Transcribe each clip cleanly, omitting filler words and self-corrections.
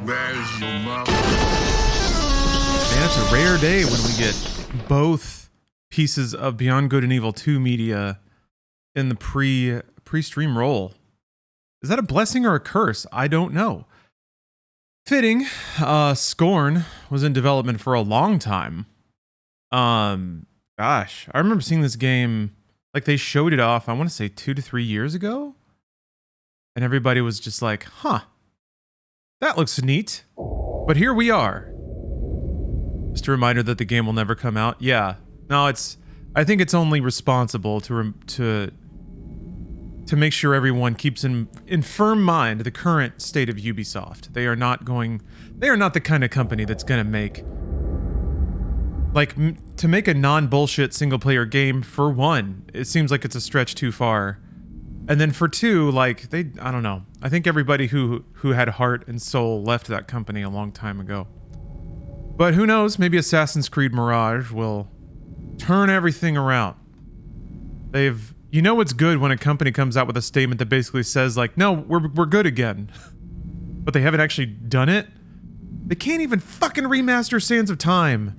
Where's your mother? Man, it's a rare day when we get both pieces of Beyond Good and Evil 2 media in the pre-stream roll. Is that a blessing or a curse? I don't know. Fitting. Scorn was in development for a long time. Gosh, I remember seeing this game, like they showed it off, I want to say 2 to 3 years ago. And everybody was just like, huh, that looks neat. But here we are. Just a reminder that the game will never come out. Yeah. No, I think it's only responsible to make sure everyone keeps in firm mind the current state of Ubisoft. They are not the kind of company that's going to make, like, to make a non-bullshit single-player game, for one, it seems like it's a stretch too far. And then for two, like, I don't know. I think everybody who had heart and soul left that company a long time ago. But who knows, maybe Assassin's Creed Mirage will turn everything around. You know it's good when a company comes out with a statement that basically says, like, no, we're good again. But they haven't actually done it. They can't even fucking remaster Sands of Time.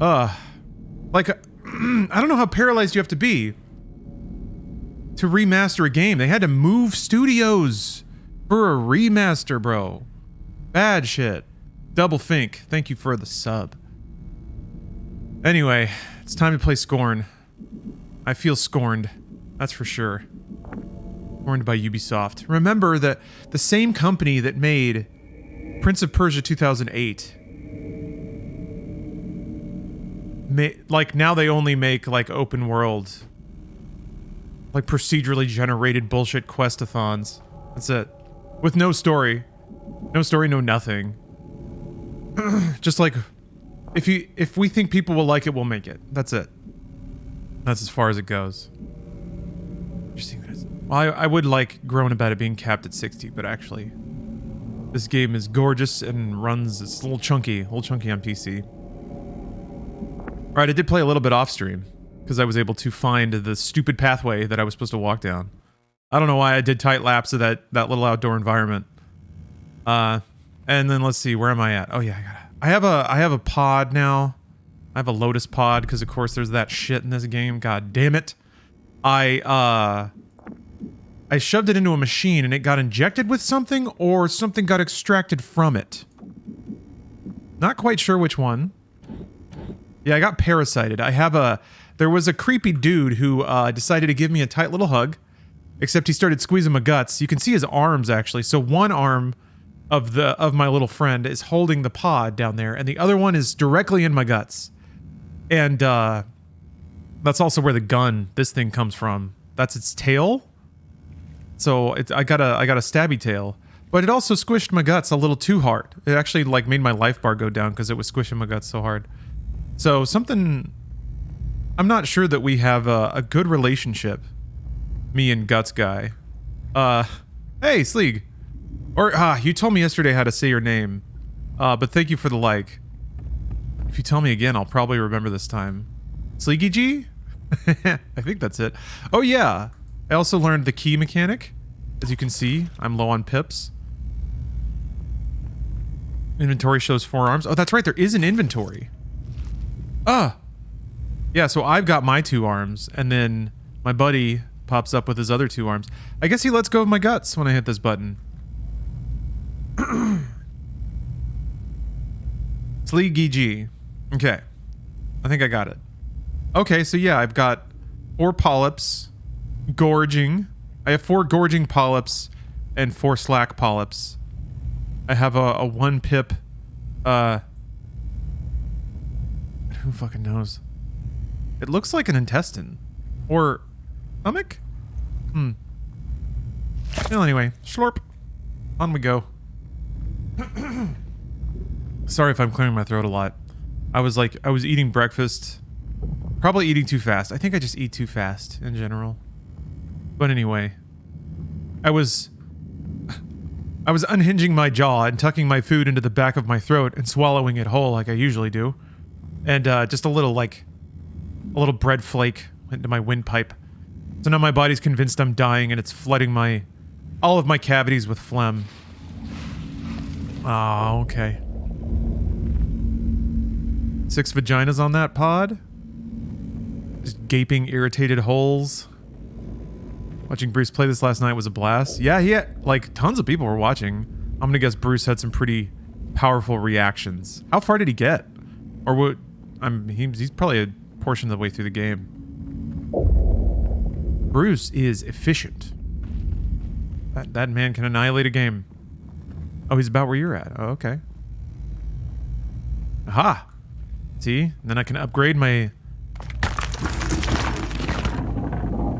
Like, I don't know how paralyzed you have to be to remaster a game. They had to move studios for a remaster, bro. Bad shit. Double Fink, thank you for the sub. Anyway, it's time to play Scorn. I feel scorned. That's for sure. Scorned by Ubisoft. Remember that the same company that made Prince of Persia 2008... like, now they only make, like, open world, like, procedurally generated bullshit questathons. That's it. With no story. No story, no nothing. Just like, if we think people will like it, we'll make it. That's it. That's as far as it goes. Well, I would like groan about it being capped at 60, but actually, this game is gorgeous and runs, it's a little chunky on PC. Alright, I did play a little bit off stream, because I was able to find the stupid pathway that I was supposed to walk down. I don't know why I did tight laps of that little outdoor environment. And then let's see, where am I at? Oh yeah, I have a pod now. I have a Lotus pod, because of course there's that shit in this game. God damn it. I shoved it into a machine and it got injected with something, or something got extracted from it. Not quite sure which one. Yeah, I got parasited. There was a creepy dude who decided to give me a tight little hug, except he started squeezing my guts. You can see his arms, actually. So one arm of my little friend is holding the pod down there, and the other one is directly in my guts. And that's also where this thing comes from. That's its tail. So I got a stabby tail. But it also squished my guts a little too hard. It actually, like, made my life bar go down because it was squishing my guts so hard. So something... I'm not sure that we have a good relationship. Me and Guts Guy. Hey, Sleeg. Or, you told me yesterday how to say your name. But thank you for the like. If you tell me again, I'll probably remember this time. Sleegy G? I think that's it. Oh yeah. I also learned the key mechanic. As you can see, I'm low on pips. Inventory shows 4 arms. Oh, that's right, there is an inventory. Yeah, so I've got my 2 arms, and then my buddy pops up with his other 2 arms. I guess he lets go of my guts when I hit this button. Sleegy G. Okay. I think I got it. Okay, so yeah, I've got 4 polyps. Gorging. I have 4 gorging polyps and 4 slack polyps. I have a 1 pip, who fucking knows? It looks like an intestine. Or stomach? Well, anyway, slurp. On we go. Sorry if I'm clearing my throat a lot. I was eating breakfast. Probably eating too fast. I think I just eat too fast in general. But anyway. I was unhinging my jaw and tucking my food into the back of my throat and swallowing it whole like I usually do. And just a little bread flake went into my windpipe. So now my body's convinced I'm dying and it's flooding all of my cavities with phlegm. Oh, okay. 6 vaginas on that pod. Just gaping, irritated holes. Watching Bruce play this last night was a blast. Yeah, he had, like, tons of people were watching. I'm gonna guess Bruce had some pretty powerful reactions. How far did he get? Or what? He's probably a portion of the way through the game. Bruce is efficient. That man can annihilate a game. Oh, he's about where you're at. Oh, okay. Aha! See? And then I can upgrade my...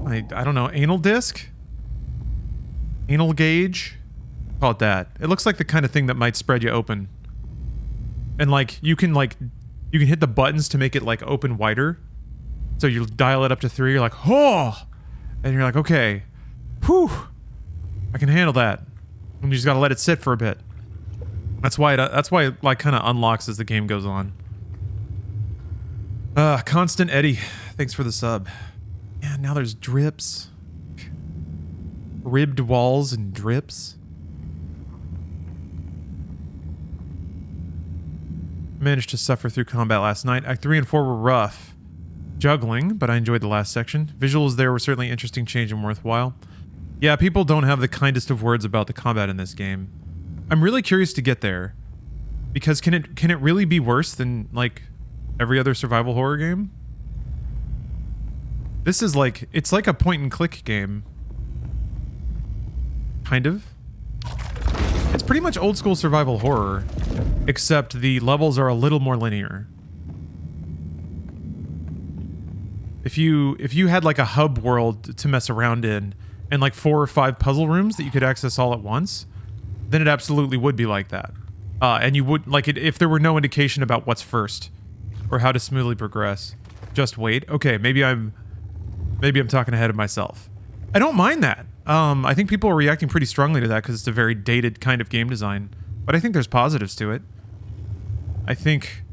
I don't know, anal disc? Anal gauge? Call it that. It looks like the kind of thing that might spread you open. And like, you can hit the buttons to make it like open wider. So you dial it up to 3, you're like, oh! And you're like, okay. Whew! I can handle that. And you just gotta let it sit for a bit. That's why it like kind of unlocks as the game goes on. Constant Eddie, thanks for the sub. Yeah, now there's drips. Ribbed walls and drips. Managed to suffer through combat last night. Act 3 and 4 were rough. Juggling, but I enjoyed the last section. Visuals there were certainly interesting, change, and worthwhile. Yeah, people don't have the kindest of words about the combat in this game. I'm really curious to get there. Because can it really be worse than, like, every other survival horror game? This is like, it's like a point-and-click game. Kind of. It's pretty much old-school survival horror, except the levels are a little more linear. If you had like a hub world to mess around in, and like 4 or 5 puzzle rooms that you could access all at once, then it absolutely would be like that. And you would, like, if there were no indication about what's first, or how to smoothly progress. Just wait. Okay, maybe I'm talking ahead of myself. I don't mind that. I think people are reacting pretty strongly to that because it's a very dated kind of game design. But I think there's positives to it. I think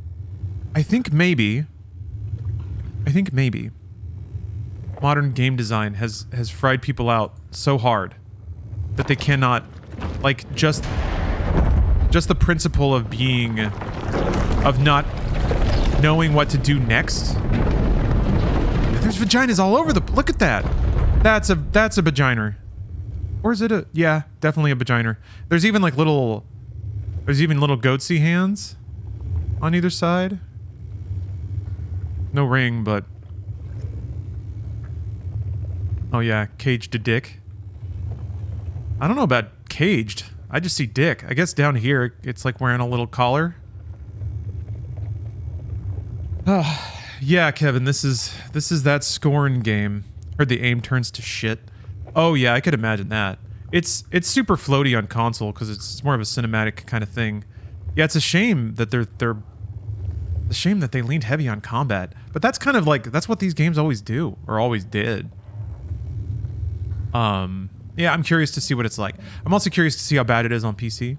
maybe modern game design has fried people out so hard that they cannot, like, just the principle of not knowing what to do next. There's vaginas all over the... Look at that. That's a vagina. Or is it a... Yeah, definitely a vagina. There's even like little... There's even little goatsy hands on either side. No ring, but... Oh yeah, caged to dick. I don't know about caged. I just see dick. I guess down here, it's like wearing a little collar. Yeah, Kevin, this is that Scorn game. Heard the aim turns to shit. Oh yeah, I could imagine that. It's super floaty on console because it's more of a cinematic kind of thing. Yeah, it's a shame that a shame that they leaned heavy on combat. But that's kind of like, that's what these games always do, or always did. Yeah, I'm curious to see what it's like. I'm also curious to see how bad it is on PC.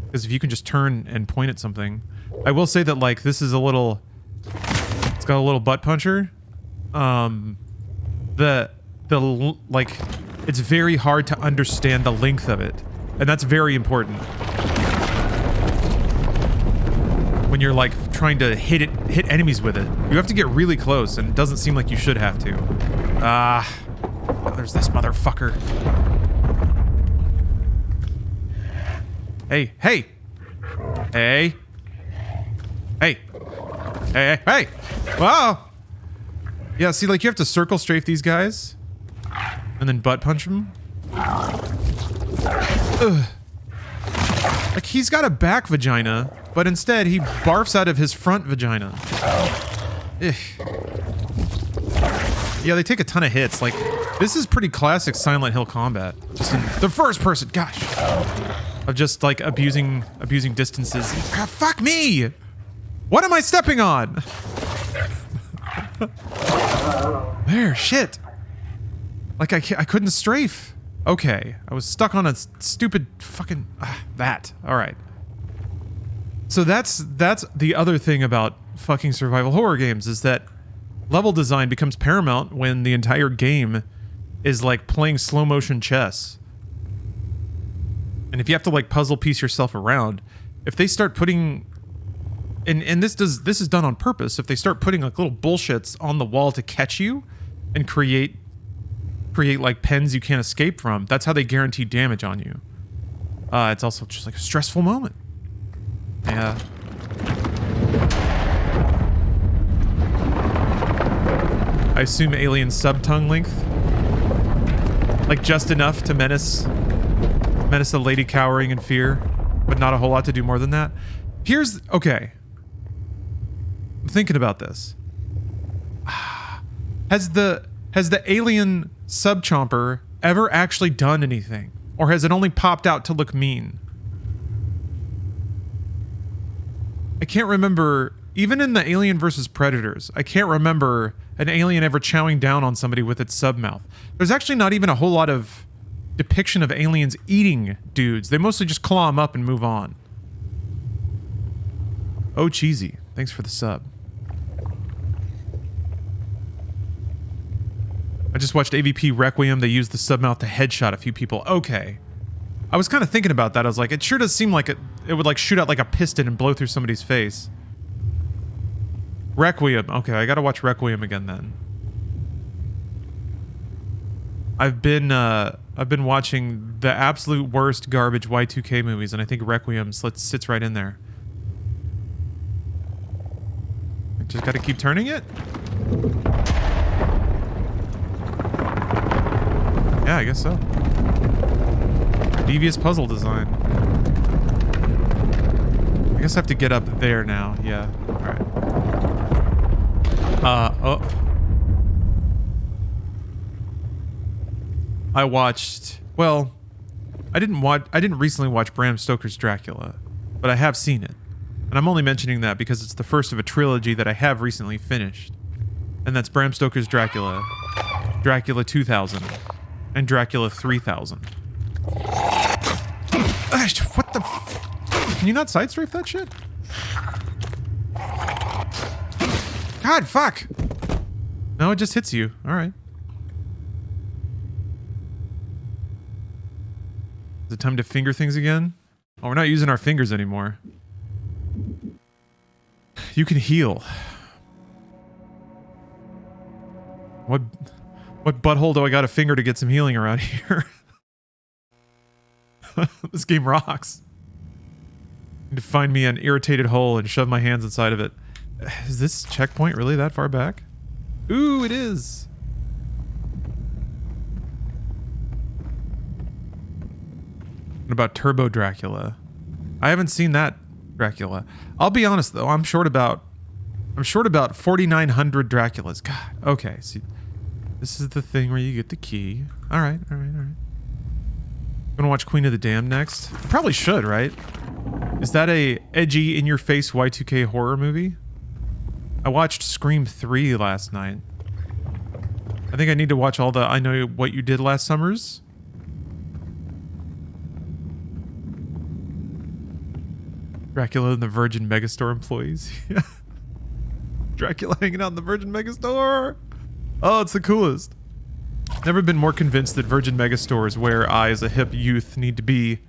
Because if you can just turn and point at something. I will say that, like, this is a little... It's got a little butt puncher. Like, it's very hard to understand the length of it. And that's very important. When you're, like, trying to hit enemies with it. You have to get really close, and it doesn't seem like you should have to. Oh, there's this motherfucker. Hey, hey! Hey! Hey! Hey, hey! Whoa! Yeah, see, like, you have to circle strafe these guys. And then butt punch them. Ugh. Like, he's got a back vagina, but instead he barfs out of his front vagina. Ugh. Yeah, they take a ton of hits. Like, this is pretty classic Silent Hill combat. Just in the first person, gosh. Of just, like, abusing distances. God, fuck me! What am I stepping on? There, shit. Like, I couldn't strafe. Okay, I was stuck on a stupid fucking... that. Alright. So that's the other thing about fucking survival horror games, is that level design becomes paramount when the entire game is, like, playing slow motion chess. And if you have to, like, puzzle piece yourself around, if they start putting, and this is done on purpose, if they start putting like little bullshits on the wall to catch you and create like pens you can't escape from, that's how they guarantee damage on you. It's also just like a stressful moment. Yeah. I assume alien sub-tongue length. Like just enough to menace the lady cowering in fear, but not a whole lot to do more than that. Okay. I'm thinking about this. Has the alien sub-chomper ever actually done anything? Or has it only popped out to look mean? I can't remember, even in the Alien vs. Predators, I can't remember an alien ever chowing down on somebody with its sub-mouth. There's actually not even a whole lot of depiction of aliens eating dudes. They mostly just claw them up and move on. Oh, cheesy. Thanks for the sub. I just watched AVP Requiem. They used the sub-mouth to headshot a few people. Okay. I was kind of thinking about that. I was like, it sure does seem like it would like shoot out like a piston and blow through somebody's face. Requiem. Okay, I gotta watch Requiem again then. I've been watching the absolute worst garbage Y2K movies, and I think Requiem sits right in there. I just gotta keep turning it? Yeah, I guess so. Devious puzzle design. I guess I have to get up there now. Yeah. Alright. Oh. I watched... Well, I didn't recently watch Bram Stoker's Dracula, but I have seen it. And I'm only mentioning that because it's the first of a trilogy that I have recently finished. And that's Bram Stoker's Dracula, Dracula 2000, and Dracula 3000. What the f... Can you not side strafe that shit? God, fuck! No, it just hits you. Alright. Is it time to finger things again? Oh, we're not using our fingers anymore. You can heal. What butthole do I got a finger to get some healing around here? This game rocks. Need to find me an irritated hole and shove my hands inside of it. Is this checkpoint really that far back? Ooh, it is. What about Turbo Dracula? I haven't seen that Dracula. I'll be honest though, I'm short about 4,900 Draculas. God, okay. See, this is the thing where you get the key. All right. Gonna watch Queen of the Damned next. Probably should, right? Is that a edgy, in-your-face Y2K horror movie? I watched Scream 3 last night. I think I need to watch all the I Know What You Did Last Summers. Dracula and the Virgin Megastore employees. Dracula hanging out in the Virgin Megastore. Oh, it's the coolest. Never been more convinced that Virgin Megastore is where I, as a hip youth, need to be.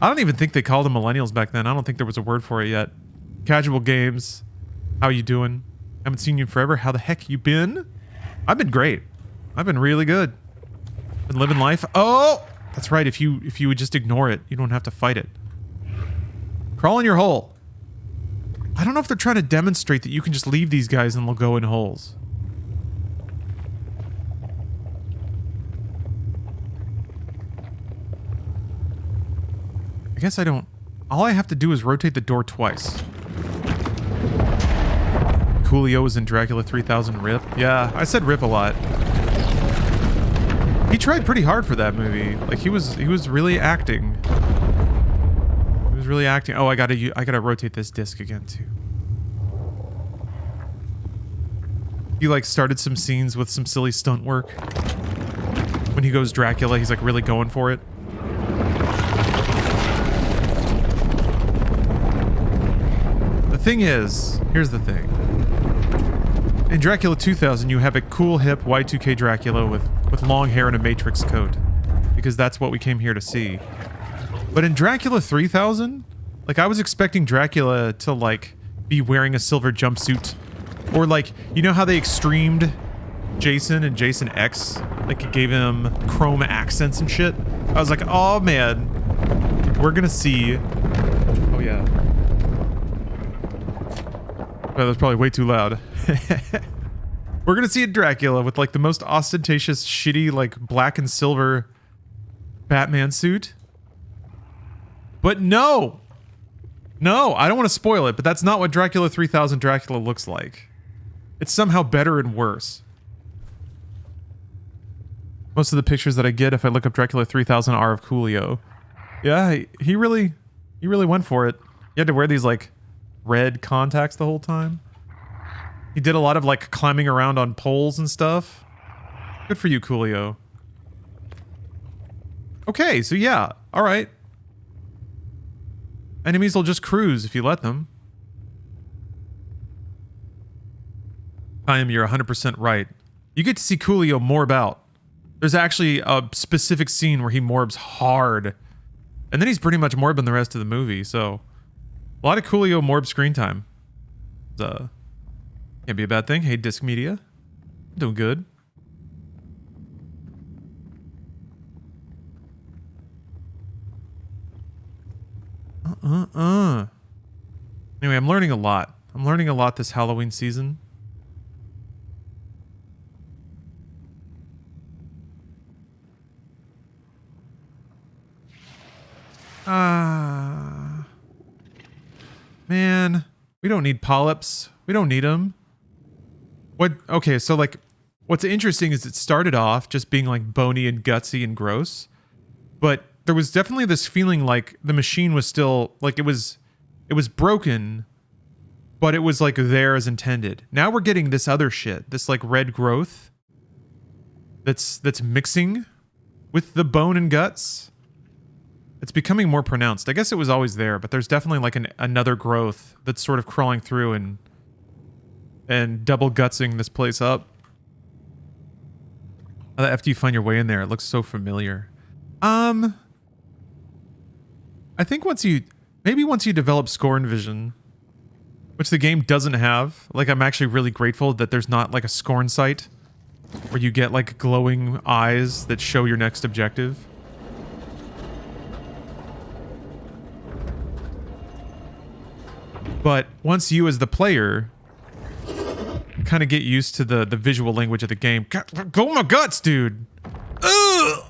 I don't even think they called them millennials back then. I don't think there was a word for it yet. Casual games. How you doing? Haven't seen you in forever. How the heck you been? I've been great. I've been really good. Been living life. Oh! That's right. If you would just ignore it, you don't have to fight it. Crawl in your hole. I don't know if they're trying to demonstrate that you can just leave these guys and they'll go in holes. I guess I don't... All I have to do is rotate the door twice. Coolio was in Dracula 3000 Rip. Yeah, I said Rip a lot. He tried pretty hard for that movie. Like, he was really acting. He was really acting. Oh, I gotta rotate this disc again, too. He, like, started some scenes with some silly stunt work. When he goes Dracula, he's, like, really going for it. The thing is, here's the thing. In Dracula 2000, you have a cool, hip Y2K Dracula with long hair and a Matrix coat. Because that's what we came here to see. But in Dracula 3000, Like, I was expecting Dracula to, like, be wearing a silver jumpsuit. Or, like, you know how they extremed Jason and Jason X? Like, it gave him chrome accents and shit? I was like, oh, man. We're gonna see... Oh, yeah. Oh, that was probably way too loud. We're gonna see a Dracula with, like, the most ostentatious, shitty, like, black and silver Batman suit. But no! No, I don't want to spoil it, but that's not what Dracula 3000 Dracula looks like. It's somehow better and worse. Most of the pictures that I get if I look up Dracula 3000 are of Coolio. Yeah, he really went for it. He had to wear these, like, red contacts the whole time. He did a lot of, like, climbing around on poles and stuff. Good for you, Coolio. Okay, so yeah, alright. Enemies will just cruise if you let them. You're 100% right. You get to see Coolio morb out. There's actually a specific scene where he morbs hard. And then he's pretty much morbing the rest of the movie, so... A lot of Coolio morb screen time. Can't be a bad thing. Hey, Disc Media. Doing good. Anyway, I'm learning a lot. I'm learning a lot this Halloween season. Man, we don't need polyps. We don't need them. Okay, so like, what's interesting is it started off just being like bony and gutsy and gross, but there was definitely this feeling like the machine was still, like it was broken, but it was like there as intended. Now we're getting this other shit, this like red growth that's mixing with the bone and guts. It's becoming more pronounced. I guess it was always there, but there's definitely like another growth that's sort of crawling through and double gutsing this place up. After you find your way in there, it looks so familiar. I think once you develop Scorn vision, which the game doesn't have, like I'm actually really grateful that there's not like a Scorn sight where you get like glowing eyes that show your next objective. But once you as the player kind of get used to the visual language of the game, go my guts, dude. Ugh.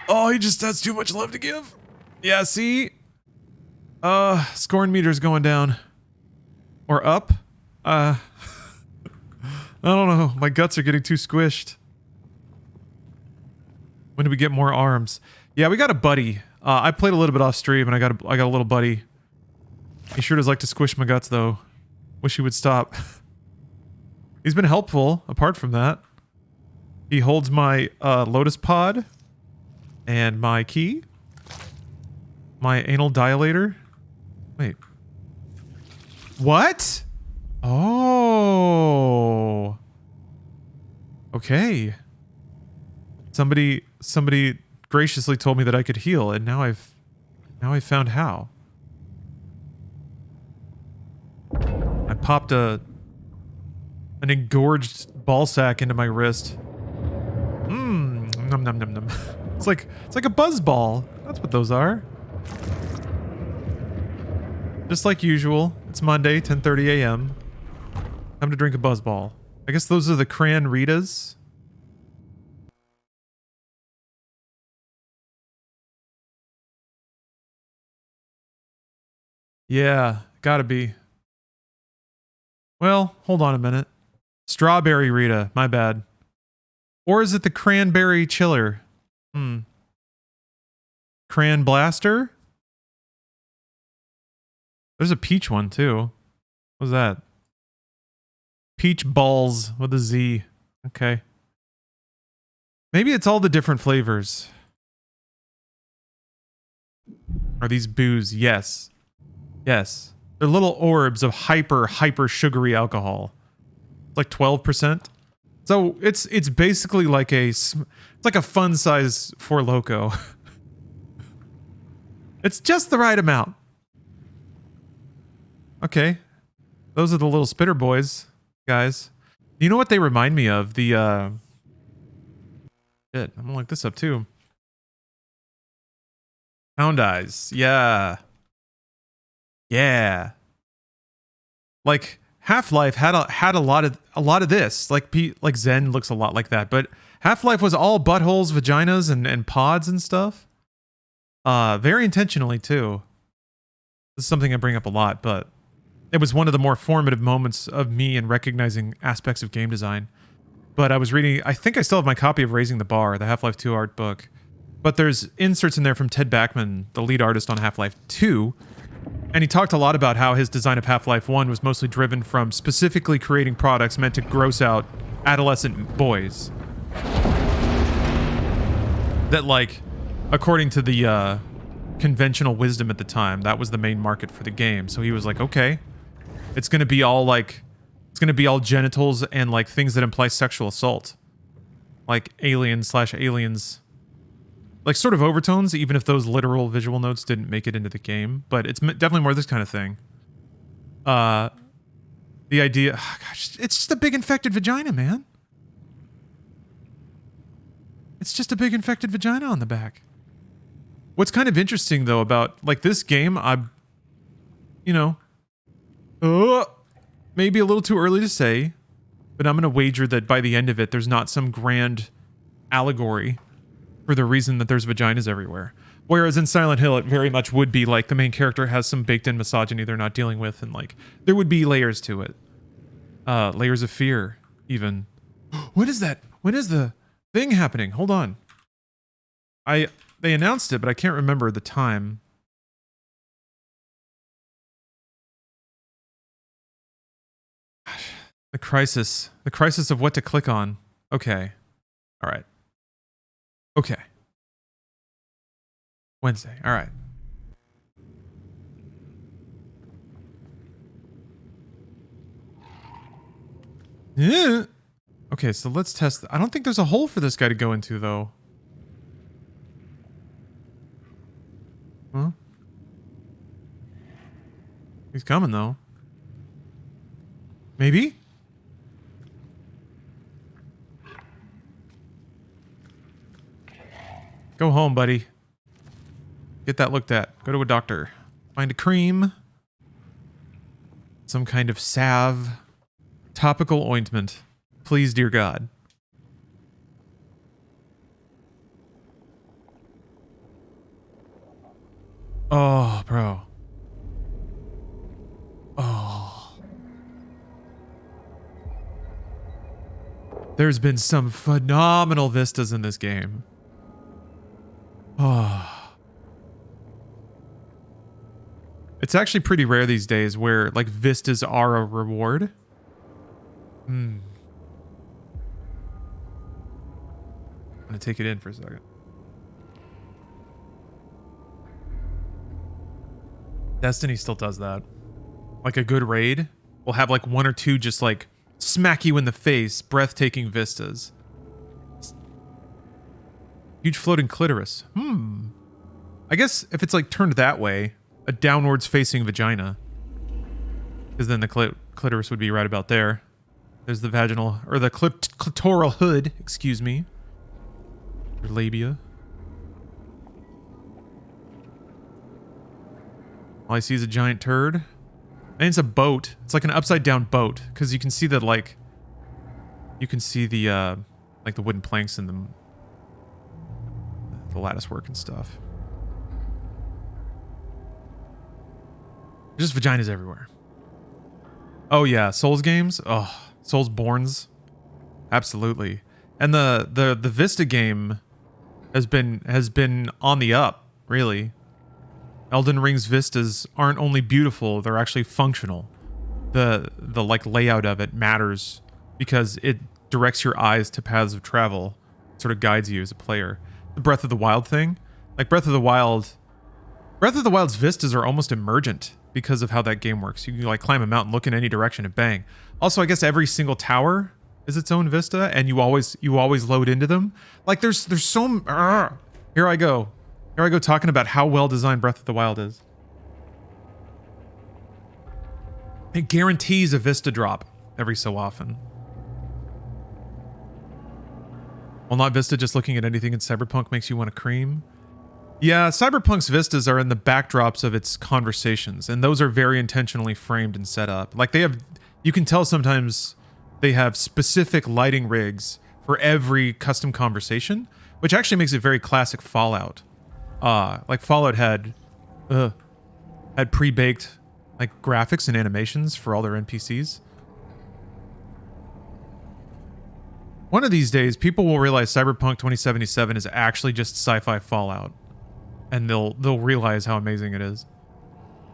Oh, he just has too much love to give. Yeah, see? Scorn meter's going down. Or up. I don't know. My guts are getting too squished. When do we get more arms? Yeah, we got a buddy. I played a little bit off stream, and I got a little buddy. He sure does like to squish my guts, though. Wish he would stop. He's been helpful, apart from that. He holds my Lotus Pod and my key. My anal dilator. Wait. What? Oh. Okay. Somebody graciously told me that I could heal, and now I've found how. I popped an engorged ball sack into my wrist. Nom nom nom nom. It's like a buzz ball. That's what those are. Just like usual, it's Monday, 10:30 a.m. Time to drink a buzz ball. I guess those are the Cran Ritas. Yeah, gotta be. Well, hold on a minute. Strawberry Rita, my bad. Or is it the Cranberry Chiller? Cran Blaster? There's a peach one, too. What's that? Peach Balls with a Z. Okay. Maybe it's all the different flavors. Are these booze? Yes. Yes. They're little orbs of hyper sugary alcohol. It's like 12%. So it's basically like it's like a fun size Four Loko. It's just the right amount. Okay. Those are the little spitter boys, guys. You know what they remind me of? The, shit, I'm gonna look this up too. Hound eyes. Yeah. Yeah. Like, Half-Life had a lot of this. Like Zen looks a lot like that, but Half-Life was all buttholes, vaginas, and pods and stuff. Very intentionally too. This is something I bring up a lot, but it was one of the more formative moments of me in recognizing aspects of game design. But I was reading, I think I still have my copy of Raising the Bar, the Half-Life 2 art book. But there's inserts in there from Ted Backman, the lead artist on Half-Life 2. And he talked a lot about how his design of Half-Life 1 was mostly driven from specifically creating products meant to gross out adolescent boys. That, like, according to the conventional wisdom at the time, that was the main market for the game. So he was like, okay, it's going to be all, like, it's going to be all genitals and, like, things that imply sexual assault. Like, aliens. Like, sort of overtones, even if those literal visual notes didn't make it into the game. But it's definitely more this kind of thing. The idea... Oh gosh, it's just a big infected vagina, man. It's just a big infected vagina on the back. What's kind of interesting, though, about, like, this game, you know... maybe a little too early to say, but I'm going to wager that by the end of it, there's not some grand allegory for the reason that there's vaginas everywhere. Whereas in Silent Hill, it very much would be like the main character has some baked-in misogyny they're not dealing with, and like there would be layers to it. Layers of fear, even. What is that? When is the thing happening? Hold on. They announced it, but I can't remember the time. The crisis of what to click on. Okay. All right. Okay. Wednesday. All right. Yeah. Okay, so let's test. I don't think there's a hole for this guy to go into, though. Huh? He's coming, though. Maybe? Go home, buddy. Get that looked at. Go to a doctor. Find a cream. Some kind of salve. Topical ointment. Please, dear God. Oh, bro. Oh. There's been some phenomenal vistas in this game. Oh. It's actually pretty rare these days where, like, vistas are a reward. I'm gonna take it in for a second. Destiny still does that. Like, a good raid will have, like, one or two just, like, smack you in the face, breathtaking vistas. Huge floating clitoris. I guess if it's, like, turned that way, a downwards facing vagina. Because then the clitoris would be right about there. There's the vaginal, or the clitoral hood, excuse me. Or labia. All I see is a giant turd. And it's a boat. It's like an upside down boat. Because you can see that, like... You can see the, like, the wooden planks in them. The lattice work and stuff. There's just vaginas everywhere. Oh yeah, Souls games? Oh, Soulsborns. Absolutely. And the Vista game has been on the up, really. Elden Ring's vistas aren't only beautiful, they're actually functional. The like layout of it matters because it directs your eyes to paths of travel. It sort of guides you as a player. The Breath of the Wild thing, like Breath of the Wild's vistas are almost emergent because of how that game works. You can like climb a mountain, look in any direction, and bang. Also, I guess every single tower is its own vista, and you always load into them. Like there's so here I go. Here I go talking about how well designed Breath of the Wild is. It guarantees a vista drop every so often. Well, not vista, just looking at anything in Cyberpunk makes you want to cream. Yeah, Cyberpunk's vistas are in the backdrops of its conversations, and those are very intentionally framed and set up. Like they have, you can tell sometimes they have specific lighting rigs for every custom conversation, which actually makes it very classic Fallout. Like Fallout had pre-baked like graphics and animations for all their NPCs. One of these days, people will realize Cyberpunk 2077 is actually just sci-fi Fallout. And they'll realize how amazing it is.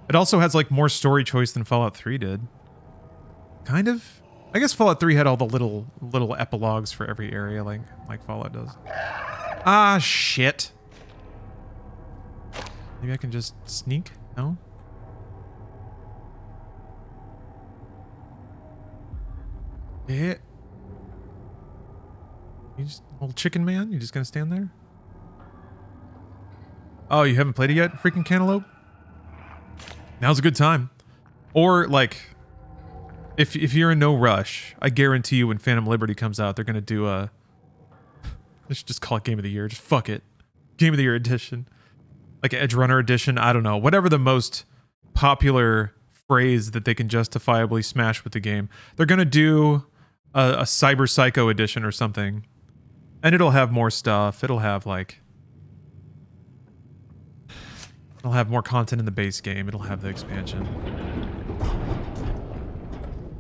It also has like more story choice than Fallout 3 did. Kind of. I guess Fallout 3 had all the little epilogues for every area like Fallout does. Ah, shit. Maybe I can just sneak? No? Yeah. You just, old chicken man? You just gonna stand there? Oh, you haven't played it yet, freaking cantaloupe? Now's a good time. Or, like, if you're in no rush, I guarantee you when Phantom Liberty comes out, they're gonna do a... They should just call it Game of the Year. Just fuck it. Game of the Year edition. Like Edge Runner edition, I don't know. Whatever the most popular phrase that they can justifiably smash with the game. They're gonna do a Cyber Psycho edition or something. And it'll have more stuff. It'll have, like... It'll have more content in the base game. It'll have the expansion.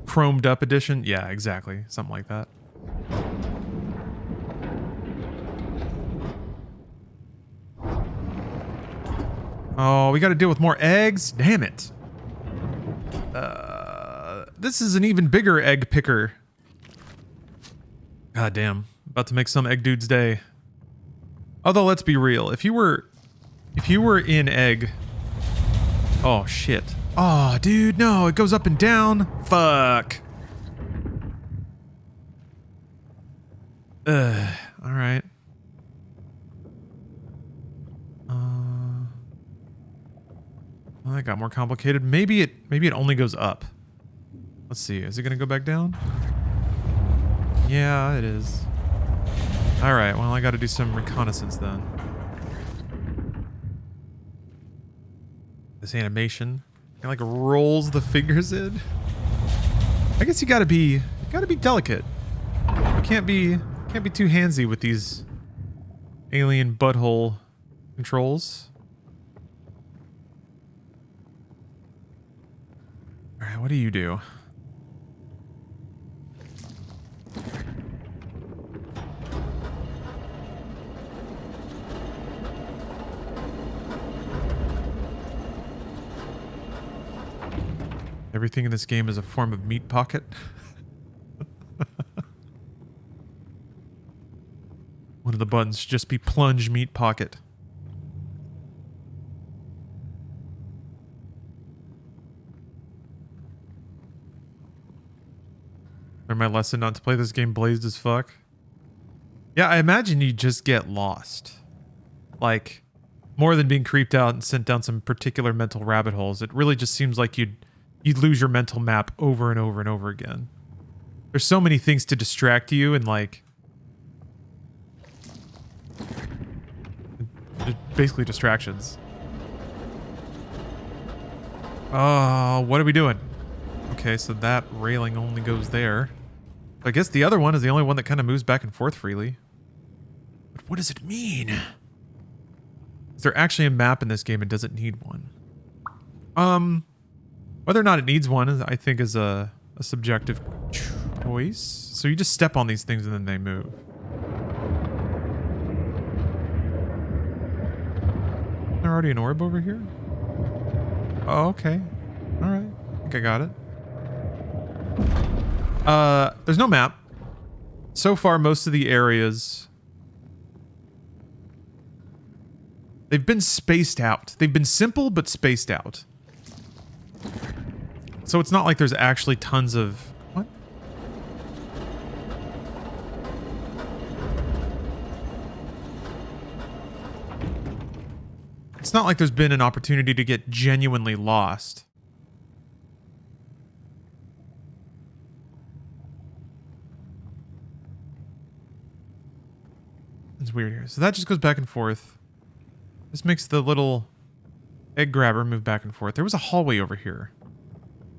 Chromed up edition? Yeah, exactly. Something like that. Oh, we got to deal with more eggs? Damn it. This is an even bigger egg picker. God damn. About to make some egg dude's day. Although, let's be real. If you were in egg... Oh, shit. Oh, dude, no. It goes up and down. Fuck. Alright. Well, that got more complicated. Maybe it only goes up. Let's see. Is it gonna go back down? Yeah, it is. Alright, well, I gotta do some reconnaissance then. This animation, it like rolls the fingers in. I guess you gotta be delicate. You can't be too handsy with these alien butthole controls. All right, what do you do? Everything in this game is a form of meat pocket. One of the buttons should just be plunge meat pocket. Learned my lesson not to play this game blazed as fuck. Yeah, I imagine you just get lost. Like, more than being creeped out and sent down some particular mental rabbit holes, it really just seems like you'd lose your mental map over and over and over again. There's so many things to distract you and like... basically distractions. Oh, what are we doing? Okay, so that railing only goes there. I guess the other one is the only one that kind of moves back and forth freely. But what does it mean? Is there actually a map in this game and does it need one? Whether or not it needs one, I think, is a subjective choice. So you just step on these things and then they move. Is there already an orb over here? Oh, okay. Alright. I think I got it. There's no map. So far, most of the areas... they've been spaced out. They've been simple, but spaced out. So it's not like there's actually tons of... What? It's not like there's been an opportunity to get genuinely lost. It's weird here. So that just goes back and forth. This makes the little egg grabber move back and forth. There was a hallway over here.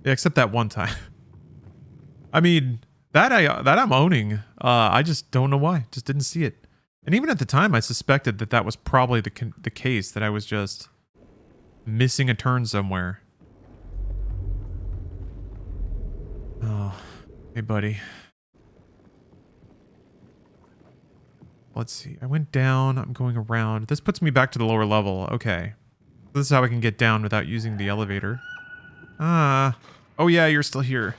Yeah, except that one time. I mean, that I'm owning. I just don't know why. Just didn't see it. And even at the time, I suspected that that was probably the case, that I was just missing a turn somewhere. Oh, hey, buddy. Let's see. I went down. I'm going around. This puts me back to the lower level. Okay. This is how I can get down without using the elevator. Ah. Oh, yeah, you're still here.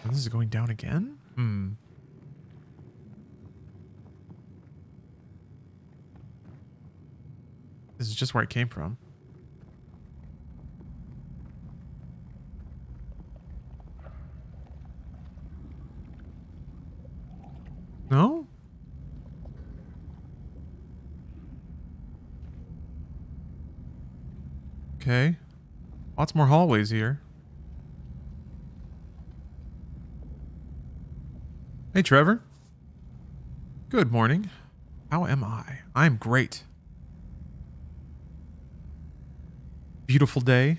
This is going down again? Hmm. This is just where I came from. No? Okay. Lots more hallways here. Hey, Trevor. Good morning. How am I? I'm great. Beautiful day.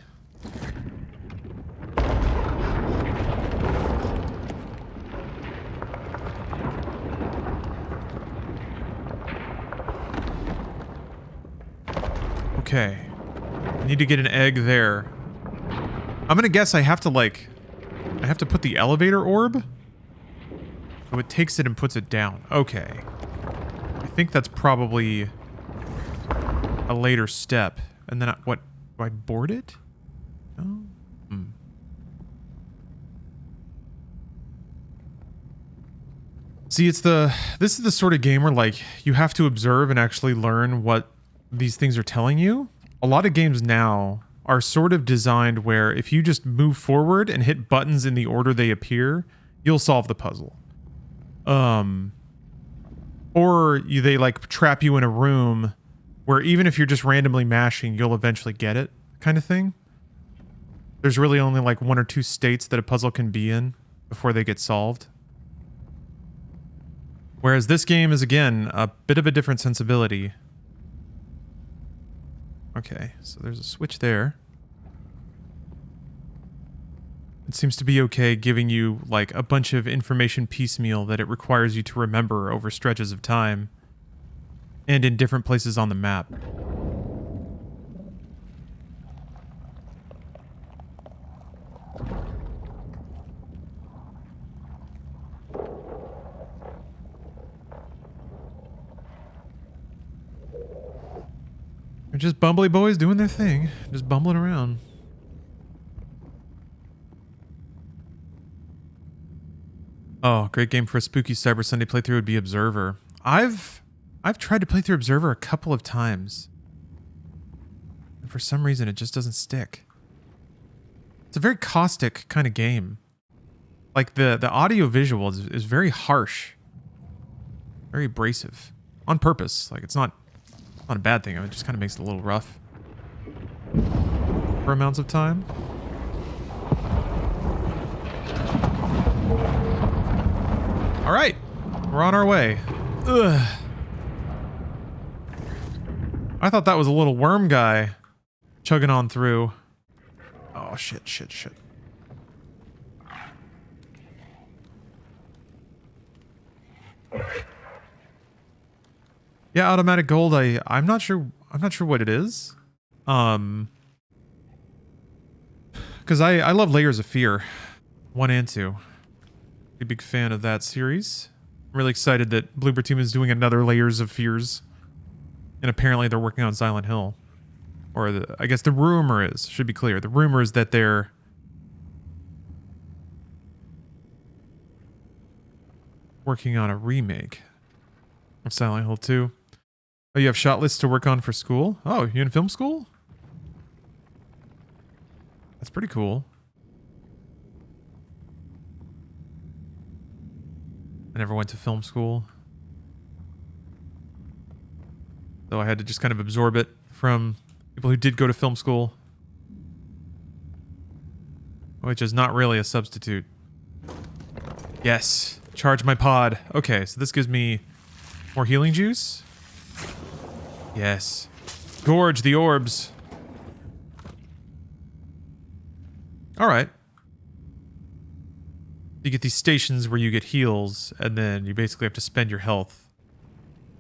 Okay. I need to get an egg there. I'm gonna guess I have to, like... I have to put the elevator orb? So it takes it and puts it down. Okay. I think that's probably a later step. And then what? Do I board it? No? Hmm. See, this is the sort of game where, like, you have to observe and actually learn what these things are telling you. A lot of games now are sort of designed where if you just move forward and hit buttons in the order they appear, you'll solve the puzzle. Or they like trap you in a room where even if you're just randomly mashing, you'll eventually get it, kind of thing. There's really only like 1 or 2 states that a puzzle can be in before they get solved. Whereas this game is, again, a bit of a different sensibility. Okay, so there's a switch there. It seems to be okay giving you, like, a bunch of information piecemeal that it requires you to remember over stretches of time. And in different places on the map. They're just bumbly boys doing their thing. Just bumbling around. Oh, great game for a spooky Cyber Sunday playthrough would be Observer. I've tried to play through Observer a couple of times. And for some reason, it just doesn't stick. It's a very caustic kind of game. Like, the audio visual is very harsh. Very abrasive. On purpose. Like, it's not a bad thing. It just kind of makes it a little rough. For amounts of time. All right, we're on our way. Ugh. I thought that was a little worm guy chugging on through. Oh, shit. Yeah, automatic gold. I'm not sure what it is. Because I love Layers of Fear, 1 and 2. A big fan of that series. I'm really excited that Bloober Team is doing another Layers of Fears. And apparently they're working on Silent Hill. Or I guess the rumor is, should be clear, the rumor is that they're working on a remake of Silent Hill 2. Oh, you have shot lists to work on for school? Oh, you in film school? That's pretty cool. I never went to film school. Though I had to just kind of absorb it from people who did go to film school. Which is not really a substitute. Yes. Charge my pod. Okay, so this gives me more healing juice. Yes. Gorge the orbs. Alright. You get these stations where you get heals, and then you basically have to spend your health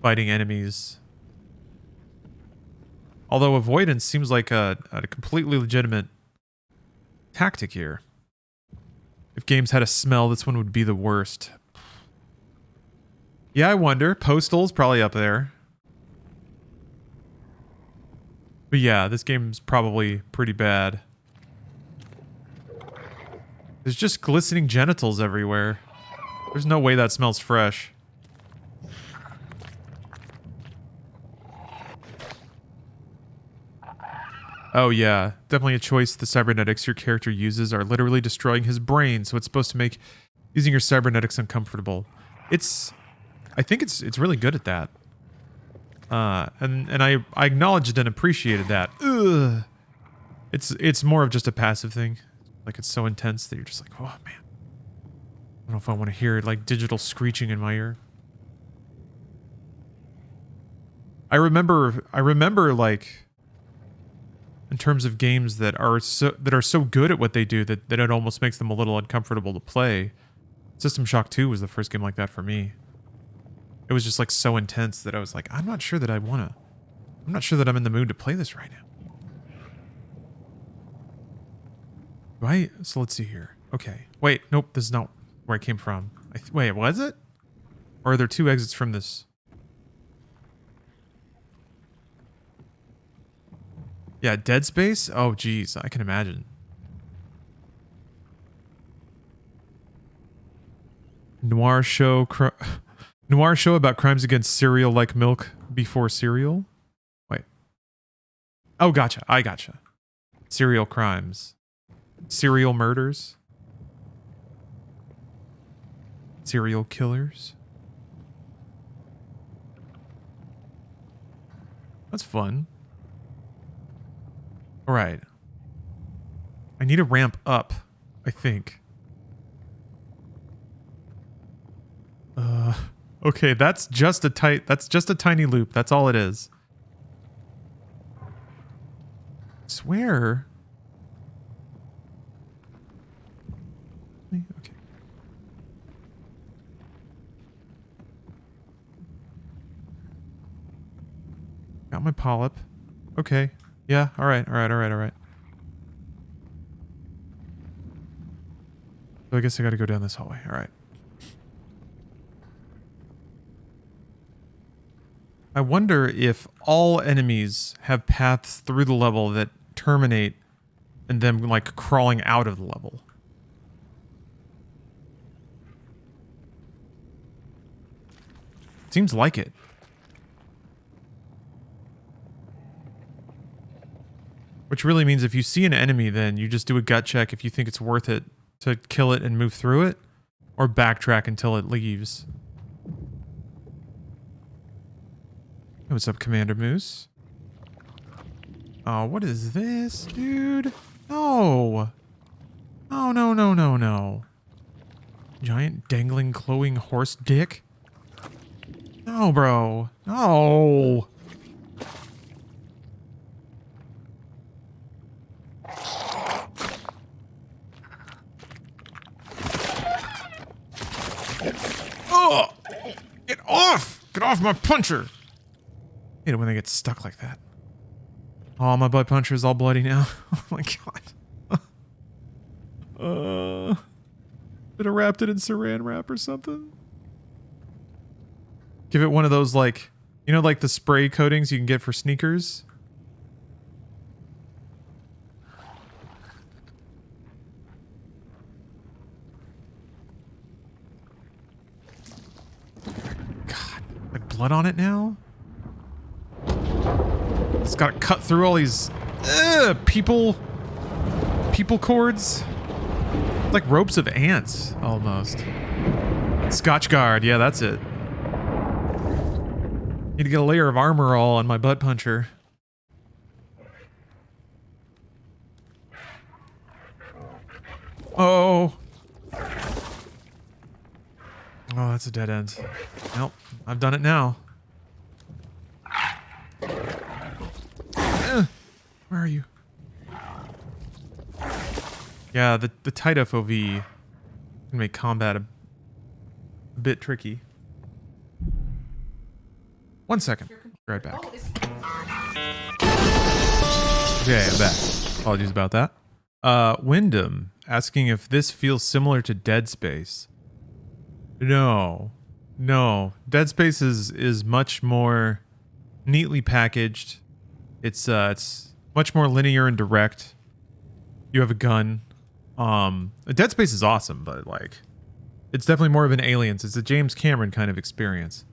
fighting enemies. Although avoidance seems like a completely legitimate tactic here. If games had a smell, this one would be the worst. Yeah, I wonder. Postal's probably up there. But yeah, this game's probably pretty bad. There's just glistening genitals everywhere. There's no way that smells fresh. Oh yeah, definitely a choice. The cybernetics your character uses are literally destroying his brain, so it's supposed to make using your cybernetics uncomfortable. I think it's really good at that. And I acknowledged and appreciated that. Ugh. It's more of just a passive thing. Like it's so intense that you're just like, oh man. I don't know if I want to hear like digital screeching in my ear. I remember like in terms of games that are so good at what they do that it almost makes them a little uncomfortable to play. System Shock 2 was the first game like that for me. It was just like so intense that I was like, I'm not sure that I'm not sure that I'm in the mood to play this right now. So let's see here. Okay. Wait, nope, this is not where I came from. Wait, was it? Or are there two exits from this? Yeah, Dead Space? Oh, geez, I can imagine. Noir show about crimes against cereal like milk before cereal? Wait. Oh, gotcha. I gotcha. Serial crimes. Serial murders. Serial killers. That's fun. All right. I need to ramp up, I think. Okay, that's just a tiny loop. That's all it is. I swear. Okay. Got my polyp. Okay. Yeah, alright. So I guess I gotta go down this hallway. Alright. I wonder if all enemies have paths through the level that terminate and then like crawling out of the level. Seems like it. Which really means if you see an enemy, then you just do a gut check if you think it's worth it to kill it and move through it, or backtrack until it leaves. Hey, what's up, Commander Moose? Oh, what is this, dude? No! Oh, no. Giant dangling, glowing horse dick? No, bro. No! Oh! Get off! Get off my puncher! I hate it when they get stuck like that. Oh, my butt puncher is all bloody now. Oh my god. Should have wrapped it in saran wrap or something. Give it one of those, like, you know, like the spray coatings you can get for sneakers? God, like blood on it now? It's gotta cut through all these people cords. Like ropes of ants, almost. Scotch guard, yeah, that's it. Need to get a layer of armor all on my butt puncher. Oh. Oh, that's a dead end. Nope, I've done it now. Where are you? Yeah, the tight FOV can make combat a bit tricky. 1 second. Be right back. Okay, I'm back. Apologies about that. Wyndham asking if this feels similar to Dead Space. No. Dead Space is much more neatly packaged. It's much more linear and direct. You have a gun. Dead Space is awesome, but like, it's definitely more of an Aliens. It's a James Cameron kind of experience.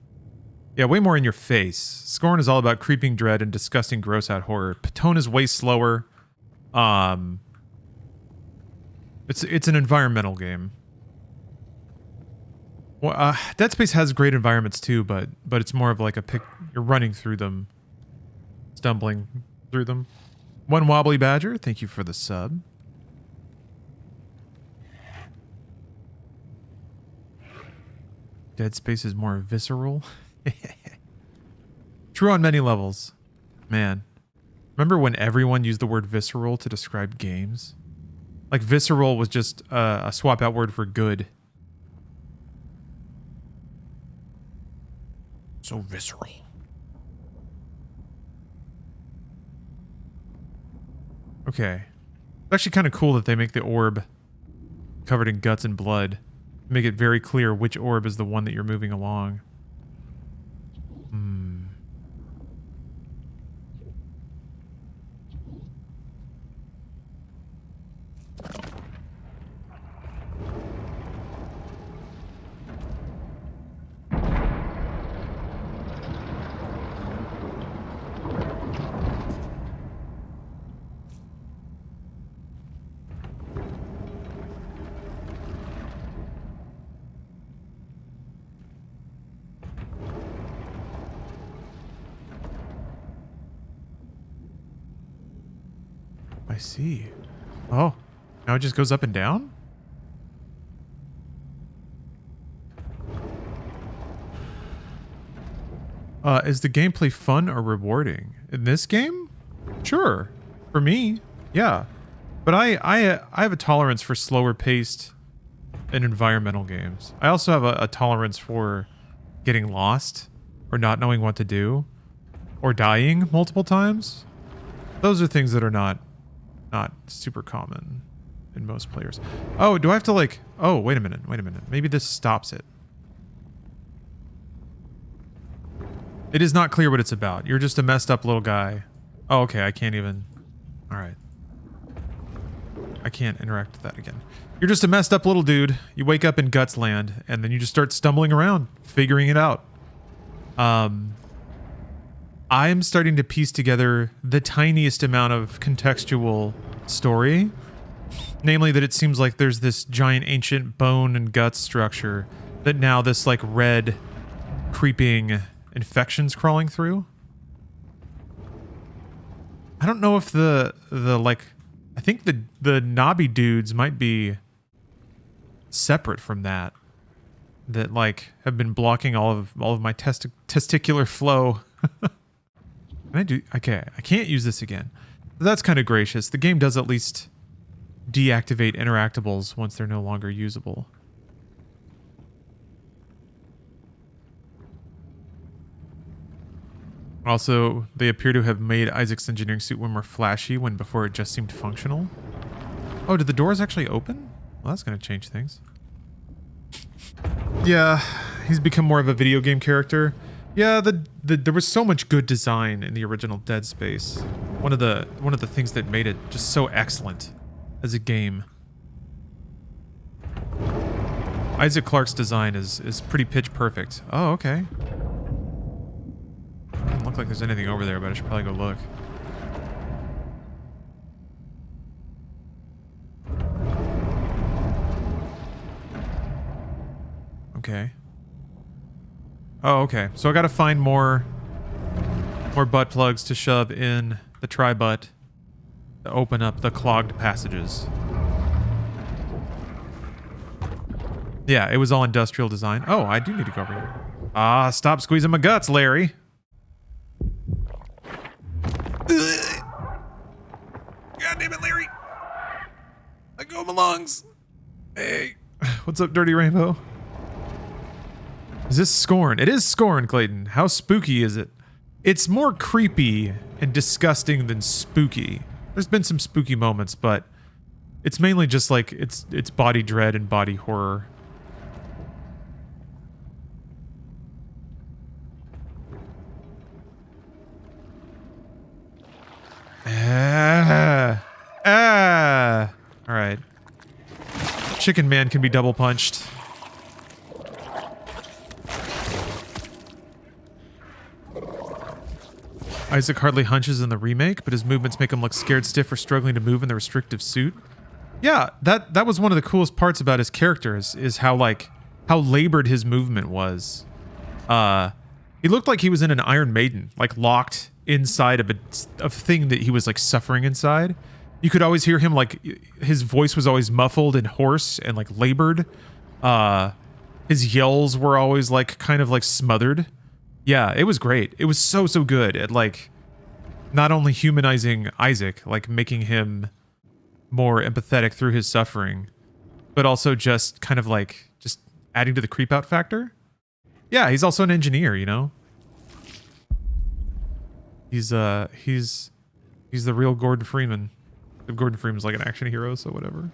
Yeah, way more in your face. Scorn is all about creeping dread and disgusting gross out horror. Patone is way slower. It's an environmental game. Well, Dead Space has great environments too, but it's more of like you're running through them, stumbling through them. One Wobbly Badger, thank you for the sub. Dead Space is more visceral. True on many levels. Man, remember when everyone used the word visceral to describe games? Like visceral was just a swap out word for good. So visceral. Okay. It's actually kind of cool that they make the orb covered in guts and blood. Make it very clear which orb is the one that you're moving along. I see. Oh, now it just goes up and down? Is the gameplay fun or rewarding? In this game? Sure. For me, yeah. But I have a tolerance for slower paced and environmental games. I also have a tolerance for getting lost or not knowing what to do or dying multiple times. Those are things that are not super common in most players. Oh, do I have to like... Oh, wait a minute. Maybe this stops it. It is not clear what it's about. You're just a messed up little guy. Oh, okay. I can't even... Alright. I can't interact with that again. You're just a messed up little dude. You wake up in Guts Land, and then you just start stumbling around, figuring it out. I'm starting to piece together the tiniest amount of contextual story. Namely that it seems like there's this giant ancient bone and guts structure that now this like red creeping infection's crawling through. I don't know if the like, I think the knobby dudes might be separate from that like have been blocking all of my testicular flow. Can I can't use this again. That's kind of gracious. The game does at least deactivate interactables once they're no longer usable. Also, they appear to have made Isaac's engineering suit one more flashy when before it just seemed functional. Oh, did the doors actually open? Well, that's going to change things. Yeah, he's become more of a video game character. Yeah, there was so much good design in the original Dead Space. One of the things that made it just so excellent as a game. Isaac Clarke's design is pretty pitch perfect. Oh, okay. Doesn't look like there's anything over there, but I should probably go look. Okay. Oh, okay. So I gotta find more More butt plugs to shove in the tri-butt to open up the clogged passages. Yeah, it was all industrial design. Oh, I do need to go over here. Ah, stop squeezing my guts, Larry. Ugh. God damn it, Larry. Let go of my lungs. Hey. What's up, Dirty Rainbow? Is this Scorn? It is Scorn, Clayton. How spooky is it? It's more creepy and disgusting than spooky. There's been some spooky moments, but it's mainly just like it's body dread and body horror. All right. Chicken Man can be double punched. Isaac hardly hunches in the remake, but his movements make him look scared stiff or struggling to move in the restrictive suit. Yeah, that was one of the coolest parts about his character is how labored his movement was. He looked like he was in an Iron Maiden, like locked inside of a thing that he was like suffering inside. You could always hear him, like his voice was always muffled and hoarse and like labored. His yells were always like kind of like smothered. Yeah, it was great. It was so good at like not only humanizing Isaac, like making him more empathetic through his suffering, but also just kind of like just adding to the creep out factor. Yeah, he's also an engineer, you know? He's the real Gordon Freeman. If Gordon Freeman's like an action hero, so whatever.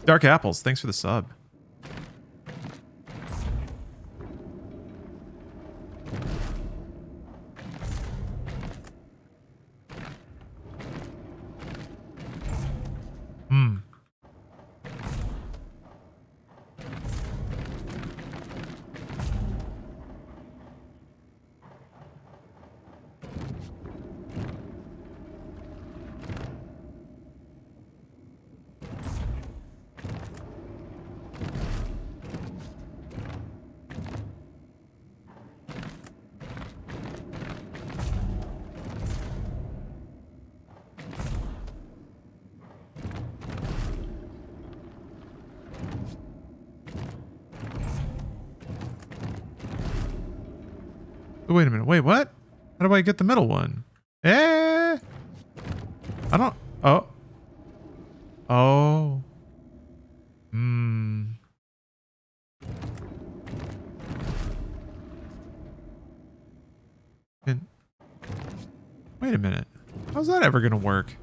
Dark Apples, thanks for the sub. Wait a minute. Wait, what? How do I get the middle one? I don't... Oh. Oh. Wait a minute. How's that ever gonna work?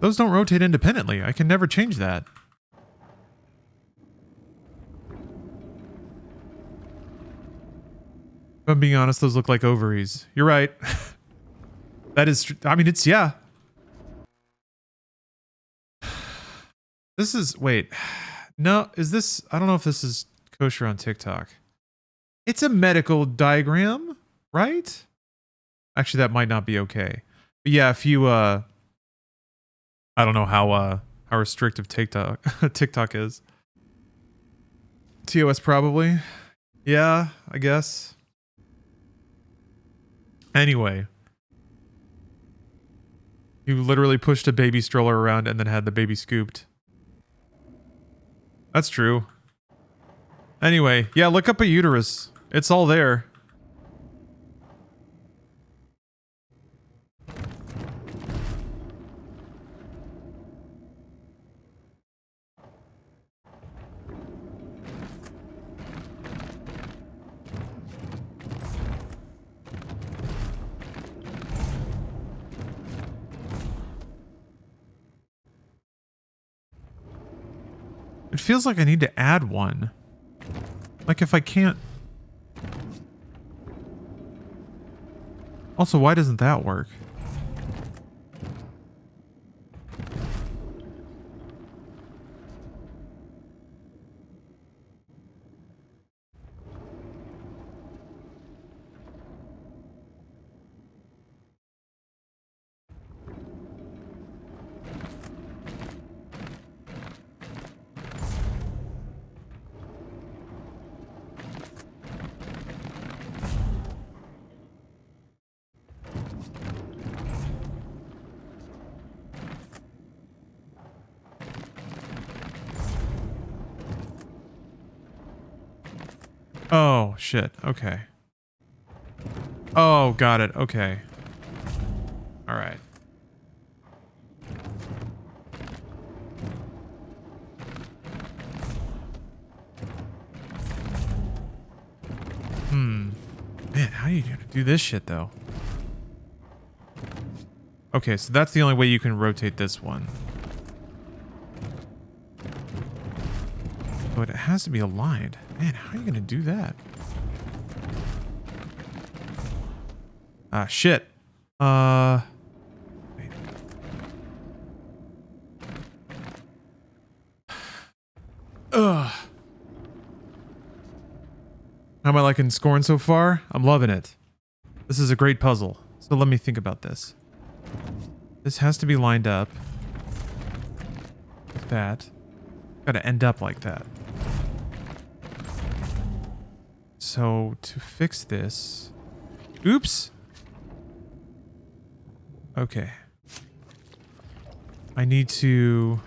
Those don't rotate independently. I can never change that. If I'm being honest, those look like ovaries. You're right. That is, I mean, it's, yeah. This is, wait. No, is this, I don't know if this is kosher on TikTok. It's a medical diagram, right? Actually, that might not be okay. But yeah, if you, I don't know how restrictive TikTok is. TOS probably. Yeah, I guess. Anyway, you literally pushed a baby stroller around and then had the baby scooped. That's true. Anyway, yeah, look up a uterus. It's all there. It feels like I need to add one. Like if I can't... Also, why doesn't that work? Oh, shit. Okay. Oh, got it. Okay. All right. Man, how are you gonna do this shit, though? Okay, so that's the only way you can rotate this one. But it has to be aligned. Man, how are you gonna do that? Ah, shit. Wait. Ugh. How am I liking Scorn so far? I'm loving it. This is a great puzzle. So let me think about this. This has to be lined up. Like that. Gotta end up like that. So to fix this... Oops! Okay. I need to...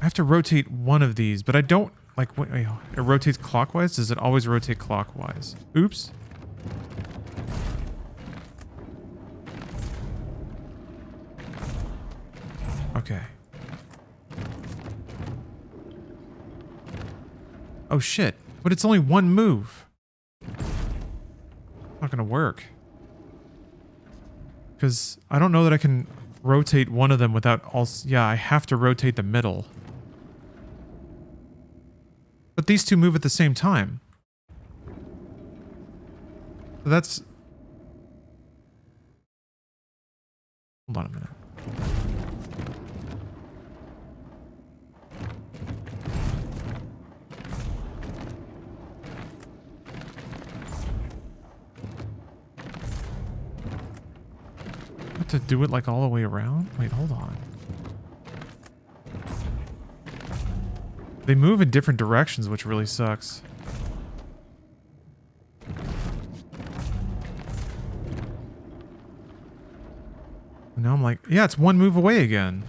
I have to rotate one of these, but I don't... Like, wait, it rotates clockwise? Does it always rotate clockwise? Oops. Okay. Oh shit. But it's only one move. Not gonna work. Because I don't know that I can rotate one of them without also... Yeah, I have to rotate the middle. But these two move at the same time. So that's... Hold on a minute. I have to do it like all the way around? Wait, hold on. They move in different directions, which really sucks. Now I'm like, yeah, it's one move away again.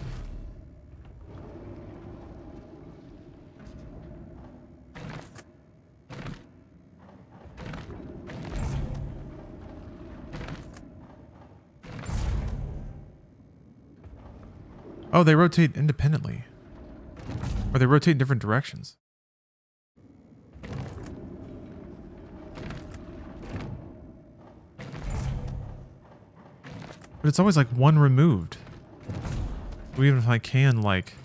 Oh, they rotate independently. Or they rotate in different directions. But it's always like one removed. So even if I can like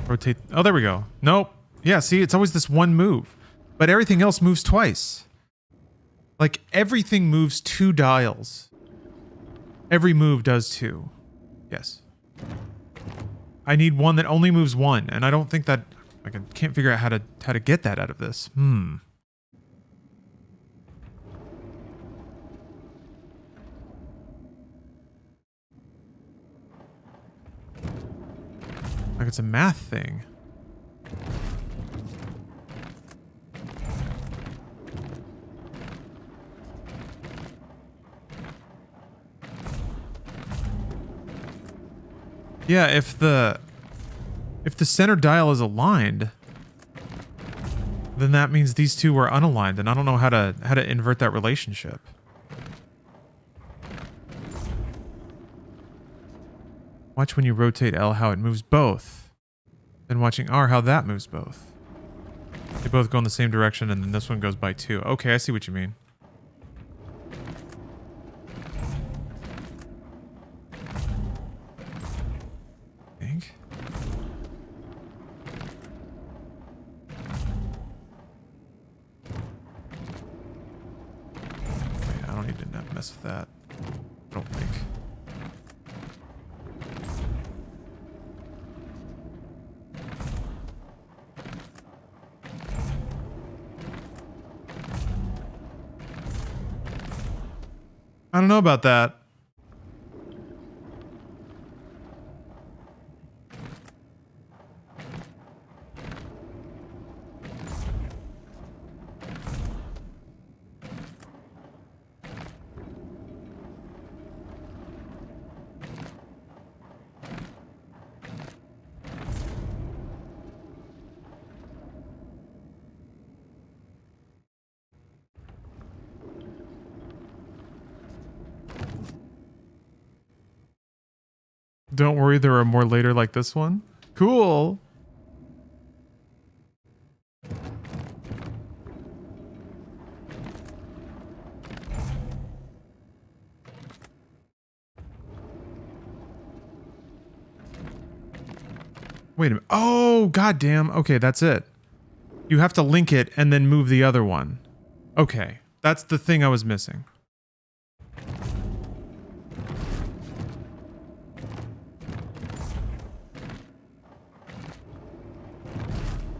rotate... Oh, there we go. Nope. Yeah, see, it's always this one move. But everything else moves twice. Like everything moves 2 dials. Every move does 2. Yes. I need one that only moves 1, and I don't think that... I can't figure out how to get that out of this. Like it's a math thing. Yeah, if the center dial is aligned, then that means these two are unaligned, and I don't know how to invert that relationship. Watch when you rotate L how it moves both. Then watching R how that moves both. They both go in the same direction, and then this one goes by 2. Okay, I see what you mean. I think. Wait, I don't need to mess with that. I don't think. I don't know about that. Don't worry, there are more later like this one. Cool. Wait a minute. Oh, goddamn. Okay, that's it. You have to link it and then move the other one. Okay, that's the thing I was missing.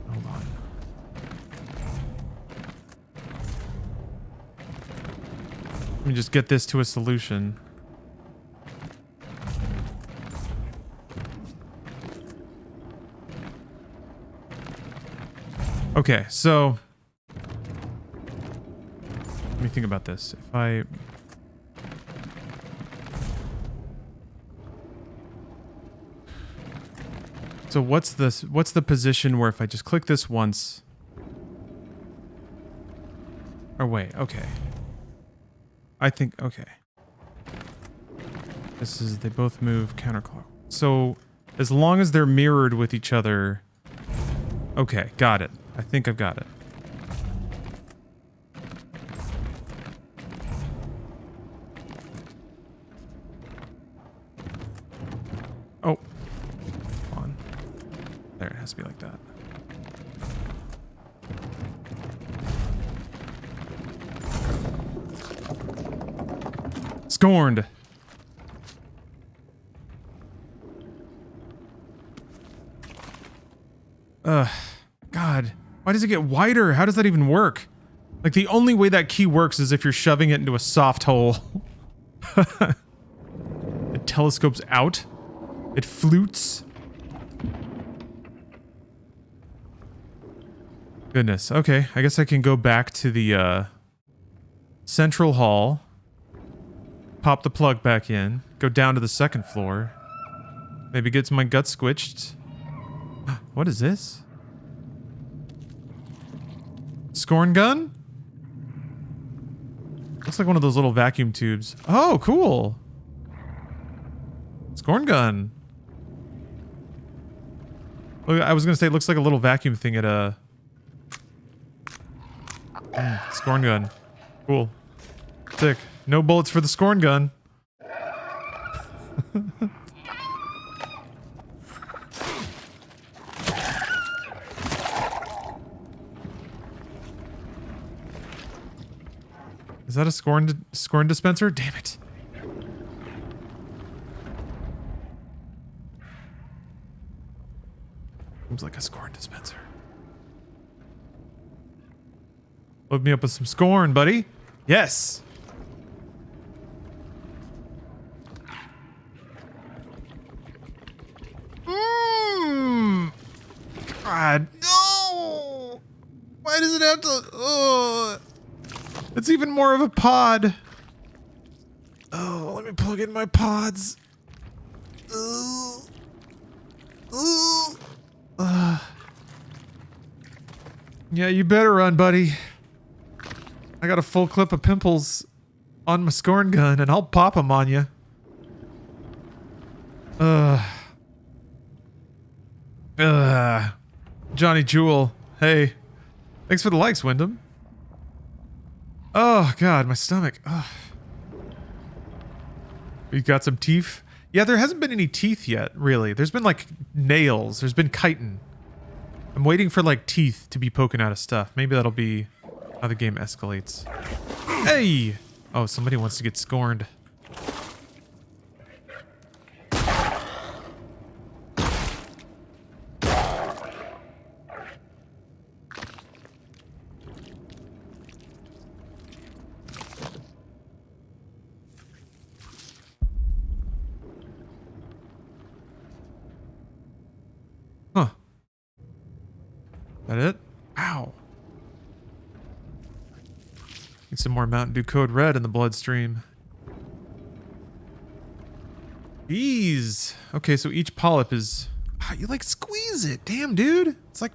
Hold on. Let me just get this to a solution. Okay, so let me think about this. If I So what's the position where if I just click this once? Or wait, okay. I think okay. This is they both move counterclockwise. So as long as they're mirrored with each other. Okay, got it. I think I've got it. Oh. Come on. There, it has to be like that. Scorned. God. Why does it get wider? How does that even work? Like, the only way that key works is if you're shoving it into a soft hole. It telescopes out. It flutes. Goodness. Okay, I guess I can go back to the, central hall. Pop the plug back in. Go down to the second floor. Maybe get my gut squished. What is this? Scorn gun? Looks like one of those little vacuum tubes. Oh, cool. Scorn gun. Look, I was gonna say it looks like a little vacuum thing at a... Scorn gun. Cool. Sick. No bullets for the Scorn gun. Is that a Scorn dispenser? Damn it. Seems like a Scorn dispenser. Load me up with some Scorn, buddy. Yes. God, no! Why does it have to... It's even more of a pod. Oh, let me plug in my pods. Yeah, you better run, buddy. I got a full clip of pimples on my Scorn gun, and I'll pop them on you. Johnny Jewel. Hey. Thanks for the likes, Wyndham. Oh, God, my stomach. Ugh. You got some teeth? Yeah, there hasn't been any teeth yet, really. There's been, like, nails. There's been chitin. I'm waiting for, like, teeth to be poking out of stuff. Maybe that'll be how the game escalates. Hey! Oh, somebody wants to get scorned. Huh. That it? Ow. Need some more Mountain Dew Code Red in the bloodstream. Jeez. Okay, so each polyp is... Ah, you like squeeze it. Damn, dude. It's like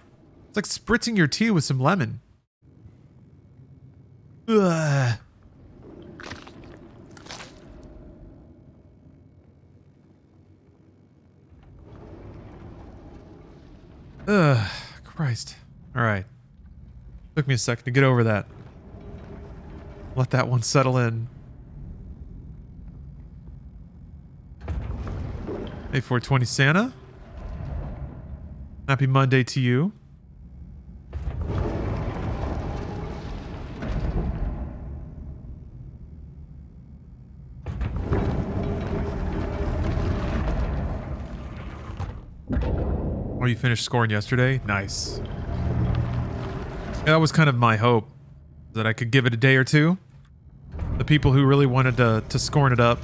spritzing your tea with some lemon. Ugh. Ugh, Christ. All right. Took me a second to get over that. Let that one settle in. Hey, 420 Santa. Happy Monday to you. Oh, you finished Scorn yesterday? Nice. Yeah, that was kind of my hope, that I could give it a day or two. The people who really wanted to Scorn it up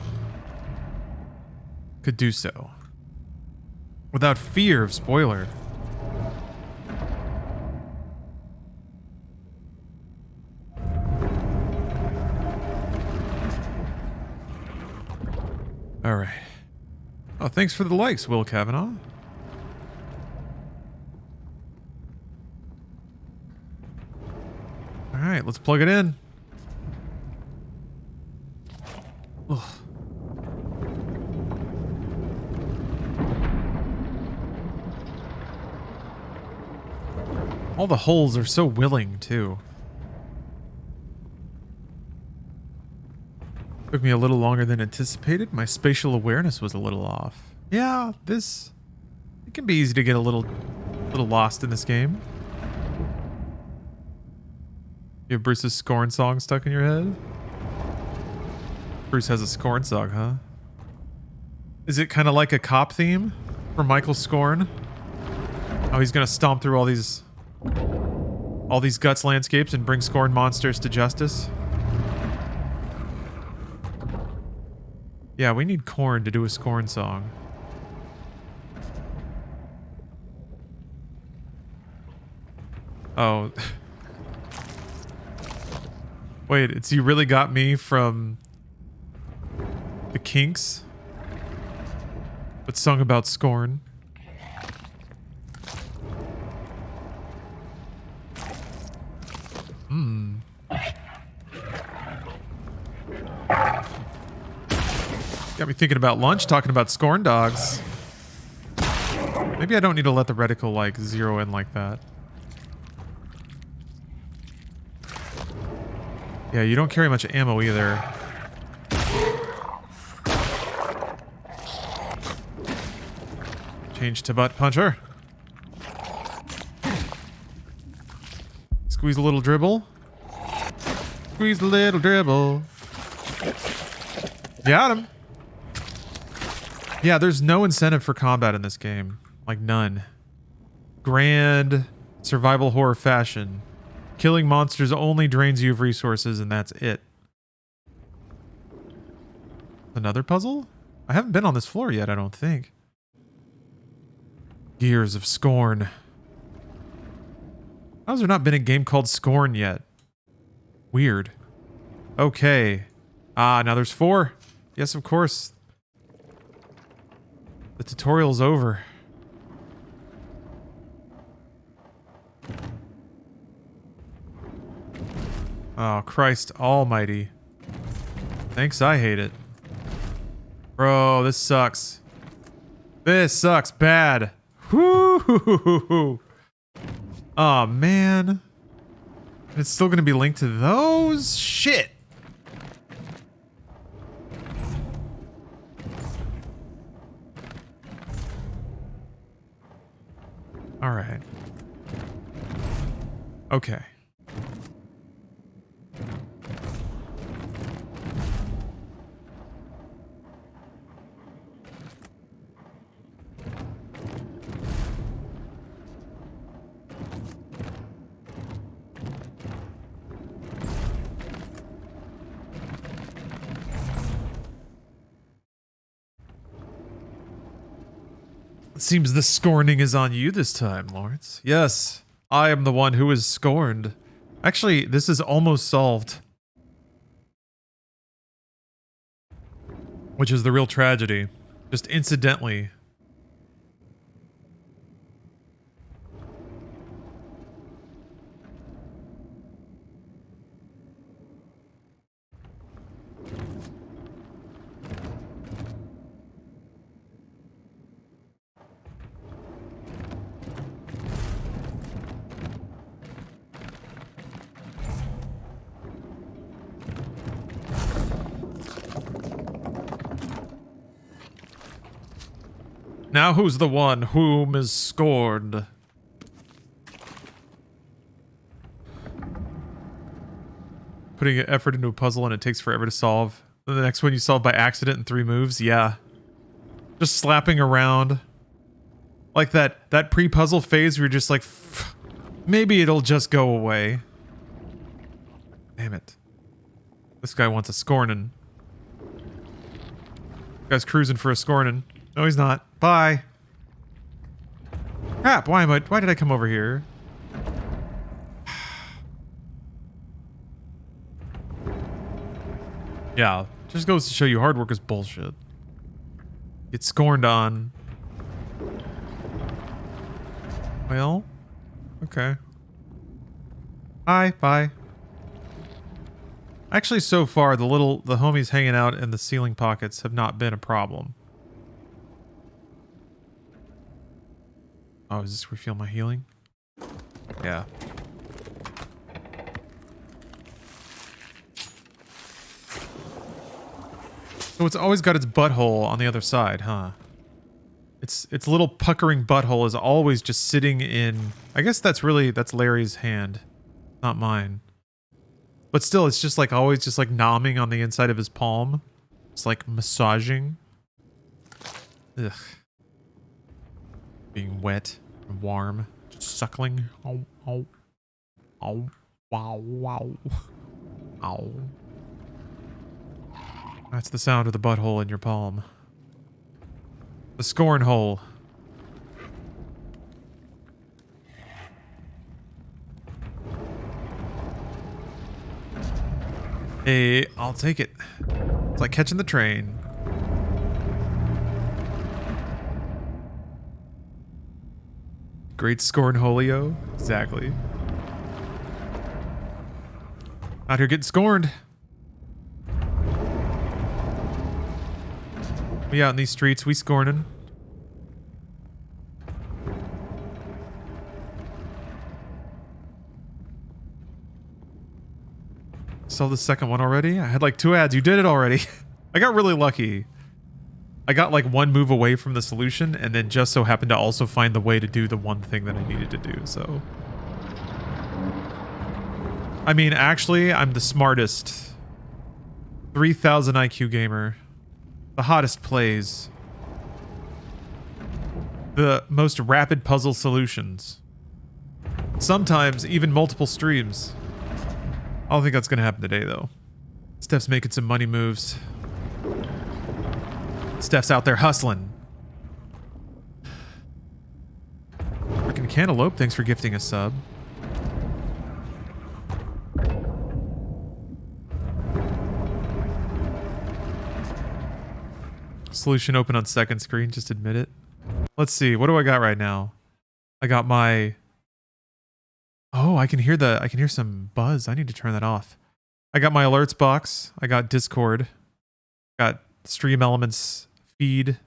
could do so. Without fear of spoiler. Alright. Oh, thanks for the likes, Will Kavanaugh. Alright, let's plug it in. Ugh. All the holes are so willing, too. Took me a little longer than anticipated. My spatial awareness was a little off. Yeah, it can be easy to get a little lost in this game. You have Bruce's Scorn song stuck in your head? Bruce has a Scorn song, huh? Is it kind of like a cop theme for Michael Scorn? Oh, he's gonna stomp through all these guts landscapes and bring Scorn monsters to justice? Yeah, we need Korn to do a Scorn song. Oh. Wait, it's You Really Got Me from the Kinks, but sung about Scorn. Got me thinking about lunch, talking about Scorn dogs. Maybe I don't need to let the reticle, like, zero in like that. Yeah, you don't carry much ammo either. Change to butt puncher. Squeeze a little dribble. Squeeze a little dribble. Got him. Yeah, there's no incentive for combat in this game. Like, none. Grand survival horror fashion. Killing monsters only drains you of resources, and that's it. Another puzzle? I haven't been on this floor yet, I don't think. Gears of Scorn. How has there not been a game called Scorn yet? Weird. Okay. Ah, now there's 4. Yes, of course. The tutorial's over. Oh, Christ almighty. Thanks, I hate it. Bro, this sucks. This sucks bad. Whoo! Oh, man. It's still gonna be linked to those? Shit! Alright. Okay. It seems the scorning is on you this time, Lawrence. Yes, I am the one who is scorned. Actually, this is almost solved. Which is the real tragedy. Just incidentally. Now who's the one whom is scorned? Putting effort into a puzzle and it takes forever to solve. Then the next one you solve by accident in 3 moves. Yeah. Just slapping around. Like that pre-puzzle phase where you're just like, maybe it'll just go away. Damn it. This guy wants a scornin'. Guy's cruising for a scornin'. No, he's not. Bye. Crap, why did I come over here? Yeah, just goes to show you hard work is bullshit. Get scorned on. Well, okay. Bye. Actually, so far, the homies hanging out in the ceiling pockets have not been a problem. Oh, is this refill my healing? Yeah. So it's always got its butthole on the other side, huh? Its little puckering butthole is always just sitting in... I guess that's Larry's hand, not mine. But still, it's just like always just like nomming on the inside of his palm. It's like massaging. Ugh. Being wet and warm. Just suckling. Ow, ow. Ow. Wow, wow. Ow. That's the sound of the butthole in your palm. The scorn hole. Hey, I'll take it. It's like catching the train. Great scorn holio. Exactly. Out here getting scorned. We out in these streets, we scorning. Saw the second one already? I had like 2 ads. You did it already. I got really lucky. I got like 1 move away from the solution and then just so happened to also find the way to do the one thing that I needed to do, so. I mean, actually, I'm the smartest. 3000 IQ gamer. The hottest plays. The most rapid puzzle solutions. Sometimes even multiple streams. I don't think that's gonna happen today though. Steph's making some money moves. Steph's out there hustling. Freaking Cantaloupe, thanks for gifting a sub. Solution open on second screen, just admit it. Let's see, what do I got right now? I got my... Oh, I can hear some buzz. I need to turn that off. I got my alerts box. I got Discord. Got Stream Elements, feed,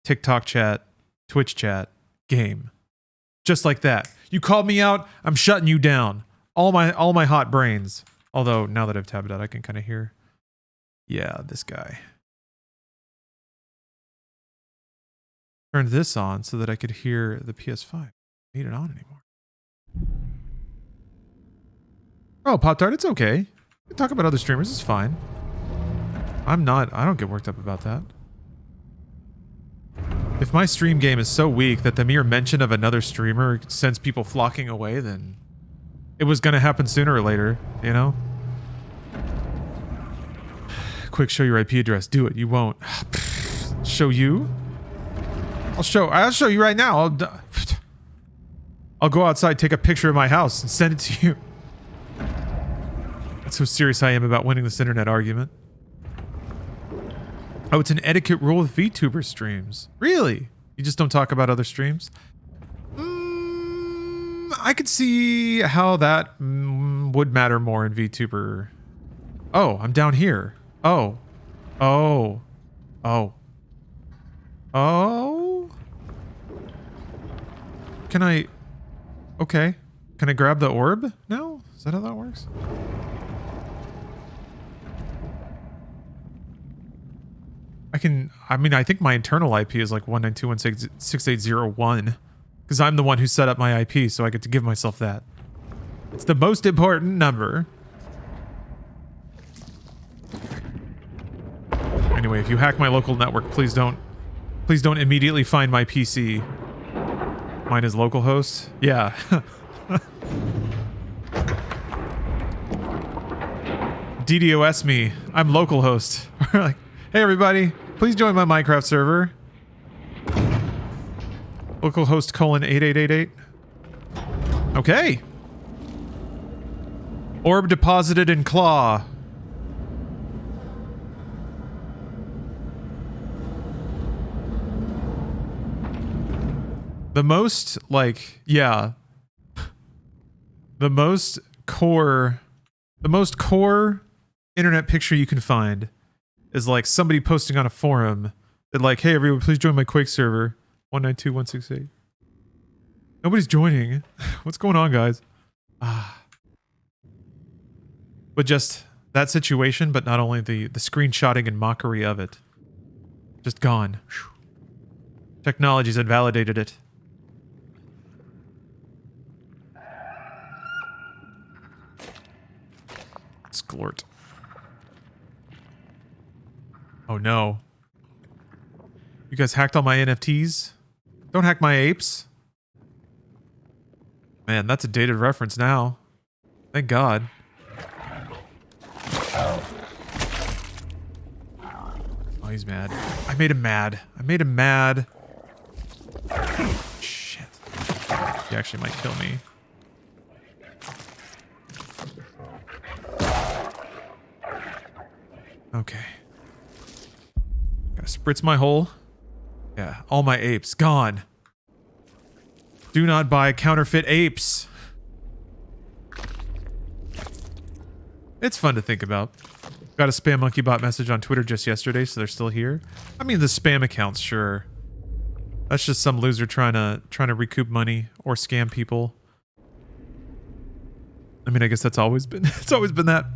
TikTok chat, Twitch chat, game. Just like that. You called me out, I'm shutting you down. All my hot brains. Although now that I've tabbed out, I can kind of hear. Yeah, this guy. Turned this on so that I could hear the PS5. I don't need it on anymore. Oh, Pop-Tart, it's okay. You can talk about other streamers, it's fine. I don't get worked up about that. If my stream game is so weak that the mere mention of another streamer sends people flocking away, then it was gonna happen sooner or later, you know? Quick, show your IP address. Do it. You won't. Show you? I'll show you right now. I'll go outside, take a picture of my house, and send it to you. That's how serious I am about winning this internet argument. Oh, it's an etiquette rule with VTuber streams. Really? You just don't talk about other streams? I could see how that would matter more in VTuber. Oh, I'm down here. Oh. Oh. Oh. Oh. Can I... Okay. Can I grab the orb now? Is that how that works? I I think my internal IP is like 192.168.0.1 because I'm the one who set up my IP, so I get to give myself that. It's the most important number. Anyway, if you hack my local network, please don't immediately find my PC. Mine is localhost. Yeah. DDoS me. I'm localhost. Like, hey everybody, please join my Minecraft server. Localhost :8888. Okay. Orb deposited in claw. The most, like, yeah. The most core internet picture you can find is like somebody posting on a forum that like, hey everyone, please join my Quake server. 192.168. Nobody's joining. What's going on, guys? But just that situation, but not only the screenshotting and mockery of it. Just gone. Technology's invalidated it. Scorn. Oh no. You guys hacked all my NFTs? Don't hack my apes. Man, that's a dated reference now. Thank God. Oh, he's mad. I made him mad. Shit. He actually might kill me. Okay. Gotta spritz my hole. Yeah, all my apes gone. Do not buy counterfeit apes. It's fun to think about. Got a spam monkey bot message on Twitter just yesterday, so they're still here. I mean, the spam accounts, sure. That's just some loser trying to recoup money or scam people. I mean, I guess that's always been it's always been that.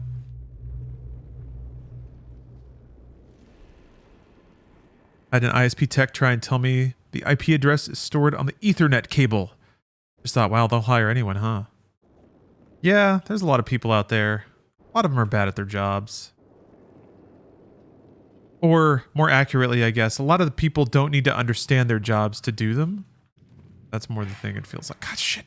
I had an ISP tech try and tell me the IP address is stored on the Ethernet cable. Just thought, wow, they'll hire anyone, huh? Yeah, there's a lot of people out there. A lot of them are bad at their jobs. Or, more accurately, I guess, a lot of the people don't need to understand their jobs to do them. That's more the thing it feels like. God, shit.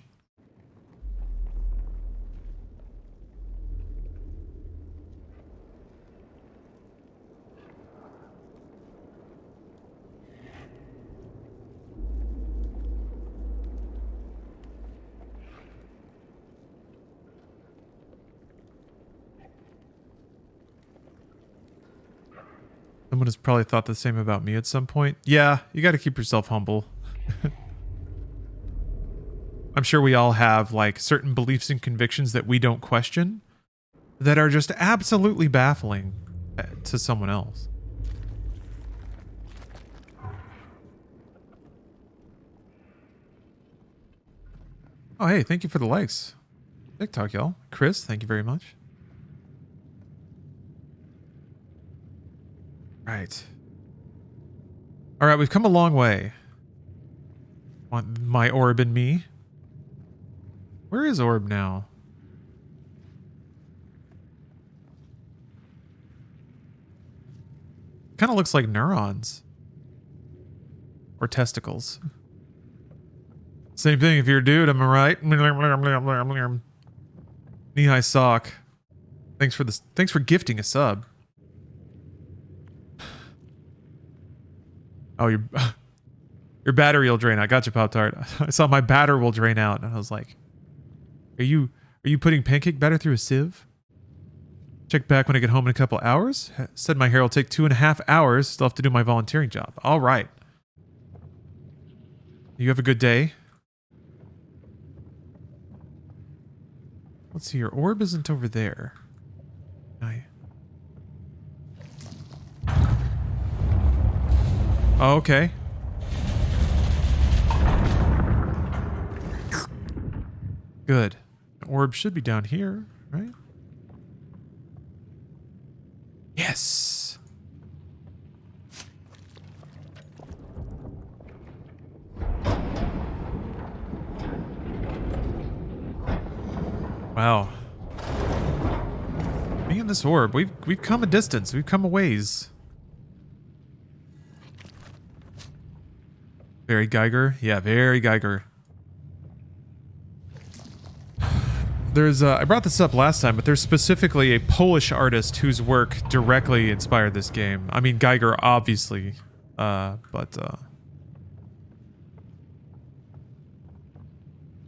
Someone has probably thought the same about me at some point. Yeah, you got to keep yourself humble. I'm sure we all have like certain beliefs and convictions that we don't question that are just absolutely baffling to someone else. Oh, hey, thank you for the likes. TikTok, y'all. Chris, thank you very much. Right. All right, we've come a long way. Want my orb and me? Where is orb now? Kind of looks like neurons. Or testicles. Same thing if you're a dude, am I right? Knee-high sock. Thanks for gifting a sub. Oh, your battery will drain out. Gotcha, Pop-Tart. I saw my batter will drain out, and I was like, Are you putting pancake batter through a sieve? Check back when I get home in a couple hours. Said my hair will take 2.5 hours. Still have to do my volunteering job. All right. You have a good day. Let's see, your orb isn't over there. Oh, okay. Good. The orb should be down here, right? Yes. Wow. Me and this orb, we've come a distance. We've come a ways. Very Geiger. Yeah, very Geiger. There's I brought this up last time, but there's specifically a Polish artist whose work directly inspired this game. I mean, Geiger, obviously.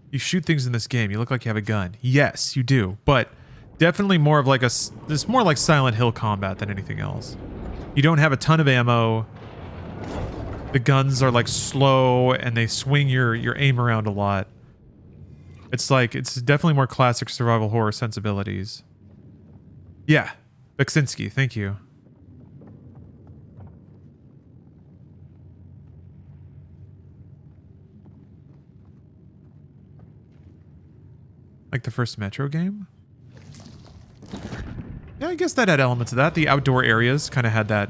You shoot things in this game. You look like you have a gun. Yes, you do. But definitely more of like it's more like Silent Hill combat than anything else. You don't have a ton of ammo. The guns are like slow and they swing your aim around a lot. It's definitely more classic survival horror sensibilities. Yeah, Beksinski, thank you. Like the first Metro game? Yeah, I guess that had elements of that. The outdoor areas kind of had that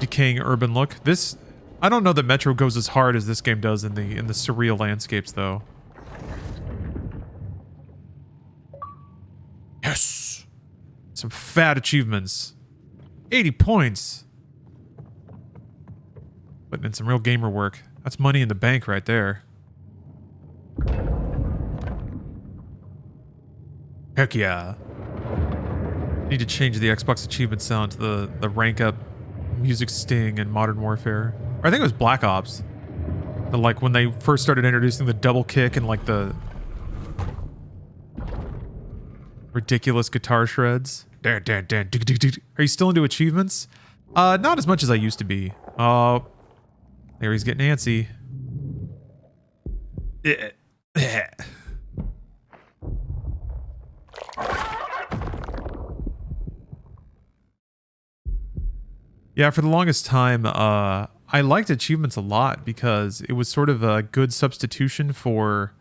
decaying urban look. This, I don't know that Metro goes as hard as this game does in the surreal landscapes, though. Yes! Some fat achievements. 80 points! Putting in some real gamer work. That's money in the bank right there. Heck yeah. Need to change the Xbox achievement sound to the rank up music sting in Modern Warfare. Or I think it was Black Ops. Like when they first started introducing the double kick and like the ridiculous guitar shreds. Are you still into achievements? Not as much as I used to be. Oh, there he's getting antsy. Yeah, for the longest time, I liked achievements a lot because it was sort of a good substitution for...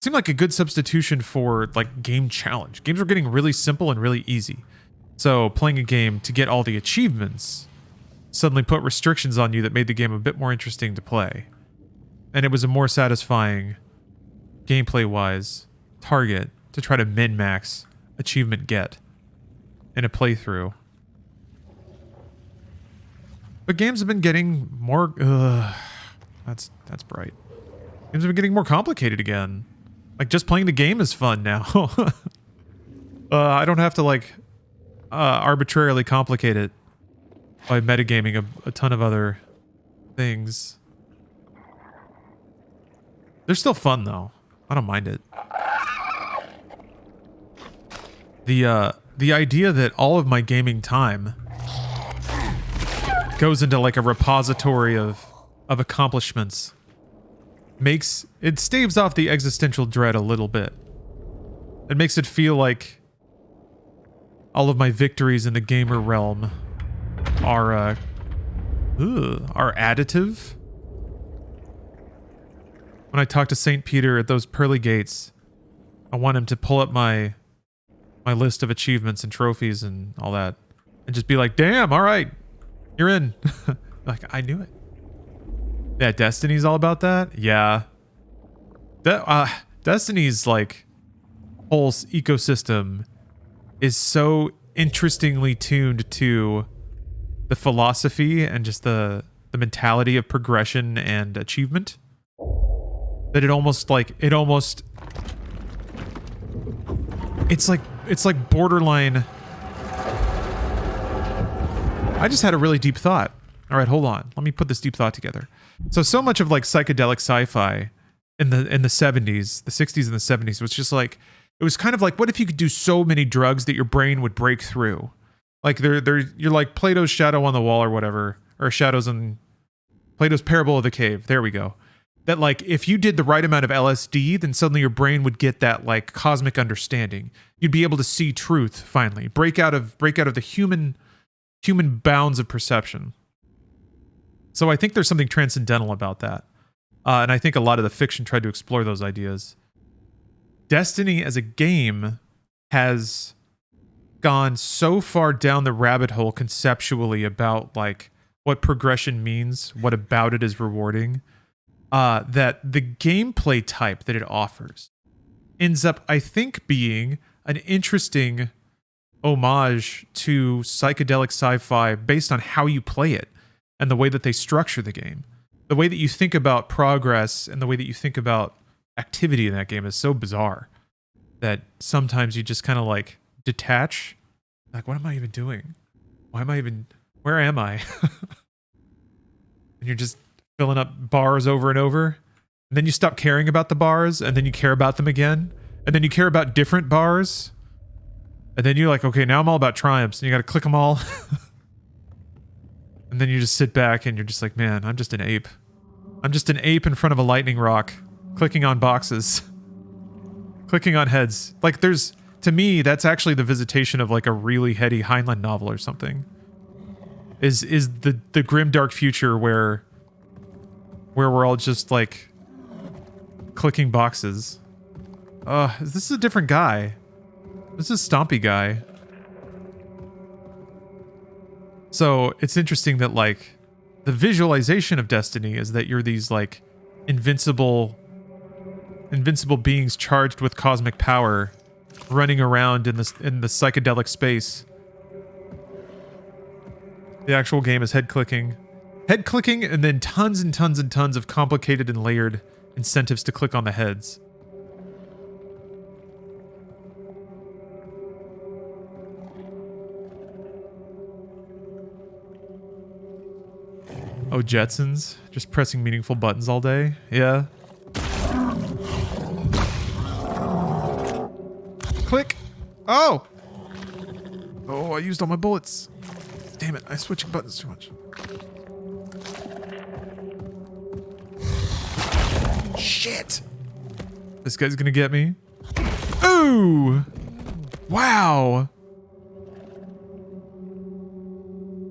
It seemed like a good substitution for, like, game challenge. Games were getting really simple and really easy. So playing a game to get all the achievements suddenly put restrictions on you that made the game a bit more interesting to play. And it was a more satisfying, gameplay-wise, target to try to min-max achievement get in a playthrough. But games have been getting more... that's bright. Games have been getting more complicated again. Like, just playing the game is fun now. I don't have to, like, arbitrarily complicate it by metagaming a ton of other things. They're still fun, though. I don't mind it. The idea that all of my gaming time goes into like a repository of accomplishments makes it staves off the existential dread a little bit. It makes it feel like all of my victories in the gamer realm are additive. When I talk to St. Peter at those pearly gates, I want him to pull up my list of achievements and trophies and all that, and just be like, damn, all right, you're in. Like, I knew it. Yeah, Destiny's all about that. Yeah. Destiny's, like, whole ecosystem is so interestingly tuned to the philosophy and just the mentality of progression and achievement that it's like borderline. I just had a really deep thought. All right, hold on. Let me put this deep thought together. So much of like psychedelic sci-fi in the 70s, the 60s and the 70s was just like, it was kind of like, what if you could do so many drugs that your brain would break through? Like you're like Plato's shadow on the wall or whatever, or shadows in Plato's parable of the cave. There we go. That like if you did the right amount of LSD, then suddenly your brain would get that like cosmic understanding. You'd be able to see truth finally, break out of the human bounds of perception. So I think there's something transcendental about that, and I think a lot of the fiction tried to explore those ideas. Destiny as a game has gone so far down the rabbit hole conceptually about like what progression means, what about it is rewarding, that the gameplay type that it offers ends up, I think, being an interesting homage to psychedelic sci-fi based on how you play it and the way that they structure the game. The way that you think about progress and the way that you think about activity in that game is so bizarre that sometimes you just kind of like detach. Like, what am I even doing? Why am I even... Where am I? And you're just filling up bars over and over. And then you stop caring about the bars, and then you care about them again. And then you care about different bars. And then you're like, okay, now I'm all about triumphs. And you got to click them all. And then you just sit back and you're just like, man, I'm just an ape. I'm just an ape in front of a lightning rock. Clicking on boxes. Clicking on heads. Like there's... To me, that's actually the visitation of like a really heady Heinlein novel or something. Is the grim dark future where we're all just like clicking boxes. This is a different guy. This is Stompy guy. So it's interesting that like the visualization of Destiny is that you're these like invincible beings charged with cosmic power running around in the psychedelic space. The actual game is head clicking, and then tons and tons and tons of complicated and layered incentives to click on the heads. Oh, Jetsons, just pressing meaningful buttons all day. Yeah. Click. Oh. Oh, I used all my bullets. Damn it, I'm switching buttons too much. Shit. This guy's gonna get me. Ooh. Wow.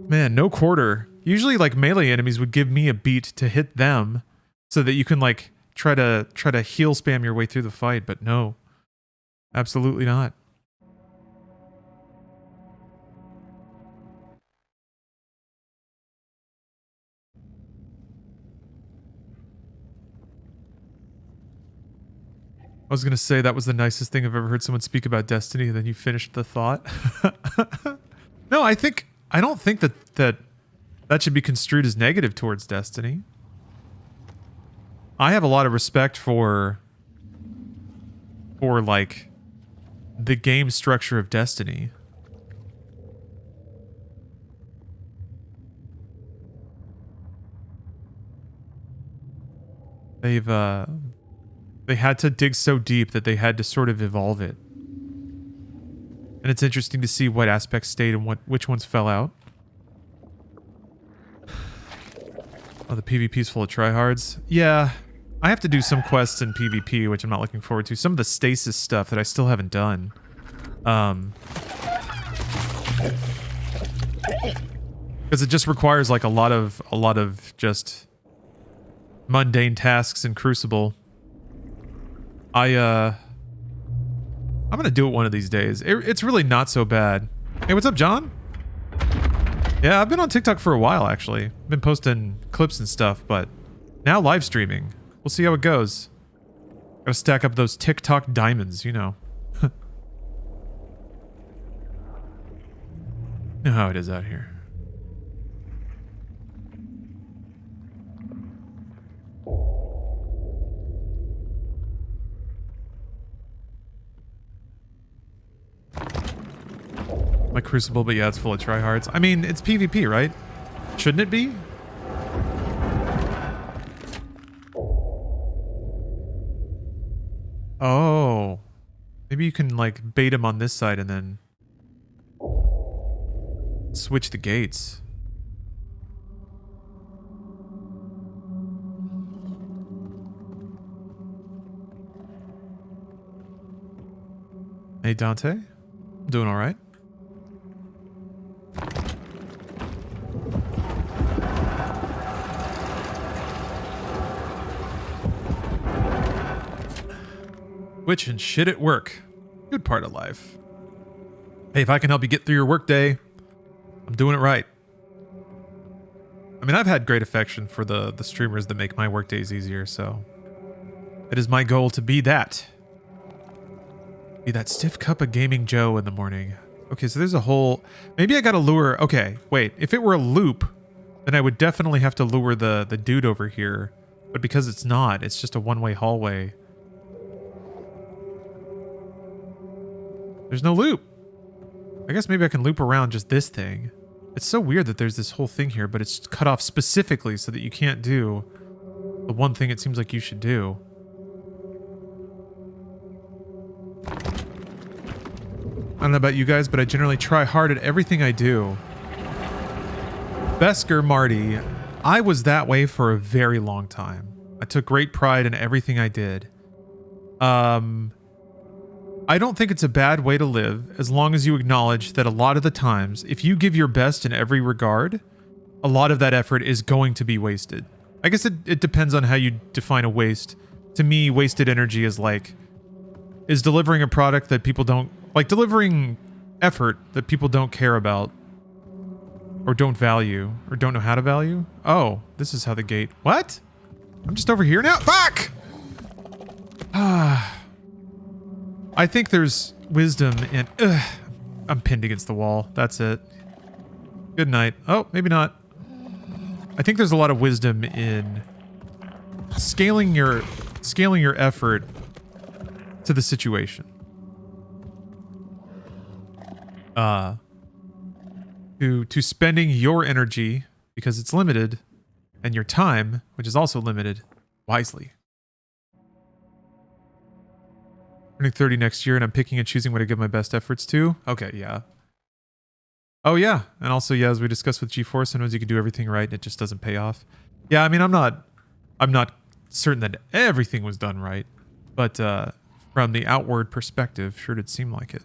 Man, no quarter. Usually like melee enemies would give me a beat to hit them so that you can like try to heal spam your way through the fight, but no. Absolutely not. I was going to say that was the nicest thing I've ever heard someone speak about Destiny, and then you finished the thought. No, I don't think that should be construed as negative towards Destiny. I have a lot of respect for like the game structure of Destiny. They had to dig so deep that they had to sort of evolve it. And it's interesting to see what aspects stayed and which ones fell out. Oh, the PvP's full of tryhards. Yeah, I have to do some quests in PvP, which I'm not looking forward to. Some of the stasis stuff that I still haven't done. Because it just requires like a lot of just mundane tasks in Crucible. I'm gonna do it one of these days. It's really not so bad. Hey, what's up, John? Yeah, I've been on TikTok for a while, actually. Been posting clips and stuff, but now live streaming. We'll see how it goes. Gotta stack up those TikTok diamonds, you know. You know how it is out here. Like Crucible, but yeah, it's full of tryhards. I mean, it's PvP, right? Shouldn't it be? Oh. Maybe you can, like, bait him on this side and then switch the gates. Hey, Dante? I'm doing all right. Which and shit at work. Good part of life. Hey, if I can help you get through your workday, I'm doing it right. I mean, I've had great affection for the streamers that make my work days easier, so it is my goal to be that. Be that stiff cup of gaming Joe in the morning. Okay, so there's a whole... Maybe I gotta lure... Okay, wait. If it were a loop, then I would definitely have to lure the dude over here. But because it's not, it's just a one-way hallway. There's no loop. I guess maybe I can loop around just this thing. It's so weird that there's this whole thing here, but it's cut off specifically so that you can't do the one thing it seems like you should do. I don't know about you guys, but I generally try hard at everything I do. Besker Marty, I was that way for a very long time. I took great pride in everything I did. I don't think it's a bad way to live as long as you acknowledge that a lot of the times, if you give your best in every regard, a lot of that effort is going to be wasted. I guess it depends on how you define a waste. To me, wasted energy is delivering a product that people don't, like delivering effort that people don't care about or don't value or don't know how to value. Oh, this is how the gate, what? I'm just over here now? Fuck! I think there's wisdom in... I'm pinned against the wall. That's it. Good night. Oh, maybe not. I think there's a lot of wisdom in scaling your effort to the situation. To spending your energy, because it's limited, and your time, which is also limited, wisely. Turning 30 next year, and I'm picking and choosing what I give my best efforts to. Okay, yeah. Oh yeah, and also yeah, as we discussed with G4, sometimes you can do everything right and it just doesn't pay off. Yeah, I mean, I'm not certain that everything was done right, but from the outward perspective, sure did seem like it.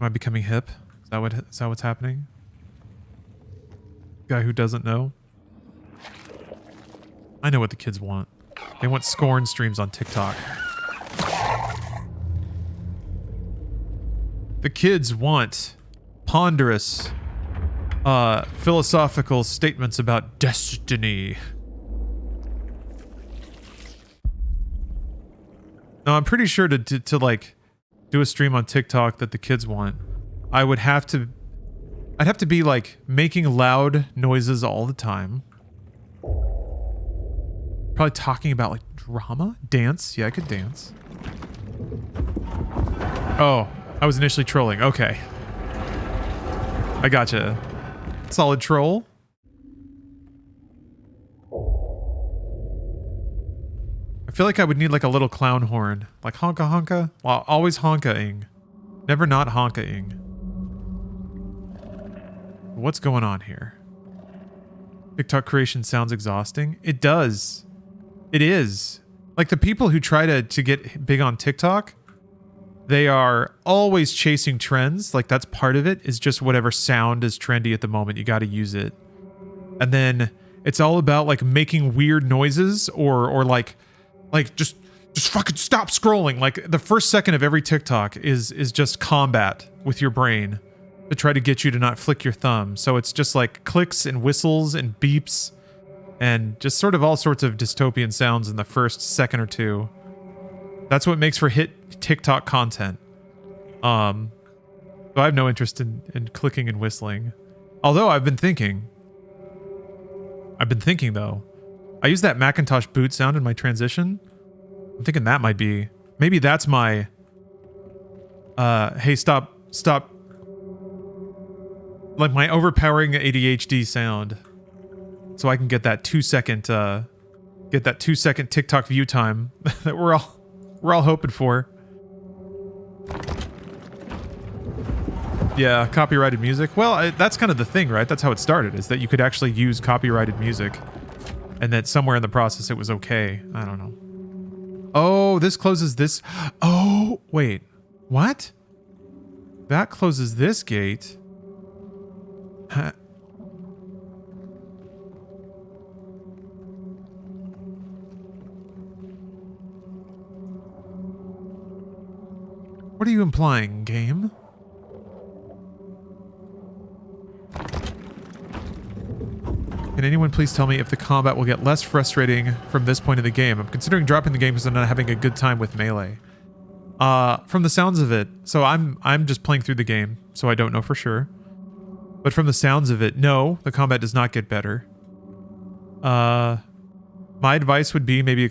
Am I becoming hip? Is that what's happening? Guy who doesn't know. I know what the kids want. They want Scorn streams on TikTok. The kids want ponderous, philosophical statements about destiny. No, I'm pretty sure to like do a stream on TikTok that the kids want, I'd have to be like making loud noises all the time. Probably talking about like drama, dance. Yeah, I could dance. Oh, I was initially trolling. Okay. I gotcha. Solid troll. I feel like I would need like a little clown horn. Like honka honka. Well, always honka-ing. Never not honka-ing. What's going on here? TikTok creation sounds exhausting. It does. It is. Like the people who try to get big on TikTok, they are always chasing trends. Like that's part of it, is just whatever sound is trendy at the moment. You got to use it. And then it's all about like making weird noises or like just fucking stop scrolling. Like the first second of every TikTok is just combat with your brain to try to get you to not flick your thumb. So it's just like clicks and whistles and beeps and just sort of all sorts of dystopian sounds in the first second or two. That's what makes for hit TikTok content. So I have no interest in clicking and whistling. Although I've been thinking though, I use that Macintosh boot sound in my transition. I'm thinking that might be, maybe that's my, hey, stop, like my overpowering ADHD sound. So I can get that 2 second TikTok view time that we're all hoping for. Yeah, copyrighted music. Well, that's kind of the thing, right? That's how it started, is that you could actually use copyrighted music and that somewhere in the process it was okay. I don't know. Oh, this closes this. Oh, wait. What? That closes this gate. Huh. What are you implying, game? Can anyone please tell me if the combat will get less frustrating from this point in the game? I'm considering dropping the game because I'm not having a good time with melee. From the sounds of it, so I'm just playing through the game, so I don't know for sure. But from the sounds of it, no, the combat does not get better. My advice would be maybe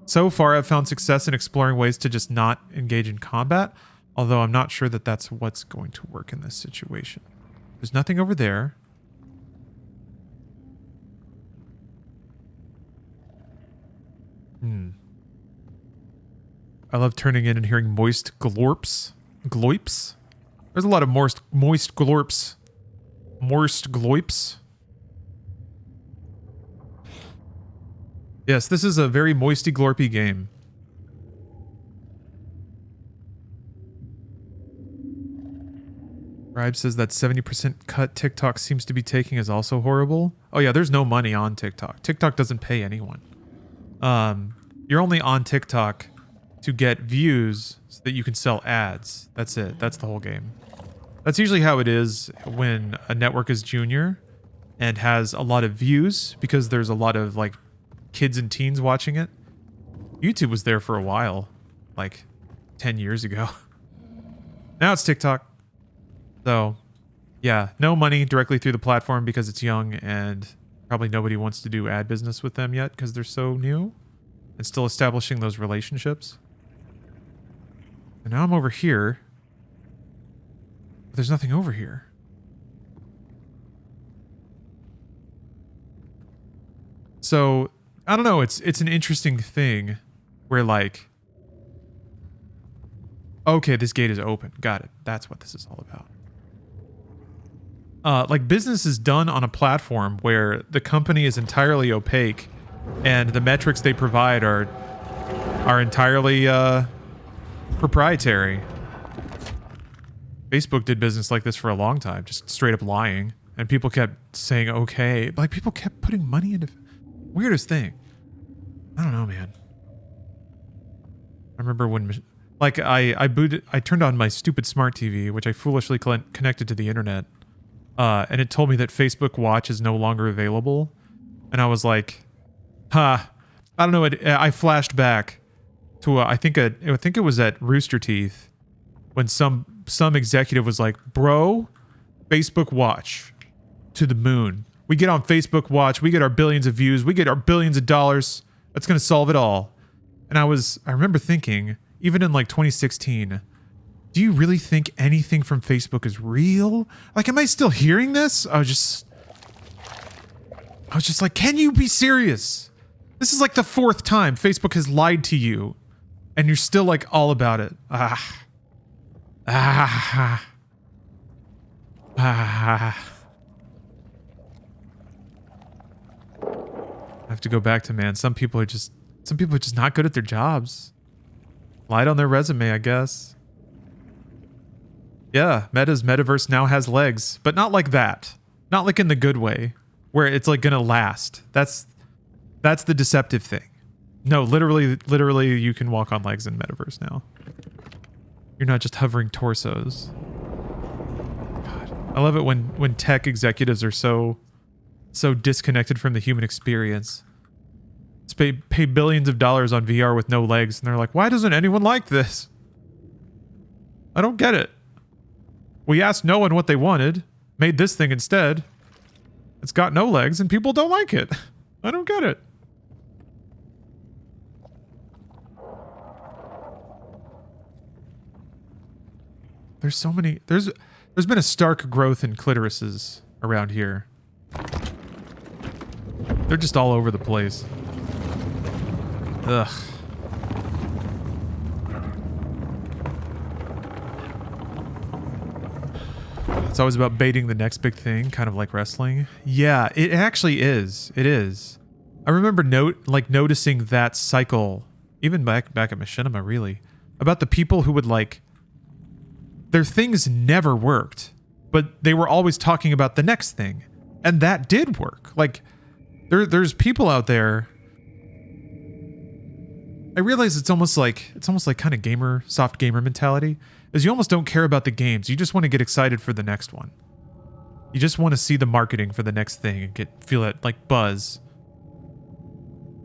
so far I've found success in exploring ways to just not engage in combat, although I'm not sure that that's what's going to work in this situation. There's nothing over there. I love turning in and hearing moist glorps. Gloips? There's a lot of moist glorps. Moist gloips. Yes, this is a very moisty glorpy game. Ribe says that 70% cut TikTok seems to be taking is also horrible. Oh yeah, there's no money on TikTok. TikTok doesn't pay anyone. You're only on TikTok to get views so that you can sell ads. That's it. That's the whole game. That's usually how it is when a network is junior and has a lot of views because there's a lot of like kids and teens watching it. YouTube was there for a while, like 10 years ago. Now it's TikTok. So, yeah, no money directly through the platform because it's young and probably nobody wants to do ad business with them yet because they're so new and still establishing those relationships. And now I'm over here. But there's nothing over here. So, I don't know, it's an interesting thing where like, okay, this gate is open. Got it. That's what this is all about. Like business is done on a platform where the company is entirely opaque and the metrics they provide are entirely proprietary. Facebook did business like this for a long time, just straight up lying. And people kept saying, okay. Like people kept putting money into... Weirdest thing. I don't know, man. I remember when... Like I turned on my stupid smart TV, which I foolishly connected to the internet. And it told me that Facebook Watch is no longer available. And I was like, I don't know. I flashed back to, I think it was at Rooster Teeth when some executive was like, bro, Facebook Watch to the moon. We get on Facebook Watch. We get our billions of views. We get our billions of dollars. That's going to solve it all. And I remember thinking, even in like 2016, do you really think anything from Facebook is real? Like, am I still hearing this? I was just like, can you be serious? This is like the 4th time Facebook has lied to you and you're still like all about it. I have to go back to, man, some people are just not good at their jobs. Lied on their resume, I guess. Yeah, Meta's metaverse now has legs, but not like that. Not like in the good way, where it's like gonna last. That's the deceptive thing. No, literally you can walk on legs in metaverse now. You're not just hovering torsos. God, I love it when tech executives are so disconnected from the human experience. Pay billions of dollars on VR with no legs, and they're like, why doesn't anyone like this? I don't get it. We asked no one what they wanted, made this thing instead. It's got no legs, and people don't like it. I don't get it. There's so many... There's been a stark growth in clitorises around here. They're just all over the place. Ugh. It's always about baiting the next big thing, kind of like wrestling. Yeah, it actually is. It is. I remember noticing that cycle, even back at Machinima, really, about the people who would like... Their things never worked, but they were always talking about the next thing. And that did work. Like, there's people out there... I realize it's almost like kind of soft gamer mentality, is you almost don't care about the games. You just want to get excited for the next one. You just want to see the marketing for the next thing and feel that like buzz.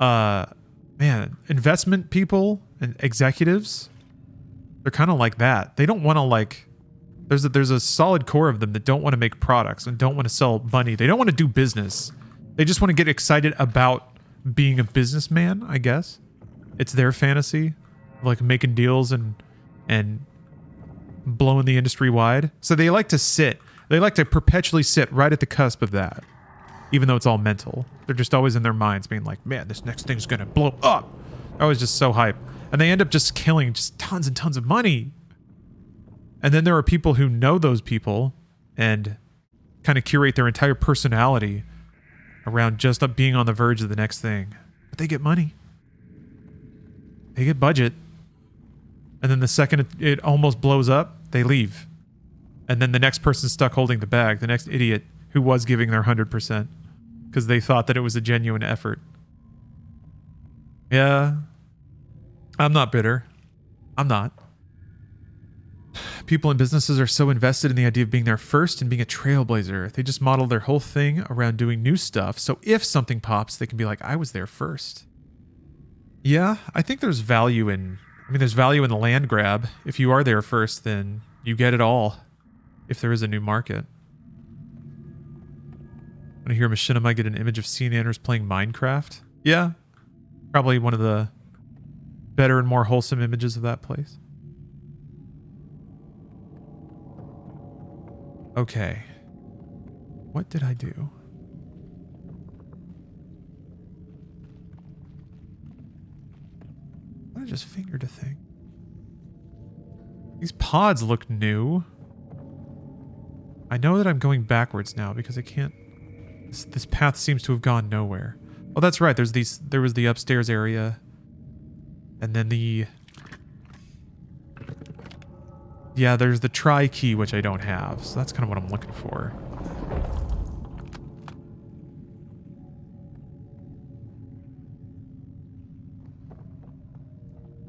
Man, investment people and executives, they're kind of like that. They don't want to like, there's a solid core of them that don't want to make products and don't want to sell money. They don't want to do business. They just want to get excited about being a businessman, I guess. It's their fantasy, like making deals and blowing the industry wide. So they like to sit. They like to perpetually sit right at the cusp of that, even though it's all mental. They're just always in their minds being like, man, this next thing's going to blow up. They're always just so hype. And they end up just killing just tons and tons of money. And then there are people who know those people and kind of curate their entire personality around just being on the verge of the next thing. But they get money. They get budget. And then the second it almost blows up, they leave. And then the next person's stuck holding the bag, the next idiot who was giving their 100% because they thought that it was a genuine effort. Yeah, I'm not bitter. I'm not. People in businesses are so invested in the idea of being there first and being a trailblazer. They just model their whole thing around doing new stuff. So if something pops, they can be like, I was there first. Yeah, I think there's value in, there's value in the land grab. If you are there first, then you get it all. If there is a new market. Want to hear Machinima get an image of sea nanners playing Minecraft? Yeah. Probably one of the better and more wholesome images of that place. Okay. What did I do? I just fingered a thing. These pods look new. I know that I'm going backwards now because I can't... This path seems to have gone nowhere. Oh, that's right. There was the upstairs area. And then the... Yeah, there's the try key, which I don't have. So that's kind of what I'm looking for.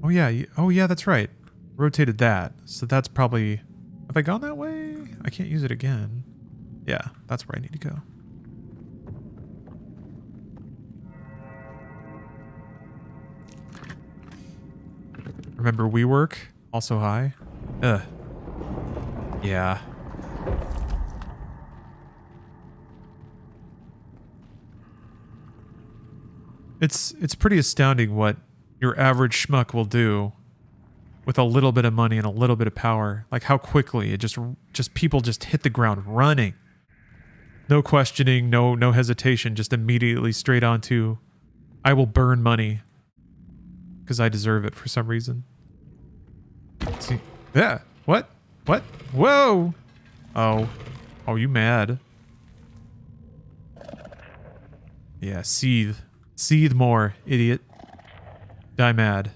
Oh, yeah. Oh, yeah, that's right. Rotated that. So that's probably... Have I gone that way? I can't use it again. Yeah, that's where I need to go. Remember WeWork? Also high? Ugh. Yeah. It's pretty astounding what your average schmuck will do with a little bit of money and a little bit of power. Like how quickly it just people just hit the ground running. No questioning, no hesitation, just immediately straight onto I will burn money because I deserve it for some reason. See, yeah. What? Whoa! Oh, you mad? Yeah, seethe more, idiot. Die mad.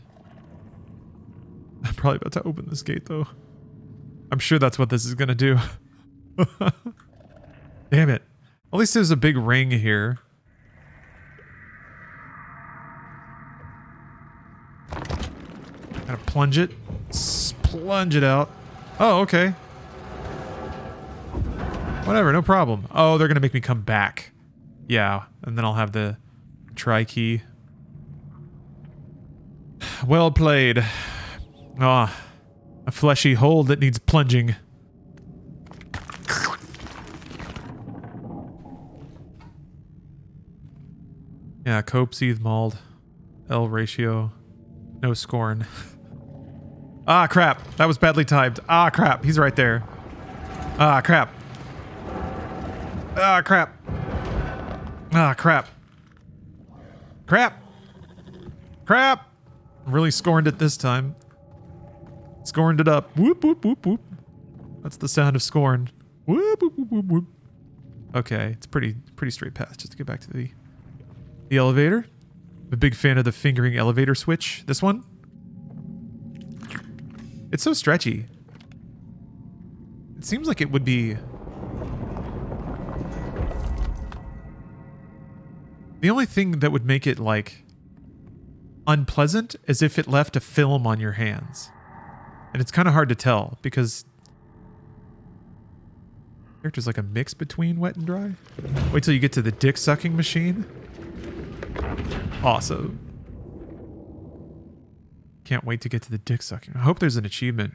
I'm probably about to open this gate though. I'm sure that's what this is gonna do. Damn it. At least there's a big ring here. Gotta plunge it. Plunge it out. Oh, okay. Whatever, no problem. Oh, they're gonna make me come back. Yeah, and then I'll have the try key. Well played. Ah, a fleshy hole that needs plunging. Yeah, cope, seethe, mauled. L ratio. No scorn. Ah, crap. That was badly timed. Ah, crap. He's right there. Ah, crap. Ah, crap. Ah, crap. Crap. Crap. Really scorned it this time. Scorned it up. Whoop, whoop, whoop, whoop. That's the sound of scorn. Whoop, whoop, whoop, whoop, whoop. Okay, it's pretty straight path. Just to get back to the elevator. I'm a big fan of the fingering elevator switch. This one. It's so stretchy. It seems like it would be... The only thing that would make it, like, unpleasant is if it left a film on your hands. And it's kind of hard to tell, because Character's like a mix between wet and dry. Wait till you get to the dick sucking machine. Awesome. Can't wait to get to the dick sucking. I hope there's an achievement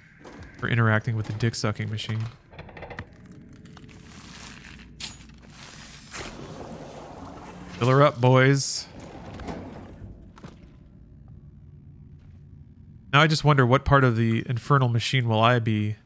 for interacting with the dick sucking machine. Fill her up, boys. Now I just wonder what part of the infernal machine will I be?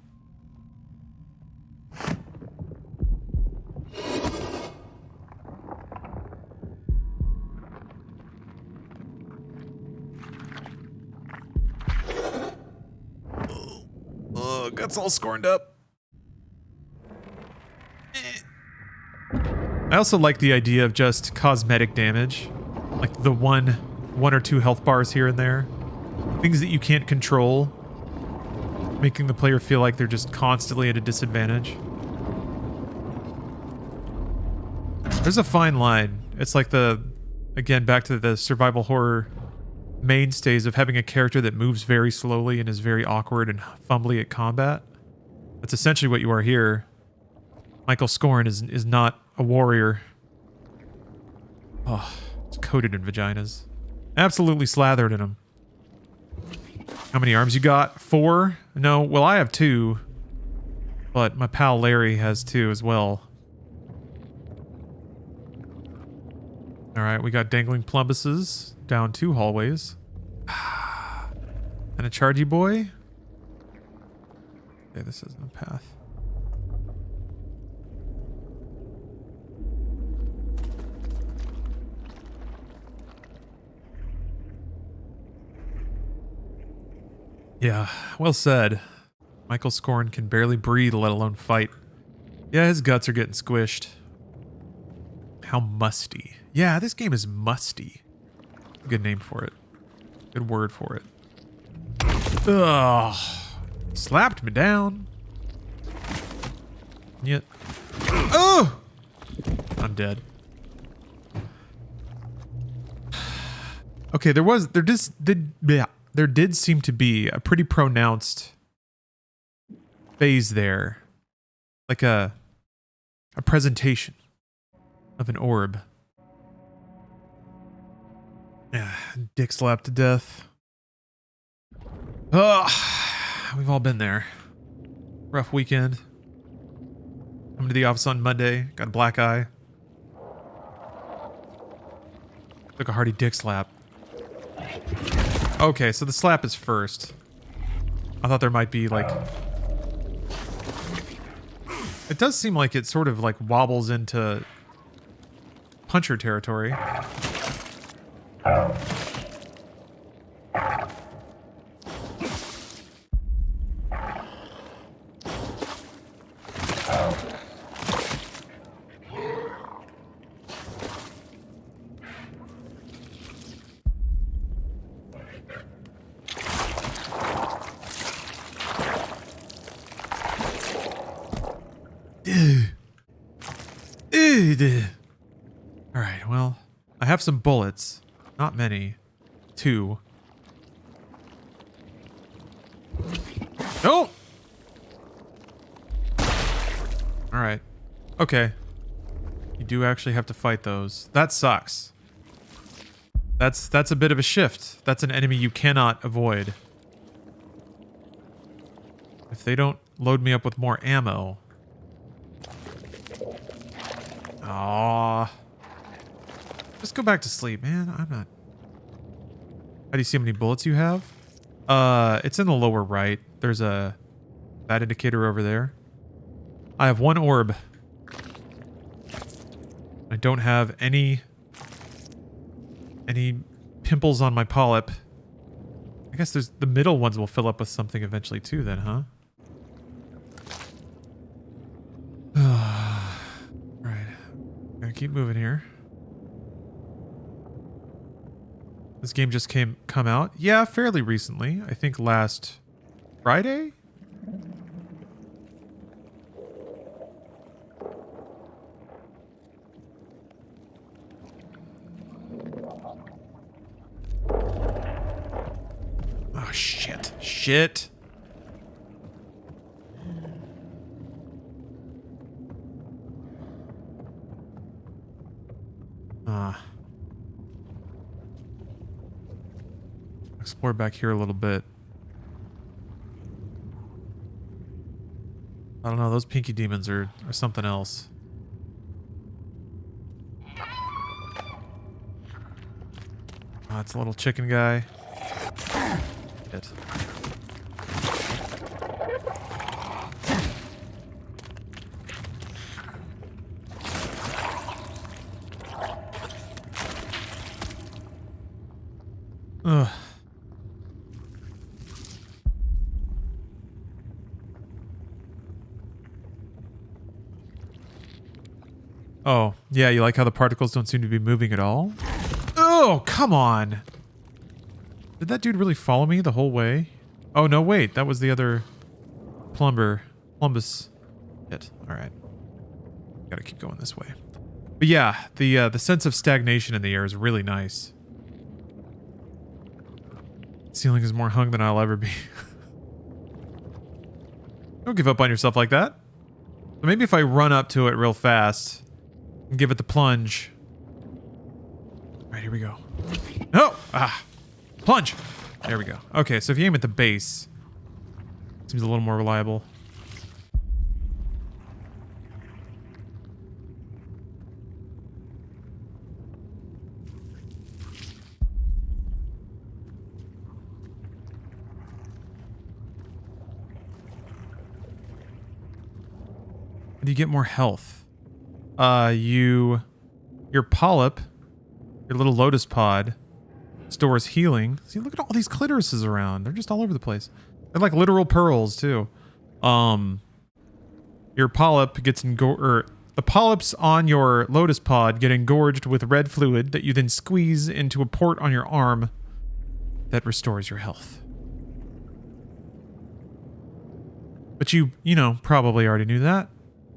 Guts all scorned up. I also like the idea of just cosmetic damage. Like the one or two health bars here and there. Things that you can't control. Making the player feel like they're just constantly at a disadvantage. There's a fine line. It's like again, back to the survival horror mainstays of having a character that moves very slowly and is very awkward and fumbly at combat. That's essentially what you are here. Michael Scorn is not a warrior. Oh, it's coated in vaginas. Absolutely slathered in them. How many arms you got? 4? No, well I have 2. But my pal Larry has 2 as well. Alright, we got dangling plumbuses down 2 hallways. And a chargy boy. Okay, this isn't a path. Yeah, well said. Michael Scorn can barely breathe, let alone fight. Yeah, his guts are getting squished. How musty. Yeah, this game is musty. Good name for it. Good word for it. Ugh. Slapped me down. Yet. Oh! I'm dead. Okay, there did seem to be a pretty pronounced phase there. Like a presentation of an orb. Yeah, dick slapped to death. Ugh. We've all been there. Rough weekend. Coming to the office on Monday. Got a black eye. Took a hearty dick slap. Okay, so the slap is first. I thought there might be like... It does seem like it sort of like wobbles into puncher territory. Alright, well, I have some bullets. Not many. 2. No! Alright. Okay. You do actually have to fight those. That sucks. That's a bit of a shift. That's an enemy you cannot avoid. If they don't load me up with more ammo... Aww. Just go back to sleep, man. I'm not... How do you see how many bullets you have? It's in the lower right. There's that indicator over there. I have 1 orb. I don't have any pimples on my polyp. I guess the middle ones will fill up with something eventually too then, huh? Keep moving here. This game just come out? Yeah, fairly recently. I think last Friday? Oh, shit. Shit. explore back here a little bit. I don't know, those pinky demons are something else. Oh, it's a little chicken guy. Shit. Ugh. Oh, yeah, you like how the particles don't seem to be moving at all? Oh, come on. Did that dude really follow me the whole way? Oh, no, wait. That was the other Plumbus. Hit. All right. Gotta keep going this way. But yeah, the sense of stagnation in the air is really nice. Ceiling is more hung than I'll ever be. Don't give up on yourself like that. So maybe if I run up to it real fast and give it the plunge. All right, here we go. Oh! Ah! Plunge! There we go. Okay, so if you aim at the base, it seems a little more reliable. Do you get more health? Your polyp, your little lotus pod, stores healing. See, look at all these clitorises around. They're just all over the place. They're like literal pearls too. Your polyp gets the polyps on your lotus pod get engorged with red fluid that you then squeeze into a port on your arm that restores your health. But you know, probably already knew that.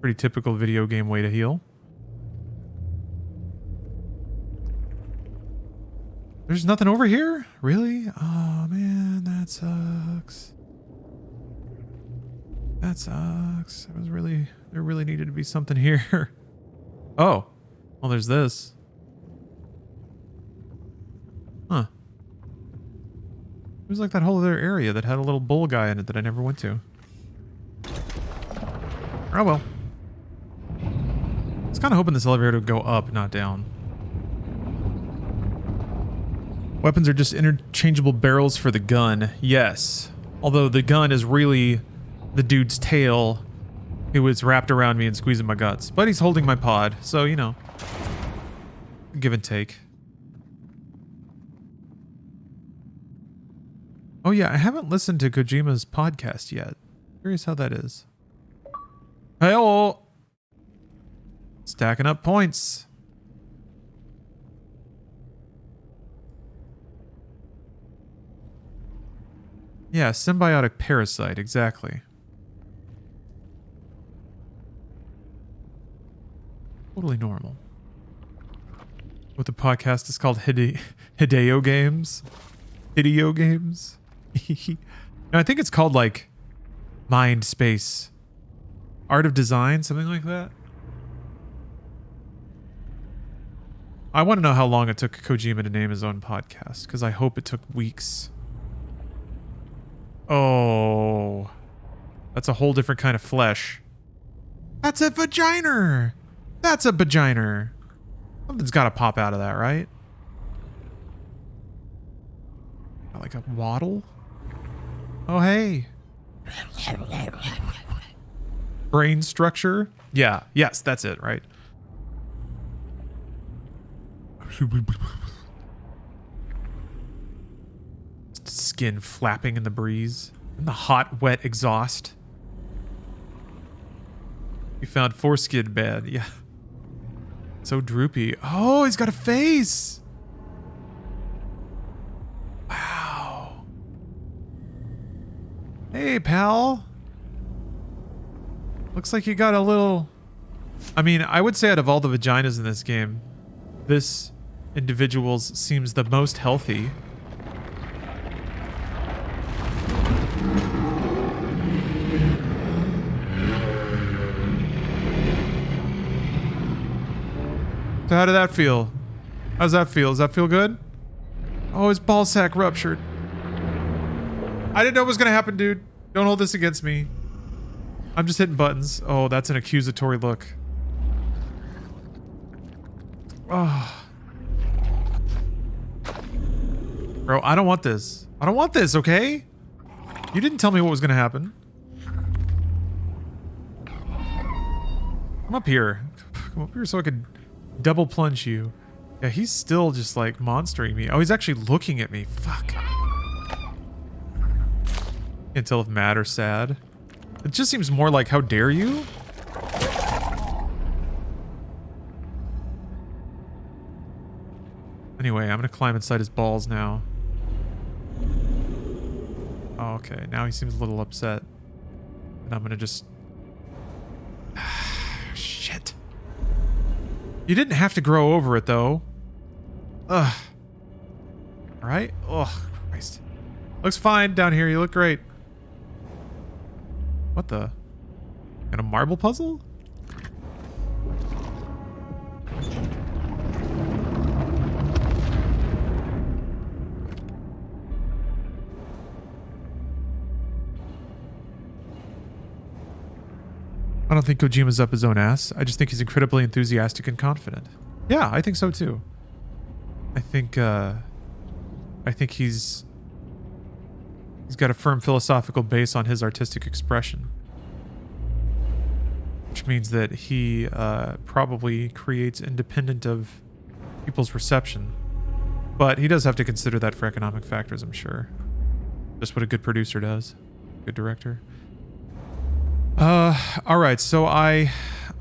Pretty typical video game way to heal. There's nothing over here? Really? Oh man, that sucks. That sucks. There really needed to be something here. Oh. Well, there's this. Huh. There's like that whole other area that had a little bull guy in it that I never went to. Oh well. I was kind of hoping this elevator would go up, not down. Weapons are just interchangeable barrels for the gun. Yes. Although the gun is really the dude's tail who was wrapped around me and squeezing my guts. But he's holding my pod, so, you know. Give and take. Oh yeah, I haven't listened to Kojima's podcast yet. Curious how that is. Hey-oh! Stacking up points. Yeah, symbiotic parasite, exactly. Totally normal. What the podcast is called Hideo Games? Hideo Games? No, I think it's called like Mind Space. Art of Design, something like that. I want to know how long it took Kojima to name his own podcast, because I hope it took weeks. Oh. That's a whole different kind of flesh. That's a vagina! That's a vagina! Something's got to pop out of that, right? Like a waddle? Oh, hey. Brain structure? Yeah. Yes, that's it, right? Skin flapping in the breeze. And the hot, wet exhaust. You found foreskin bad. Yeah. So droopy. Oh, he's got a face. Wow. Hey, pal. Looks like you got a little... I mean, I would say out of all the vaginas in this game, this individual's seems the most healthy. So how did that feel? How's that feel? Does that feel good? Oh, his ball sack ruptured. I didn't know it was gonna happen, dude. Don't hold this against me. I'm just hitting buttons. Oh, that's an accusatory look. Oh. Bro, I don't want this. I don't want this, okay? You didn't tell me what was gonna happen. Come up here. Come up here so I could double plunge you. Yeah, he's still just like monstering me. Oh, he's actually looking at me. Fuck. Can't tell if mad or sad. It just seems more like, how dare you? Anyway, I'm gonna climb inside his balls now. Oh, okay, now he seems a little upset. And I'm gonna just... Shit. You didn't have to grow over it, though. Ugh. Alright? Oh, Christ. Looks fine down here, you look great. What the? And a marble puzzle? I don't think Kojima's up his own ass. I just think he's incredibly enthusiastic and confident. Yeah, I think so too. I think he's got a firm philosophical base on his artistic expression. Which means that he probably creates independent of people's reception. But he does have to consider that for economic factors, I'm sure. Just what a good producer does. Good director. Alright, so I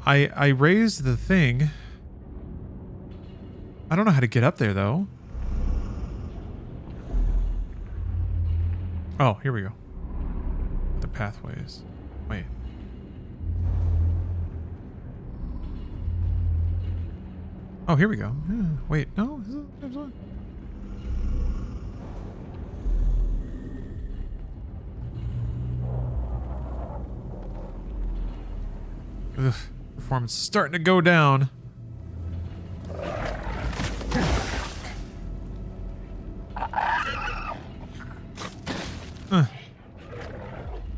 raised the thing. I don't know how to get up there, though. Oh, here we go. The pathways. Wait. Oh, here we go. Yeah, wait, no? Ugh, performance is starting to go down.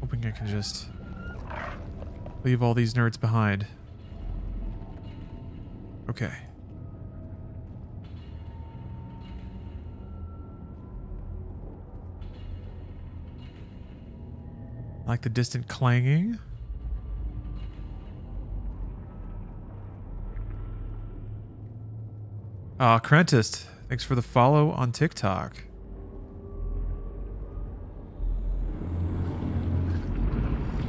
Hoping I can just leave all these nerds behind. Okay. I like the distant clanging. Crentist, thanks for the follow on TikTok.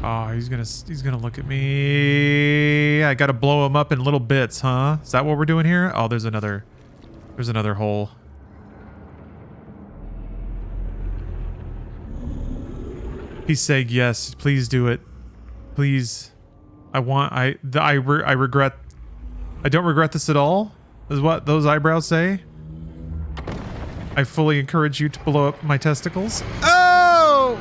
Oh, he's gonna look at me. I gotta blow him up in little bits, huh? Is that what we're doing here? Oh, there's another hole. He's saying yes. Please do it. Please. I regret. I don't regret this at all. Is what those eyebrows say. I fully encourage you to blow up my testicles. Oh!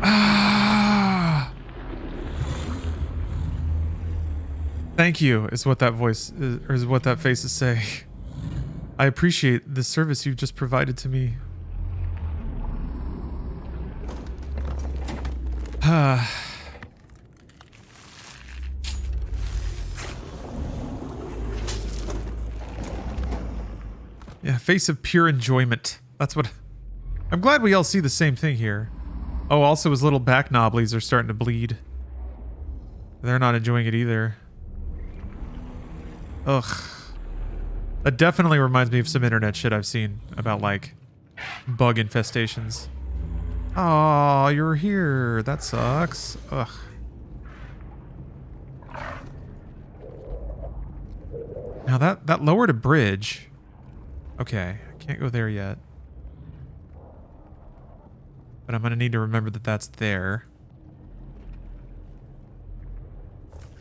Ah! Thank you, is what that voice is, or is what that face is saying. I appreciate the service you've just provided to me. Yeah, face of pure enjoyment. That's what... I'm glad we all see the same thing here. Oh, also his little back knobblies are starting to bleed. They're not enjoying it either. Ugh. That definitely reminds me of some internet shit I've seen about, like, bug infestations. Oh, you're here. That sucks. Ugh. Now that lowered a bridge. Okay, I can't go there yet. But I'm gonna need to remember that that's there.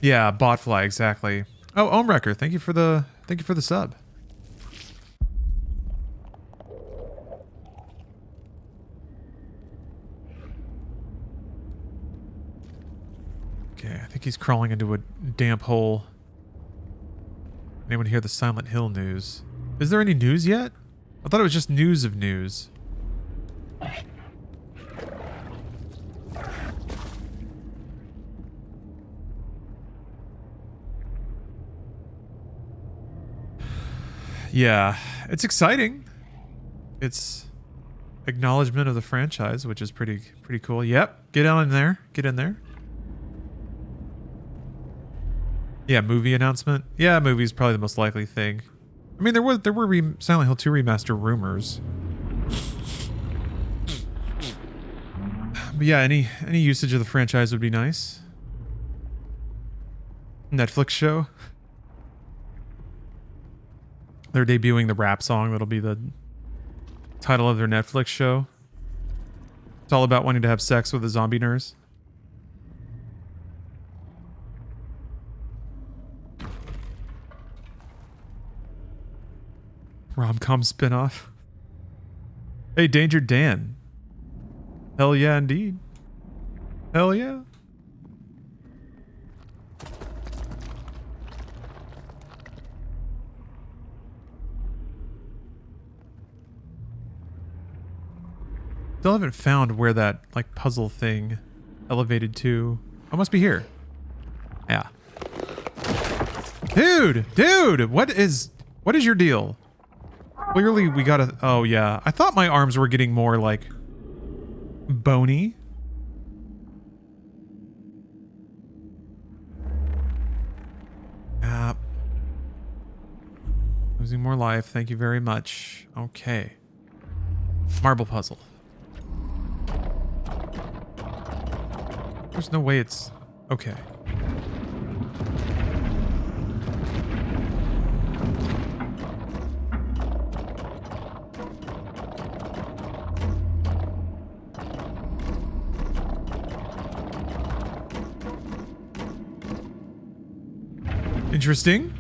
Yeah, botfly, exactly. Oh, Ohmwrecker, thank you for the sub. Okay, I think he's crawling into a damp hole. Anyone hear the Silent Hill news? Is there any news yet? I thought it was just news of news. Yeah, it's exciting. It's acknowledgement of the franchise, which is pretty cool. Yep, get on in there. Get in there. Yeah, movie announcement. Yeah, movie is probably the most likely thing. I mean, there were Silent Hill 2 remaster rumors. But yeah, any usage of the franchise would be nice. Netflix show. They're debuting the rap song that'll be the title of their Netflix show. It's all about wanting to have sex with a zombie nurse. Rom-com spinoff. Hey, Danger Dan. Hell yeah, indeed. Hell yeah. Still haven't found where that like puzzle thing elevated to. Oh, must be here. Yeah. Dude, what is your deal? Clearly we gotta, oh yeah. I thought my arms were getting more like bony. Losing more life. Thank you very much. Okay. Marble puzzle. There's no way it's... Okay. Interesting.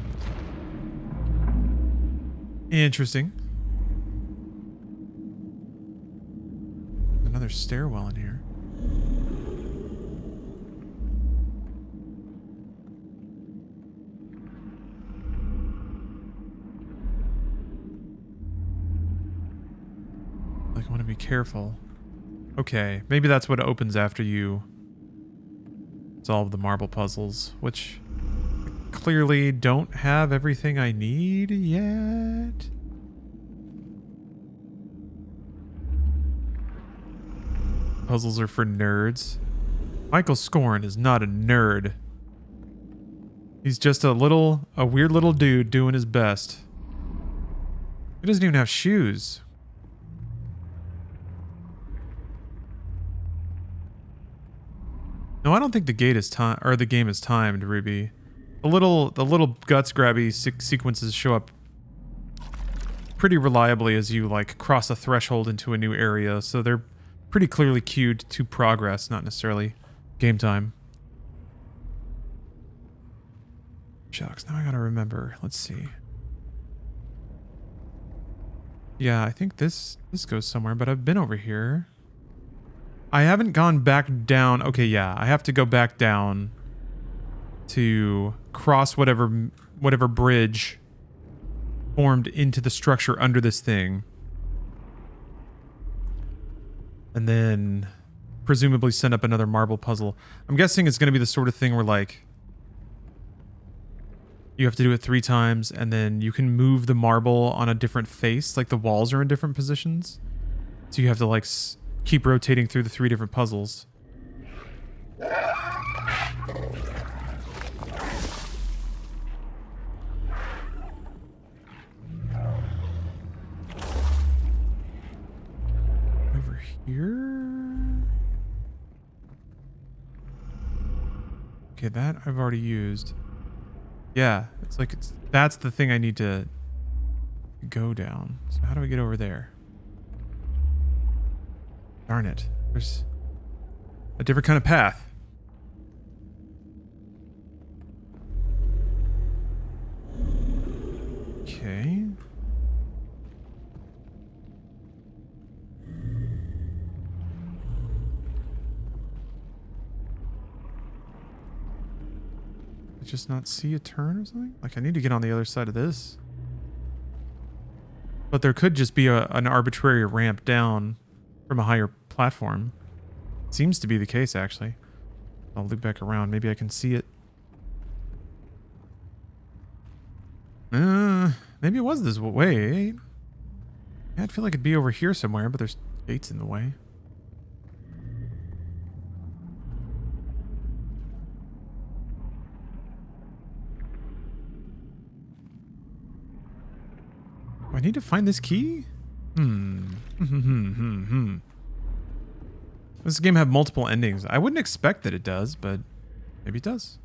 Interesting. Another stairwell in here. Like, I want to be careful. Okay, maybe that's what opens after you solve the marble puzzles, which clearly don't have everything I need yet. Puzzles are for nerds. Michael Scorn is not a nerd. He's just a weird little dude doing his best. He doesn't even have shoes. No, I don't think the game is timed, Ruby. The little guts grabby sequences show up pretty reliably as you like cross a threshold into a new area, so they're pretty clearly cued to progress, not necessarily game time. Shucks, now I gotta remember. Let's see. Yeah, I think this goes somewhere, but I've been over here. I haven't gone back down. Okay, yeah, I have to go back down to cross whatever bridge formed into the structure under this thing. And then presumably send up another marble puzzle. I'm guessing it's going to be the sort of thing where like you have to do it 3 times and then you can move the marble on a different face, like the walls are in different positions. So you have to like keep rotating through the 3 different puzzles. Over here. Okay, that I've already used. Yeah, it's like that's the thing I need to go down. So how do we get over there? Darn it. There's a different kind of path. Okay. I just not see a turn or something? Like I need to get on the other side of this. But there could just be an arbitrary ramp down from a higher platform. Seems to be the case, actually. I'll loop back around. Maybe I can see it. Maybe it was this way. I'd feel like it'd be over here somewhere, but there's gates in the way. Do I need to find this key? Does this game have multiple endings? I wouldn't expect that it does, but maybe it does.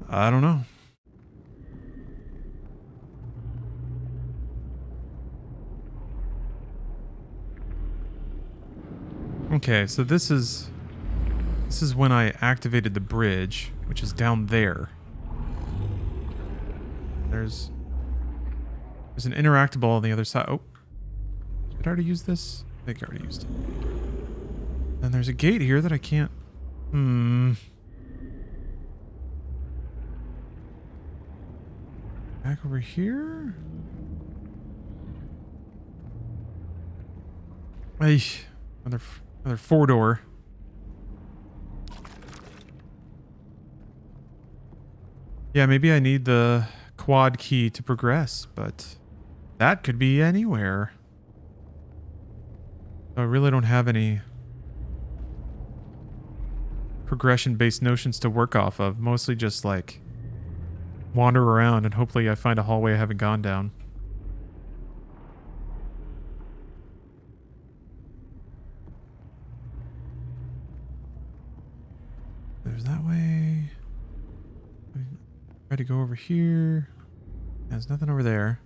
I don't know. Okay, so this is when I activated the bridge, which is down there. There's an interactable on the other side. Oh, did I already use this? I think I already used it. And there's a gate here that I can't. Back over here. Hey, another 4-door. Yeah, maybe I need the quad key to progress, but that could be anywhere. I really don't have any progression-based notions to work off of. Mostly just like wander around and hopefully I find a hallway I haven't gone down. There's that way. Try to go over here. There's nothing over there.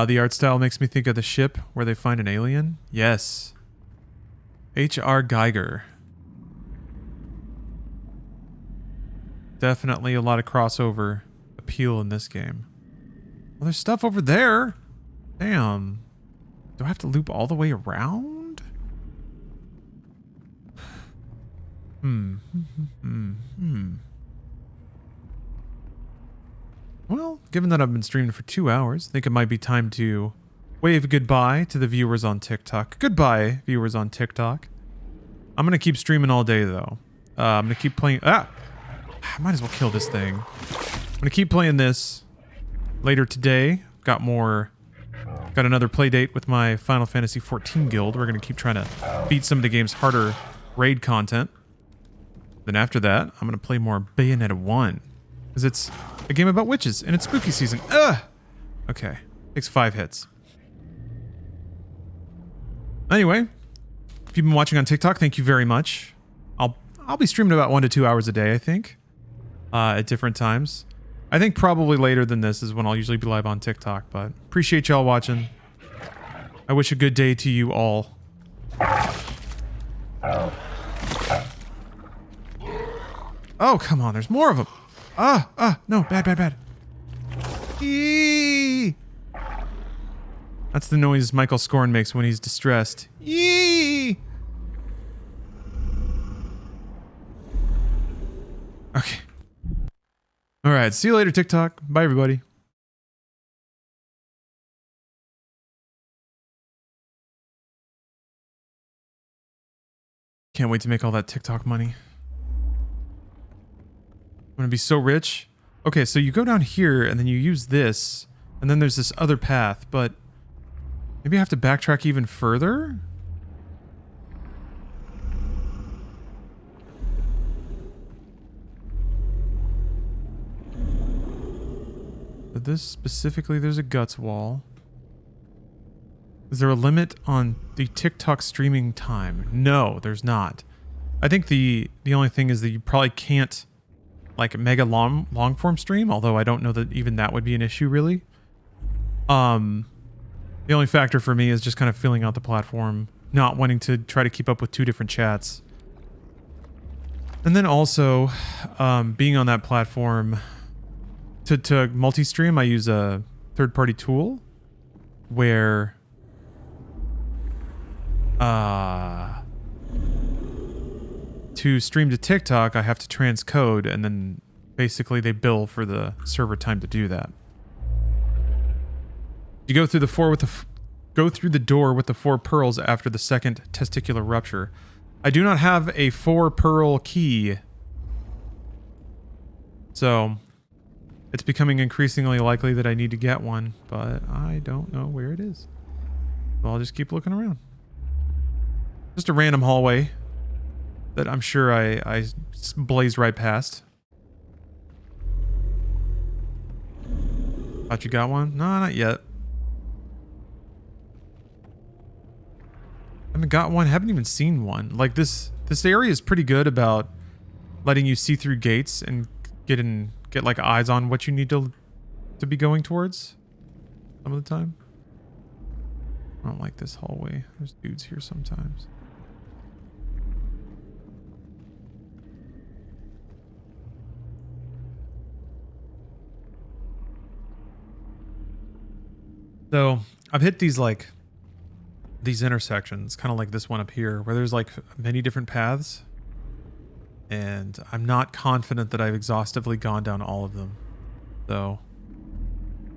The art style makes me think of the ship where they find an alien. Yes. H.R. Geiger. Definitely a lot of crossover appeal in this game. Well, there's stuff over there. Damn. Do I have to loop all the way around? Well, given that I've been streaming for 2 hours, I think it might be time to wave goodbye to the viewers on TikTok. Goodbye, viewers on TikTok. I'm going to keep streaming all day, though. I'm going to keep playing... I might as well kill this thing. I'm going to keep playing this later today. Got another play date with my Final Fantasy XIV guild. We're going to keep trying to beat some of the game's harder raid content. Then after that, I'm going to play more Bayonetta 1. Because it's a game about witches, and it's spooky season. Okay. Takes 5 hits. Anyway, if you've been watching on TikTok, thank you very much. I'll be streaming about 1 to 2 hours a day, I think. At different times. I think probably later than this is when I'll usually be live on TikTok, but appreciate y'all watching. I wish a good day to you all. Oh, come on, there's more of them. No, bad. Eee! That's the noise Michael Scorn makes when he's distressed. Eee! Okay. Alright, see you later, TikTok. Bye, everybody. Can't wait to make all that TikTok money. I'm gonna be so rich. Okay, so you go down here and then you use this, and then there's this other path, but maybe I have to backtrack even further? But this specifically, there's a guts wall. Is there a limit on the TikTok streaming time? No, there's not. I think the only thing is that you probably can't like mega long form stream, although I don't know that even that would be an issue really. The only factor for me is just kind of filling out the platform, not wanting to try to keep up with 2 different chats. And then also, being on that platform, to multi-stream, I use a third-party tool. where to stream to TikTok, I have to transcode, and then basically they bill for the server time to do that. You go through the door with the 4 pearls after the second testicular rupture. I do not have a 4 pearl key, so it's becoming increasingly likely that I need to get one, but I don't know where it is. So I'll just keep looking around. Just a random hallway that I'm sure I blazed right past. Thought you got one? No, not yet. Haven't got one. Haven't even seen one. Like this area is pretty good about letting you see through gates and get like eyes on what you need to be going towards some of the time. I don't like this hallway. There's dudes here sometimes. So I've hit these intersections, kind of like this one up here, where there's like many different paths, and I'm not confident that I've exhaustively gone down all of them. So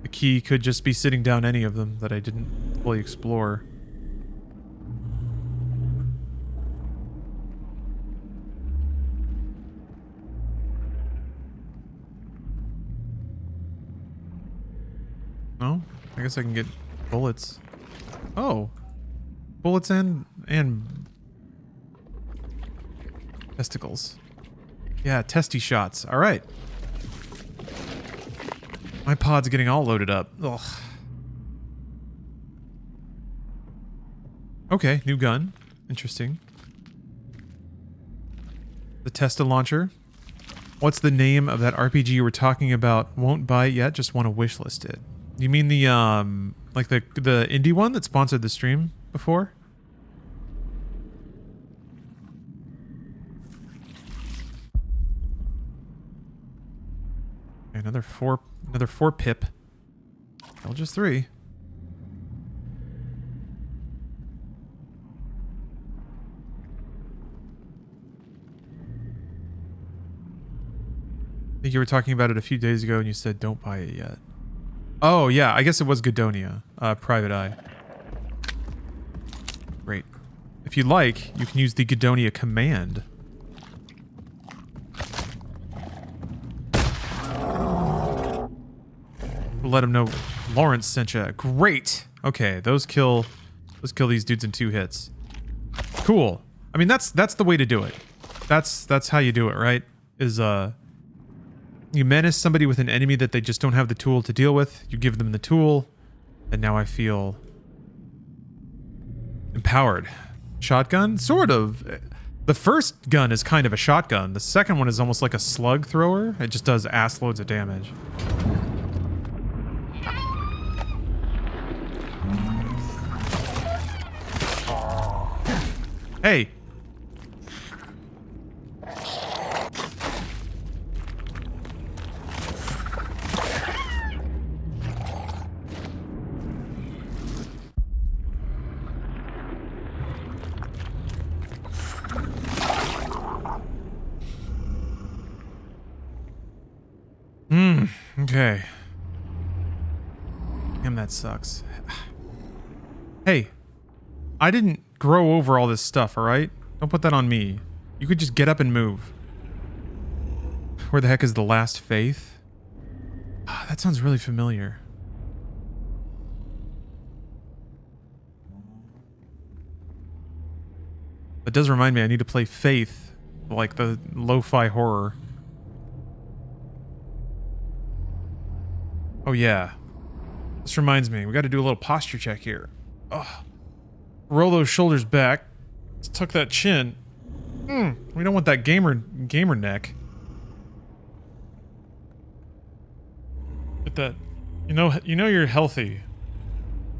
the key could just be sitting down any of them that I didn't fully explore. No? I guess I can get bullets. Oh. Bullets and testicles. Yeah, testy shots. All right. My pod's getting all loaded up. Ugh. Okay, new gun. Interesting. The Testa launcher. What's the name of that RPG you were talking about? Won't buy it yet, just want to wishlist it. You mean the like the indie one that sponsored the stream before? Okay, another four pip. Well, just 3. I think you were talking about it a few days ago and you said don't buy it yet. Oh, yeah, I guess it was Gudonia, Private Eye. Great. If you like, you can use the Gudonia command. Let him know Lawrence sent you. Great! Okay, those kill these dudes in 2 hits. Cool. I mean, that's the way to do it. That's how you do it, right? Is, you menace somebody with an enemy that they just don't have the tool to deal with. You give them the tool, and now I feel empowered. Shotgun? Sort of. The first gun is kind of a shotgun. The second one is almost like a slug thrower. It just does ass loads of damage. Hey! Okay. Damn, that sucks. Hey, I didn't grow over all this stuff, alright? Don't put that on me. You could just get up and move. Where the heck is the last faith? That sounds really familiar. That does remind me I need to play Faith, like the lo-fi horror. Oh yeah. This reminds me, we gotta do a little posture check here. Ugh. Roll those shoulders back. Let's tuck that chin. We don't want that gamer neck. Get that. You know you're healthy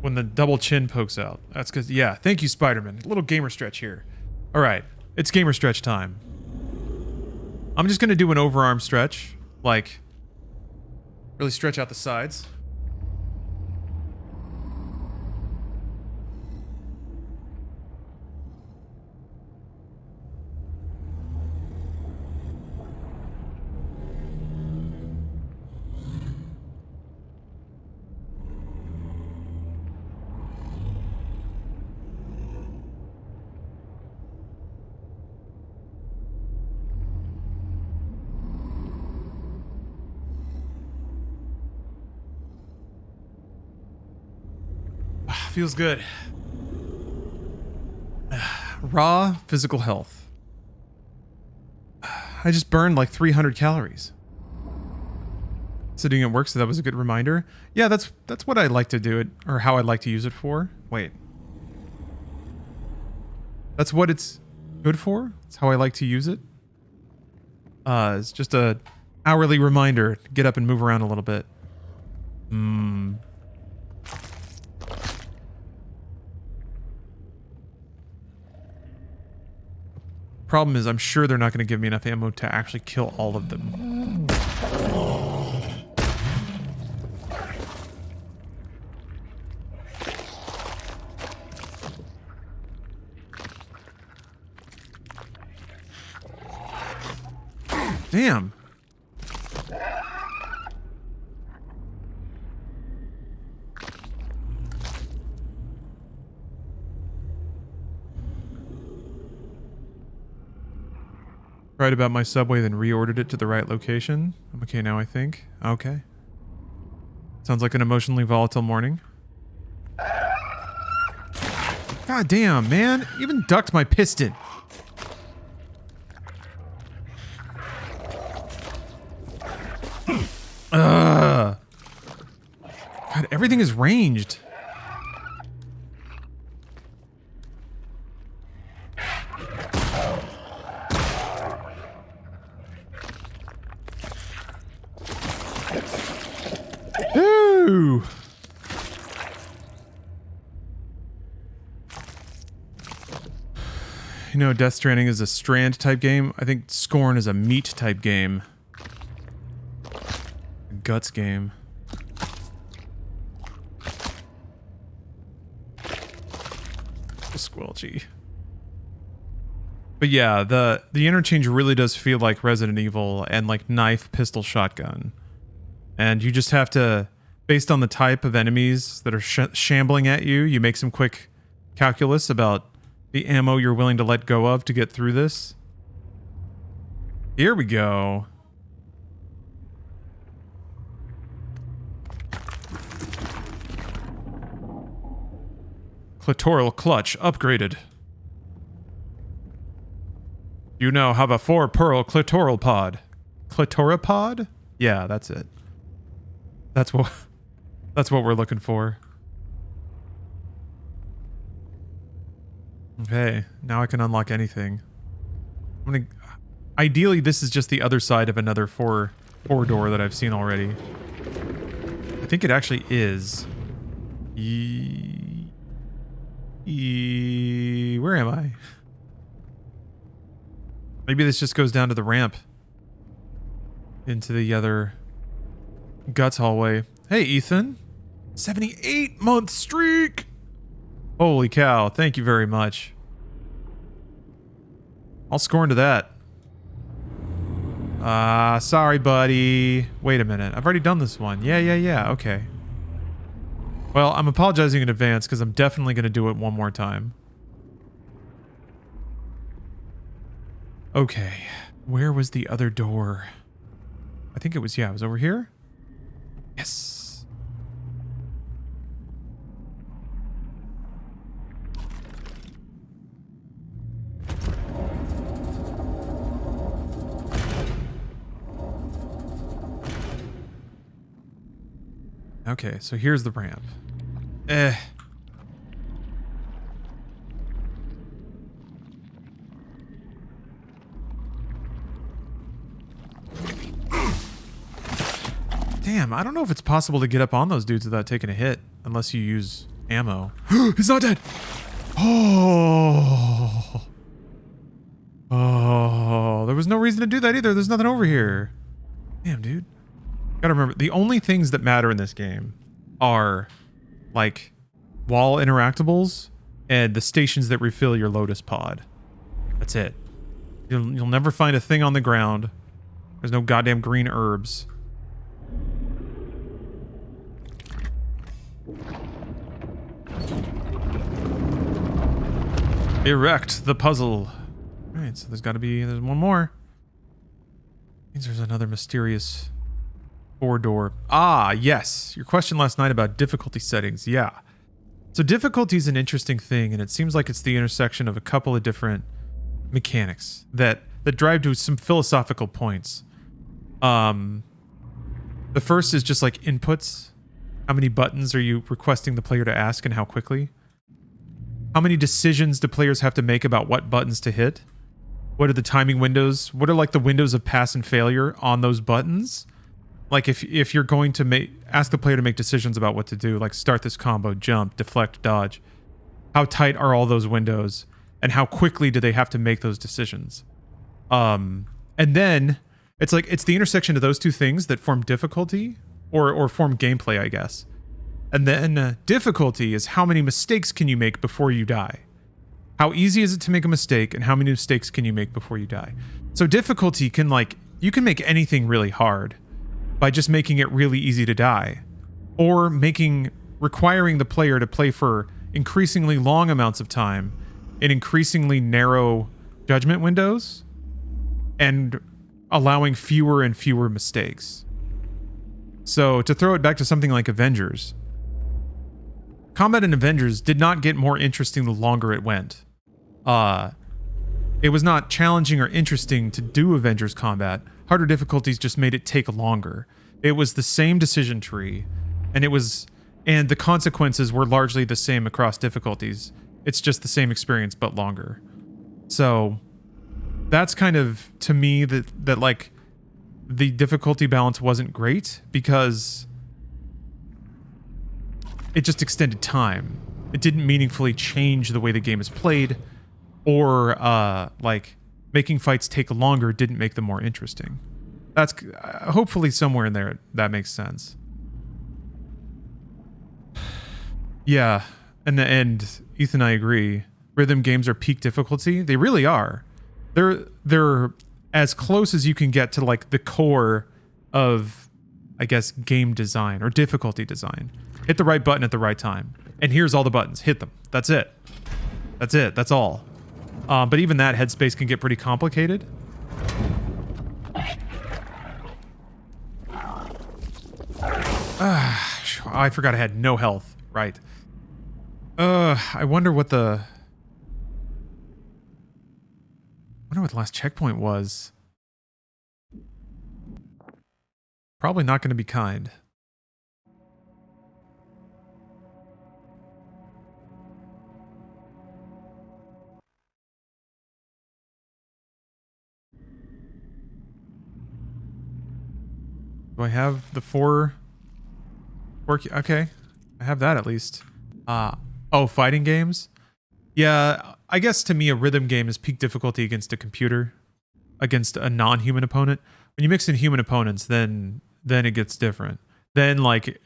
when the double chin pokes out. That's because, yeah, thank you, Spider-Man. A little gamer stretch here. All right, it's gamer stretch time. I'm just gonna do an overarm stretch, like really stretch out the sides. feels good. Raw physical health. I just burned like 300 calories. Sitting at work, so that was a good reminder. Yeah, that's what I like to do it, or how I'd like to use it for. Wait. That's what it's good for? That's how I like to use it? It's just a hourly reminder to get up and move around a little bit. Problem is, I'm sure they're not going to give me enough ammo to actually kill all of them. Damn. Right about my subway, then reordered it to the right location. I'm okay now, I think. Okay. Sounds like an emotionally volatile morning. God damn, man. Even ducked my piston. Ugh. God, everything is ranged. Ooh. You know, Death Stranding is a strand type game. I think Scorn is a meat type game. A guts game. Squelchy. But yeah, the interchange really does feel like Resident Evil and like knife, pistol, shotgun. And you just have to, based on the type of enemies that are shambling at you, you make some quick calculus about the ammo you're willing to let go of to get through this. Here we go. Clitoral clutch upgraded. You now have a 4-pearl clitoral pod. Clitoropod? Yeah, that's it. That's what we're looking for. Okay, now I can unlock anything. Ideally, this is just the other side of another four door that I've seen already. I think it actually is. Where am I? Maybe this just goes down to the ramp. Into the other guts hallway. Hey, Ethan. 78-month streak! Holy cow, thank you very much. I'll scorn to that. Sorry, buddy. Wait a minute. I've already done this one. Yeah. Okay. Well, I'm apologizing in advance because I'm definitely going to do it one more time. Okay. Where was the other door? I think it was, yeah, it was over here? Yes. Okay, so here's the ramp. Damn, I don't know if it's possible to get up on those dudes without taking a hit, unless you use ammo. He's not dead! Oh, there was no reason to do that either. There's nothing over here. Damn, dude. Gotta remember, the only things that matter in this game are, like, wall interactables and the stations that refill your Lotus pod. That's it. You'll never find a thing on the ground. There's no goddamn green herbs. Erect the puzzle. Alright, so there's one more. Means there's another mysterious 4-door. Ah, yes. Your question last night about difficulty settings. Yeah. So difficulty is an interesting thing, and it seems like it's the intersection of a couple of different mechanics that drive to some philosophical points. The first is just like inputs. How many buttons are you requesting the player to ask and how quickly? How many decisions do players have to make about what buttons to hit? What are the timing windows? What are like the windows of pass and failure on those buttons? Like if you're going to ask the player to make decisions about what to do, like start this combo, jump, deflect, dodge. How tight are all those windows? And how quickly do they have to make those decisions? And then it's the intersection of those two things that form difficulty or form gameplay, I guess. And then difficulty is how many mistakes can you make before you die? How easy is it to make a mistake, and how many mistakes can you make before you die? So difficulty can you can make anything really hard by just making it really easy to die, or requiring the player to play for increasingly long amounts of time in increasingly narrow judgment windows and allowing fewer and fewer mistakes. So to throw it back to something like Avengers, combat in Avengers did not get more interesting the longer it went. It was not challenging or interesting to do Avengers combat. Harder difficulties just made it take longer. It was the same decision tree, and the consequences were largely the same across difficulties. It's just the same experience but longer. So that's kind of, to me, that like the difficulty balance wasn't great because it just extended time. It didn't meaningfully change the way the game is played, or like making fights take longer didn't make them more interesting. That's hopefully somewhere in there that makes sense. Yeah, in the end, Ethan, I agree. Rhythm games are peak difficulty. They really are. They're as close as you can get to like the core of, I guess, game design or difficulty design. Hit the right button at the right time. And here's all the buttons. Hit them. That's it. That's it. That's all. But even that headspace can get pretty complicated. I forgot I had no health. Right. I wonder what the last checkpoint was. Probably not going to be kind. Do I have the four? Okay, I have that at least. Oh, fighting games? Yeah, I guess to me a rhythm game is peak difficulty against a computer, against a non-human opponent. When you mix in human opponents, then it gets different. Then like,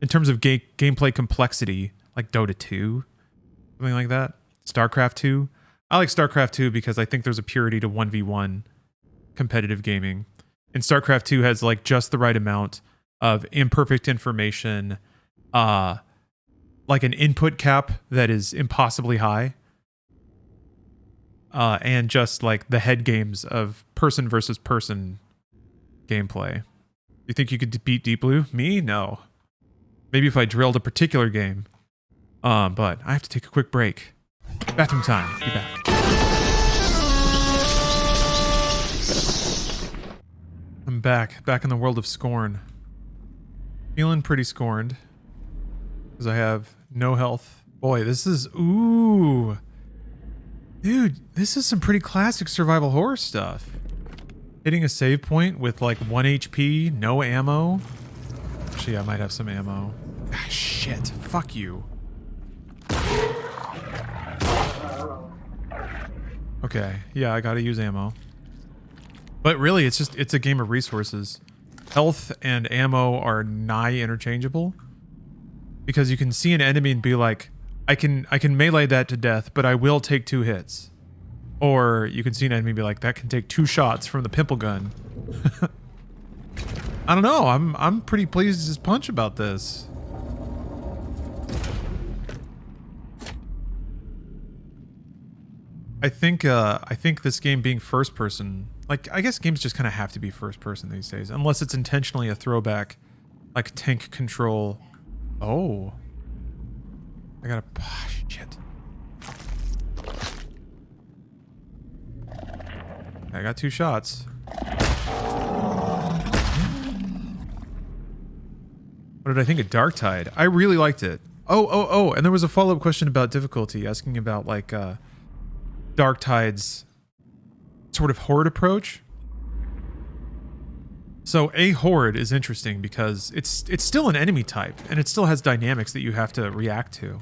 in terms of gameplay complexity, like Dota 2, something like that. StarCraft 2. I like StarCraft 2 because I think there's a purity to 1v1 competitive gaming. And StarCraft 2 has like just the right amount of imperfect information, like an input cap that is impossibly high, and just like the head games of person versus person gameplay. You think you could beat Deep Blue? Me? No. Maybe if I drilled a particular game. But I have to take a quick break. Bathroom time. Be back. I'm back in the world of Scorn. Feeling pretty scorned because I have no health. Boy, this is, ooh. Dude, this is some pretty classic survival horror stuff. Hitting a save point with like 1 HP, no ammo. Actually, I might have some ammo. Ah, shit. Fuck you. Okay, yeah, I gotta use ammo. But really, it's a game of resources. Health and ammo are nigh interchangeable. Because you can see an enemy and be like, I can melee that to death, but I will take 2 hits. Or you can see an enemy and be like, that can take 2 shots from the pimple gun. I don't know, I'm pretty pleased as punch about this. I think this game being first person, like, I guess games just kind of have to be first person these days, unless it's intentionally a throwback, like tank control. Oh. I gotta... Oh, shit. I got 2 shots. What did I think of Dark Tide? I really liked it. Oh, and there was a follow-up question about difficulty, asking about, like, Dark Tide's sort of horde approach. So a horde is interesting because it's still an enemy type, and it still has dynamics that you have to react to.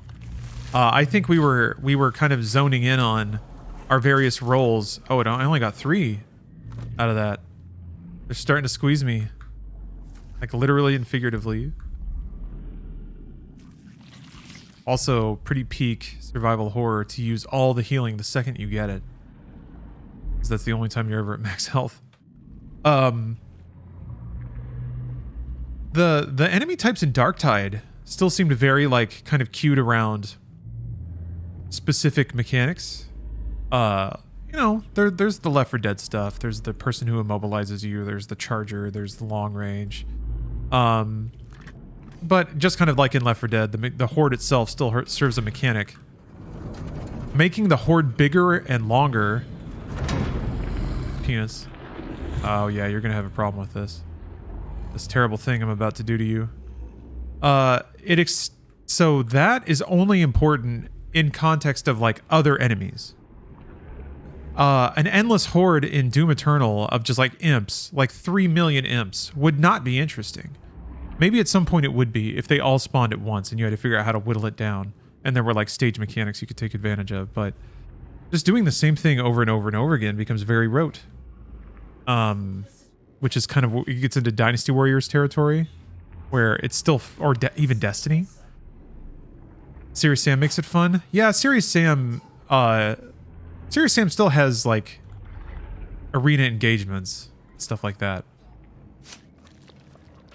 I think we were kind of zoning in on our various roles. Oh, I only got 3 out of that. They're starting to squeeze me, like literally and figuratively. Also, pretty peak survival horror to use all the healing the second you get it, because that's the only time you're ever at max health. The enemy types in Dark Tide still seemed very, like, kind of cued around specific mechanics. You know, there's the Left 4 Dead stuff. There's the person who immobilizes you. There's the charger. There's the long range. But just kind of like in Left 4 Dead, the horde itself still serves a mechanic. Making the horde bigger and longer. Penis. Oh yeah, you're gonna have a problem with this. This terrible thing I'm about to do to you. So that is only important in context of, like, other enemies. An endless horde in Doom Eternal of just, like, imps, like 3 million imps, would not be interesting. Maybe at some point it would be if they all spawned at once and you had to figure out how to whittle it down, and there were, like, stage mechanics you could take advantage of, but just doing the same thing over and over and over again becomes very rote. Which is kind of, it gets into Dynasty Warriors territory, where it's still, or even Destiny. Serious Sam makes it fun. Yeah, Serious Sam still has, like, arena engagements, stuff like that.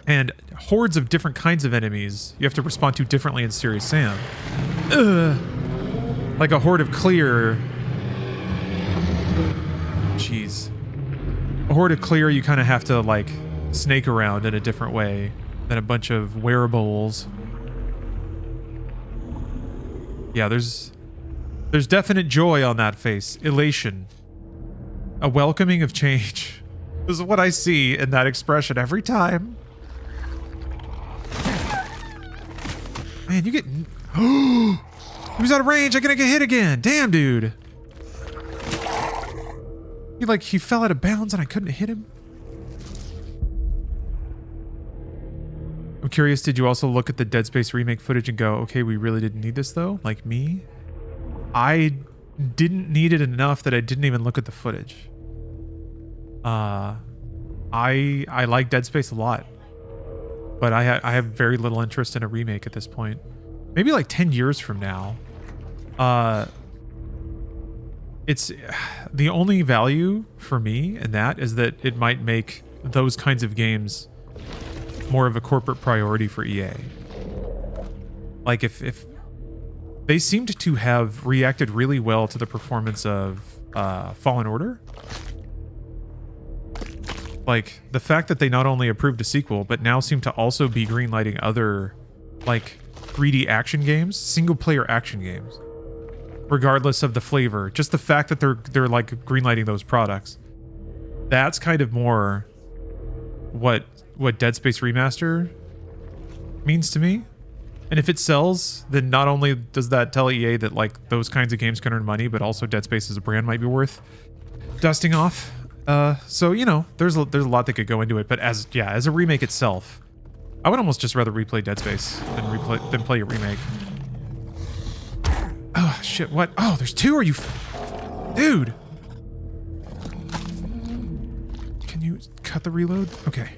And hordes of different kinds of enemies you have to respond to differently in Serious Sam. Like a horde of clear. Jeez. A horde of clear, you kind of have to, like, snake around in a different way than a bunch of wearables. Yeah, there's definite joy on that face. Elation. A welcoming of change. This is what I see in that expression every time. Man, you get... He was out of range. I'm gonna get hit again. Damn, dude. He fell out of bounds and I couldn't hit him. I'm curious, did you also look at the Dead Space remake footage and go, okay, we really didn't need this though? Like me? I didn't need it enough that I didn't even look at the footage. I like Dead Space a lot, but I have very little interest in a remake at this point. Maybe like 10 years from now. It's the only value for me in that is that it might make those kinds of games more of a corporate priority for EA. Like if they seemed to have reacted really well to the performance of Fallen Order. Like the fact that they not only approved a sequel, but now seem to also be greenlighting other, like, 3D action games, single player action games, regardless of the flavor. Just the fact that they're like greenlighting those products. That's kind of more what Dead Space Remaster means to me. And if it sells, then not only does that tell EA that, like, those kinds of games can earn money, but also Dead Space as a brand might be worth dusting off. So, you know, there's a lot that could go into it, but as a remake itself, I would almost just rather replay Dead Space than play a remake. Oh shit! What? Oh, there's 2. Are you, dude? Can you cut the reload? Okay.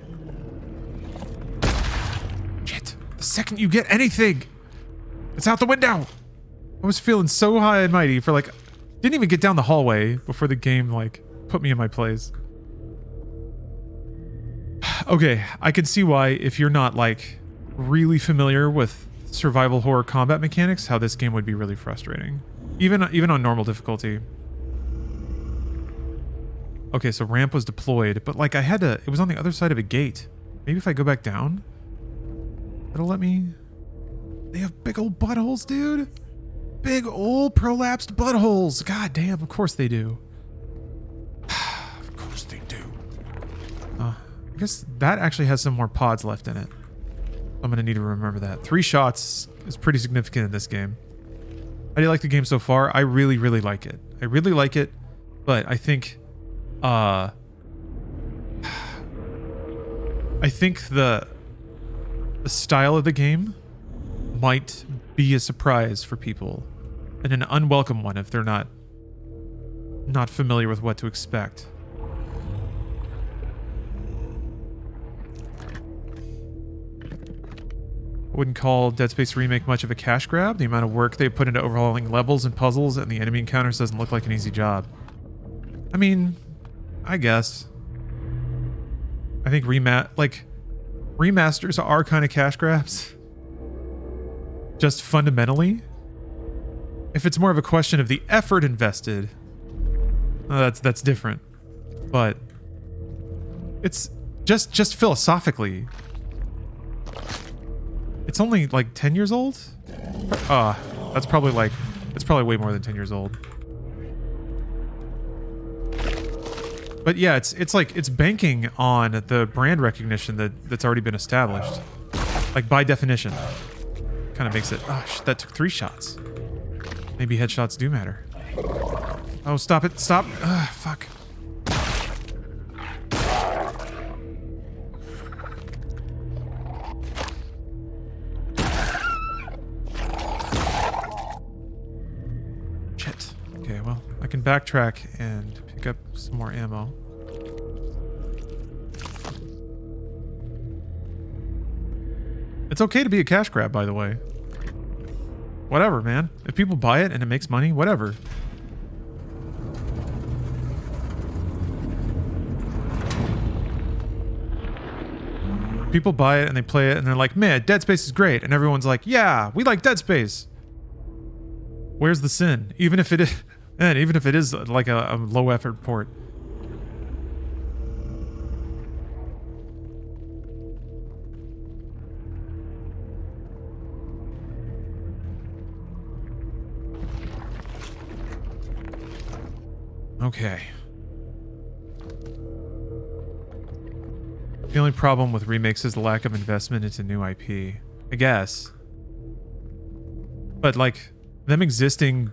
Shit! The second you get anything, it's out the window. I was feeling so high and mighty for, like, didn't even get down the hallway before the game, like, put me in my place. Okay, I can see why, if you're not, like, really familiar with survival horror combat mechanics, how this game would be really frustrating. Even on normal difficulty. Okay, so ramp was deployed, but, like, it was on the other side of a gate. Maybe if I go back down, it'll let me... They have big old buttholes, dude. Big old prolapsed buttholes. God damn, of course they do. Of course they do. I guess that actually has some more pods left in it. I'm gonna need to remember that. 3 shots is pretty significant in this game. How do you like the game so far? I really, really like it. I really like it, but I think the style of the game might be a surprise for people, and an unwelcome one if they're not familiar with what to expect. I wouldn't call Dead Space Remake much of a cash grab. The amount of work they put into overhauling levels and puzzles and the enemy encounters doesn't look like an easy job. I mean, I guess. I think remasters are kind of cash grabs. Just fundamentally. If it's more of a question of the effort invested, that's different. But it's just philosophically. It's only like 10 years old? It's probably way more than 10 years old. But yeah, it's banking on the brand recognition that's already been established. Like by definition. Kind of makes it, that took 3 shots. Maybe headshots do matter. Oh, stop it, stop. Fuck. Shit. Okay, well, I can backtrack and pick up some more ammo. It's okay to be a cash grab, by the way. Whatever, man. If people buy it and it makes money, whatever. People buy it and they play it and they're like, man, Dead Space is great. And everyone's like, yeah, we like Dead Space. Where's the sin? Even if it is like a low effort port. Okay. The only problem with remakes is the lack of investment into new IP. I guess. But like, them existing...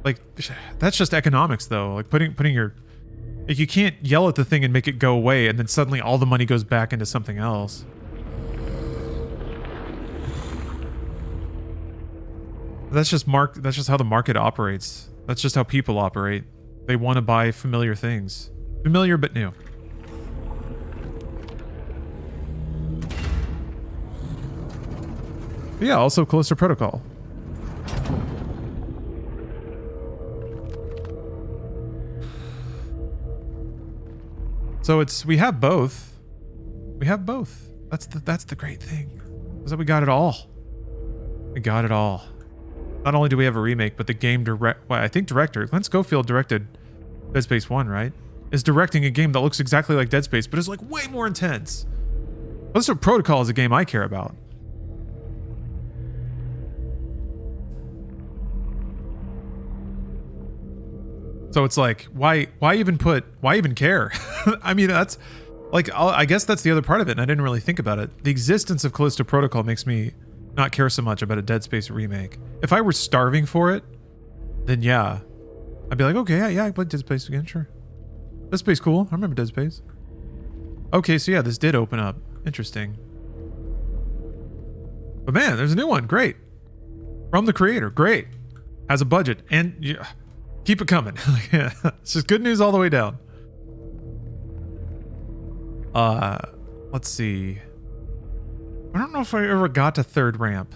Like, that's just economics though. Like putting your... Like you can't yell at the thing and make it go away and then suddenly all the money goes back into something else. That's just how the market operates. That's just how people operate. They want to buy familiar things. Familiar but new. But yeah, also Callisto Protocol. So we have both. We have both. That's the great thing. Is that we got it all. We got it all. Not only do we have a remake, but the game I think director, Glenn Schofield directed Dead Space 1, right? Is directing a game that looks exactly like Dead Space, but is like way more intense. Callisto Protocol is a game I care about. So it's like, why even care? I mean, that's like, I guess that's the other part of it, and I didn't really think about it. The existence of Callisto Protocol makes me not care so much about a Dead Space remake. If I were starving for it, then yeah. I'd be like, okay, yeah, I played Dead Space again, sure. Dead Space cool. I remember Dead Space. Okay, so yeah, this did open up. Interesting. But man, there's a new one. Great. From the creator. Great. Has a budget. And yeah, keep it coming. Yeah, it's just good news all the way down. Let's see. I don't know if I ever got to third ramp.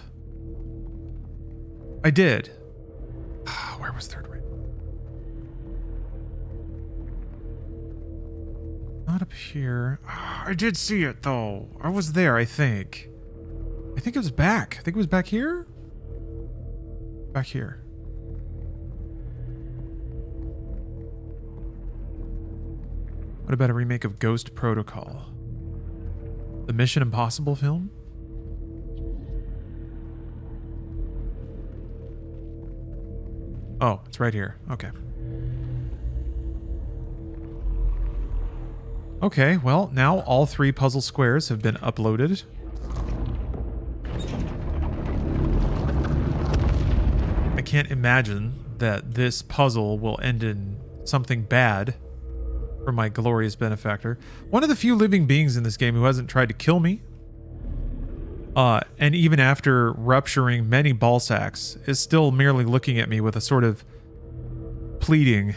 I did. Where was third ramp? Not up here. I did see it though. I was there, I think. I think it was back. I think it was back here. Back here. What about a remake of Ghost Protocol? The Mission Impossible film? Oh, it's right here. Okay. Okay, well, now all 3 puzzle squares have been uploaded. I can't imagine that this puzzle will end in something bad for my glorious benefactor. One of the few living beings in this game who hasn't tried to kill me. And even after rupturing many ball sacks, is still merely looking at me with a sort of pleading,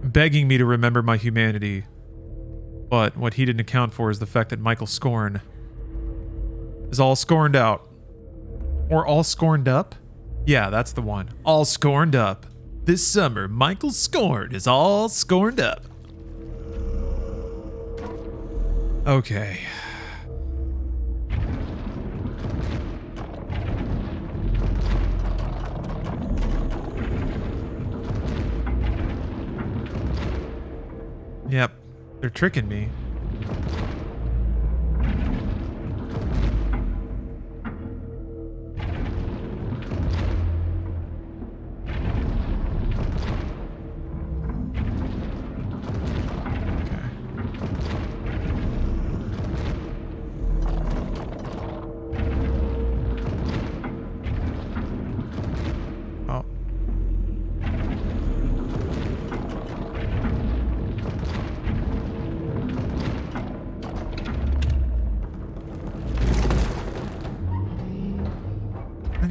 begging me to remember my humanity. But what he didn't account for is the fact that Michael Scorn is all scorned out. Or all scorned up? Yeah, that's the one. All scorned up. This summer, Michael Scorn is all scorned up. Okay. Yep, they're tricking me.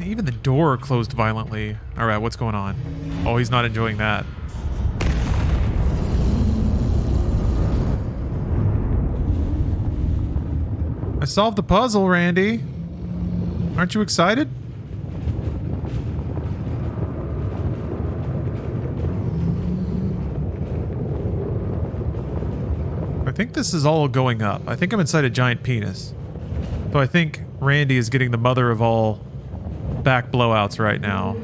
Even the door closed violently. All right, what's going on? Oh, he's not enjoying that. I solved the puzzle, Randy. Aren't you excited? I think this is all going up. I think I'm inside a giant penis. So I think Randy is getting the mother of all back blowouts right now.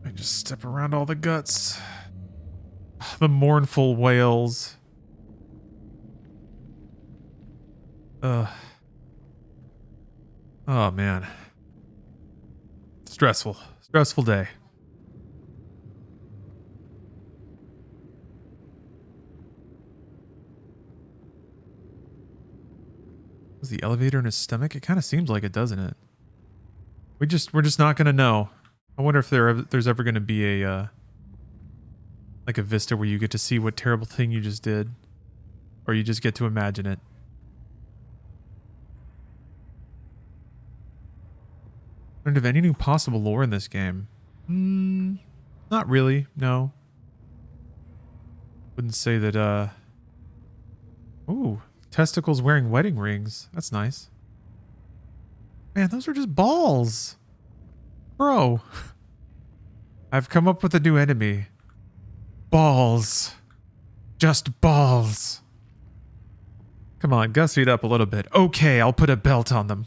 I just step around all the guts. The mournful wails. Oh man. Stressful day. Was the elevator in his stomach? It kind of seems like it, doesn't it? We're just not gonna know. I wonder if there's ever gonna be a like a vista where you get to see what terrible thing you just did, or you just get to imagine it. Learned of any new possible lore in this game? Not really, no. Wouldn't say that, Ooh, testicles wearing wedding rings. That's nice. Man, those are just balls. Bro. I've come up with a new enemy. Balls. Just balls. Come on, gussy it up a little bit. Okay, I'll put a belt on them.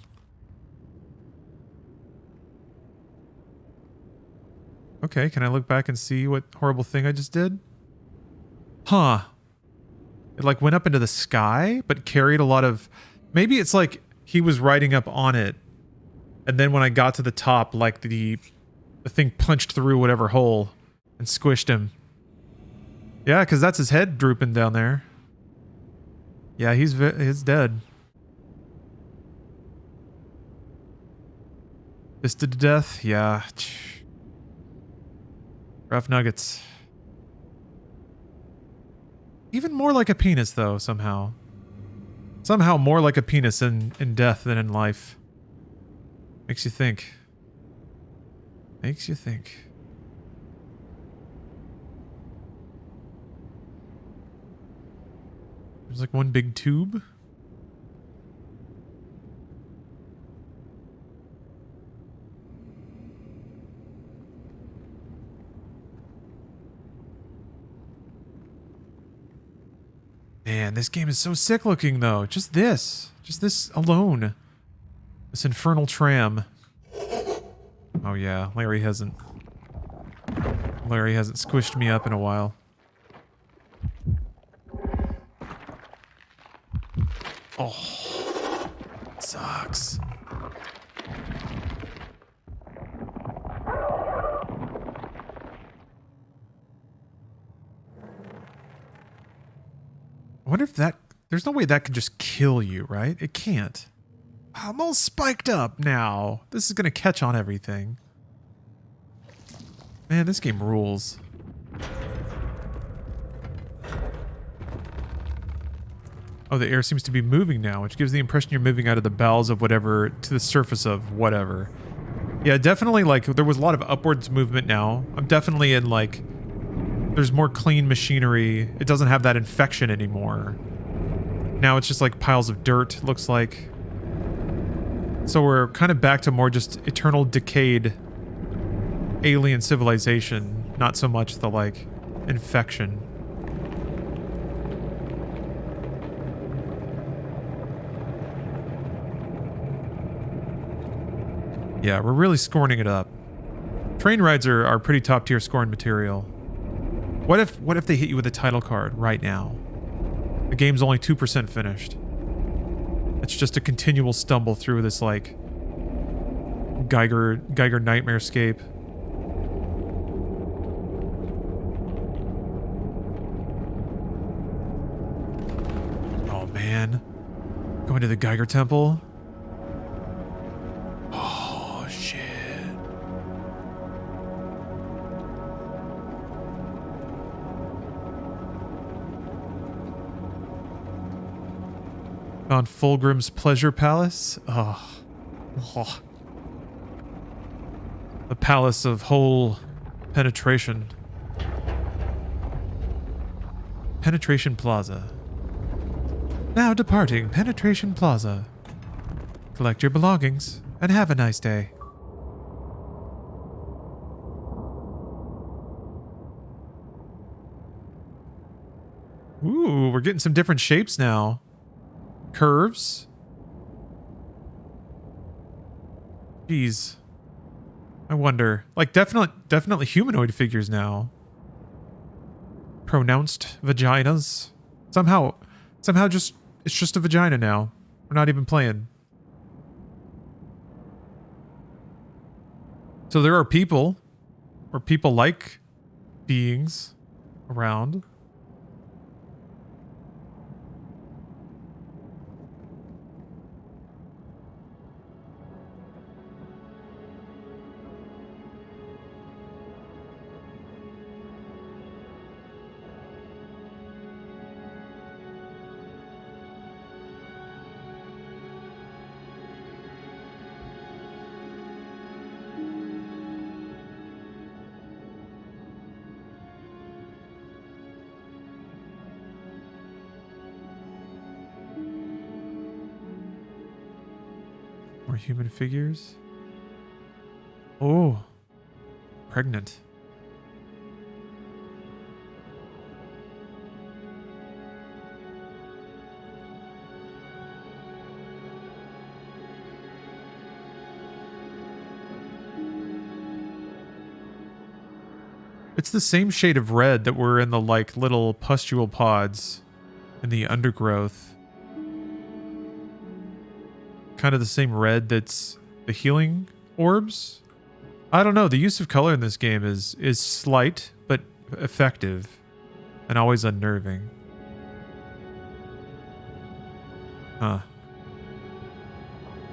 Okay, can I look back and see what horrible thing I just did? Huh. It like went up into the sky, but carried a lot of... Maybe it's like he was riding up on it, and then when I got to the top, like the thing punched through whatever hole and squished him. Yeah, because that's his head drooping down there. Yeah, he's dead. Fisted to death? Yeah. Rough nuggets. Even more like a penis, though, somehow. Somehow more like a penis in death than in life. Makes you think. Makes you think. There's like one big tube. Man, this game is so sick looking though. Just this alone. This infernal tram. Oh yeah, Larry hasn't Larry hasn't squished me up in a while. Oh, sucks. I wonder if that... There's no way that could just kill you, right? It can't. I'm all spiked up now. This is gonna catch on everything. Man, this game rules. Oh, the air seems to be moving now, which gives the impression you're moving out of the bowels of whatever to the surface of whatever. Yeah, definitely, like, there was a lot of upwards movement now. I'm definitely in, like... There's more clean machinery. It doesn't have that infection anymore. Now it's just, like, piles of dirt, it looks like. So we're kind of back to more just eternal decayed alien civilization, not so much the, like, infection. Yeah, we're really scorning it up. Train rides are pretty top tier Scorn material. What if they hit you with a title card right now? The game's only 2% finished. It's just a continual stumble through this, like, Geiger nightmarescape. Oh man. Going to the Geiger temple? Oh shit. Found Fulgrim's Pleasure Palace? Oh. Oh. The palace of whole penetration. Penetration Plaza. Now departing Penetration Plaza. Collect your belongings and have a nice day. Ooh, we're getting some different shapes now. Curves. Jeez. I wonder. Like, definitely humanoid figures now. Pronounced vaginas. Somehow just, it's just a vagina now. We're not even playing. So there are people, or people-like beings around. More human figures. Oh. Pregnant. It's the same shade of red that were in the, like, little pustule pods in the undergrowth. Kind of the same red that's the healing orbs. I don't know. The use of color in this game is slight but effective and always unnerving. Huh.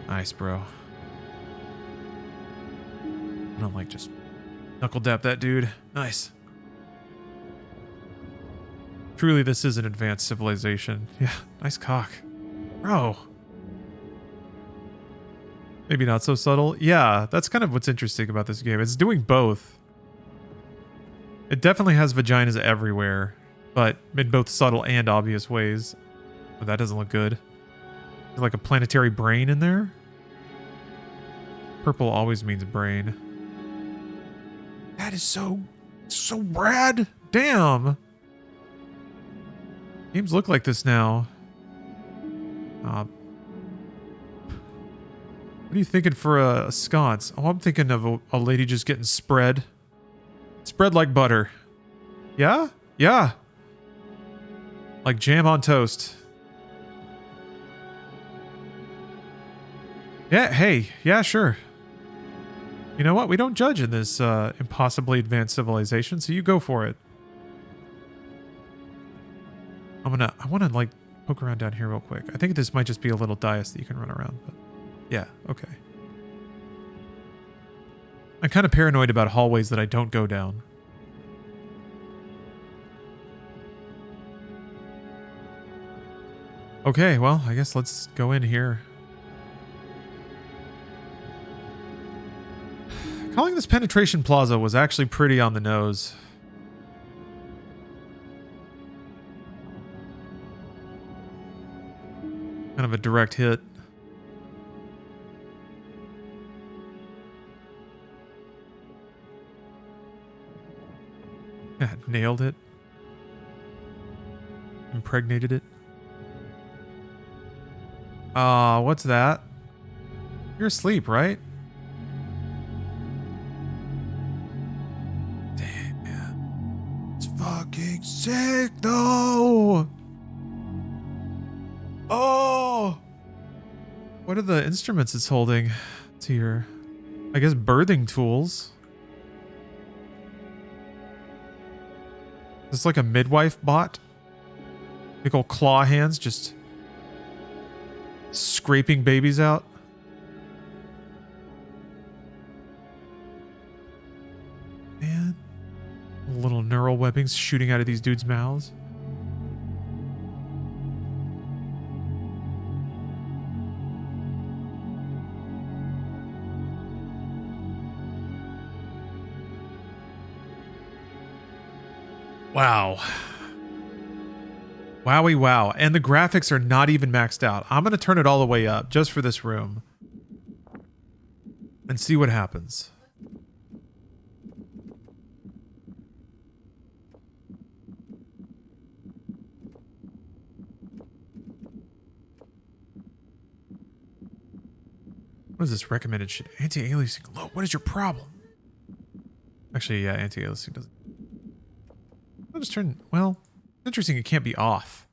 Nice, bro. I don't like just knuckle dap that dude. Nice. Truly, this is an advanced civilization. Yeah, nice cock. Bro. Maybe not so subtle. Yeah, that's kind of what's interesting about this game. It's doing both. It definitely has vaginas everywhere, but in both subtle and obvious ways. But that doesn't look good. There's like a planetary brain in there. Purple always means brain. That is so rad. Damn. Games look like this now. What are you thinking for a sconce? Oh, I'm thinking of a lady just getting spread Spread like butter. Yeah? Yeah. Like jam on toast. Yeah, hey. Yeah, sure. You know what? We don't judge in this impossibly advanced civilization, so you go for it. I want to like poke around down here real quick. I think this might just be a little dais that you can run around, but yeah, okay. I'm kind of paranoid about hallways that I don't go down. Okay, well, I guess let's go in here. Calling this penetration plaza was actually pretty on the nose. Kind of a direct hit. Yeah, nailed it. Impregnated it. What's that? You're asleep, right? Damn, man. It's fucking sick, though! Oh! What are the instruments it's holding? It's here. I guess birthing tools. Is this like a midwife bot? Big old claw hands just scraping babies out. Man. Little neural webbings shooting out of these dudes' mouths. Wow. Wowie wow. And the graphics are not even maxed out. I'm going to turn it all the way up just for this room. And see what happens. What is this recommended shit? Anti-aliasing low. What is your problem? Actually, yeah, anti-aliasing doesn't. I'll just turn, well, interesting, it can't be off.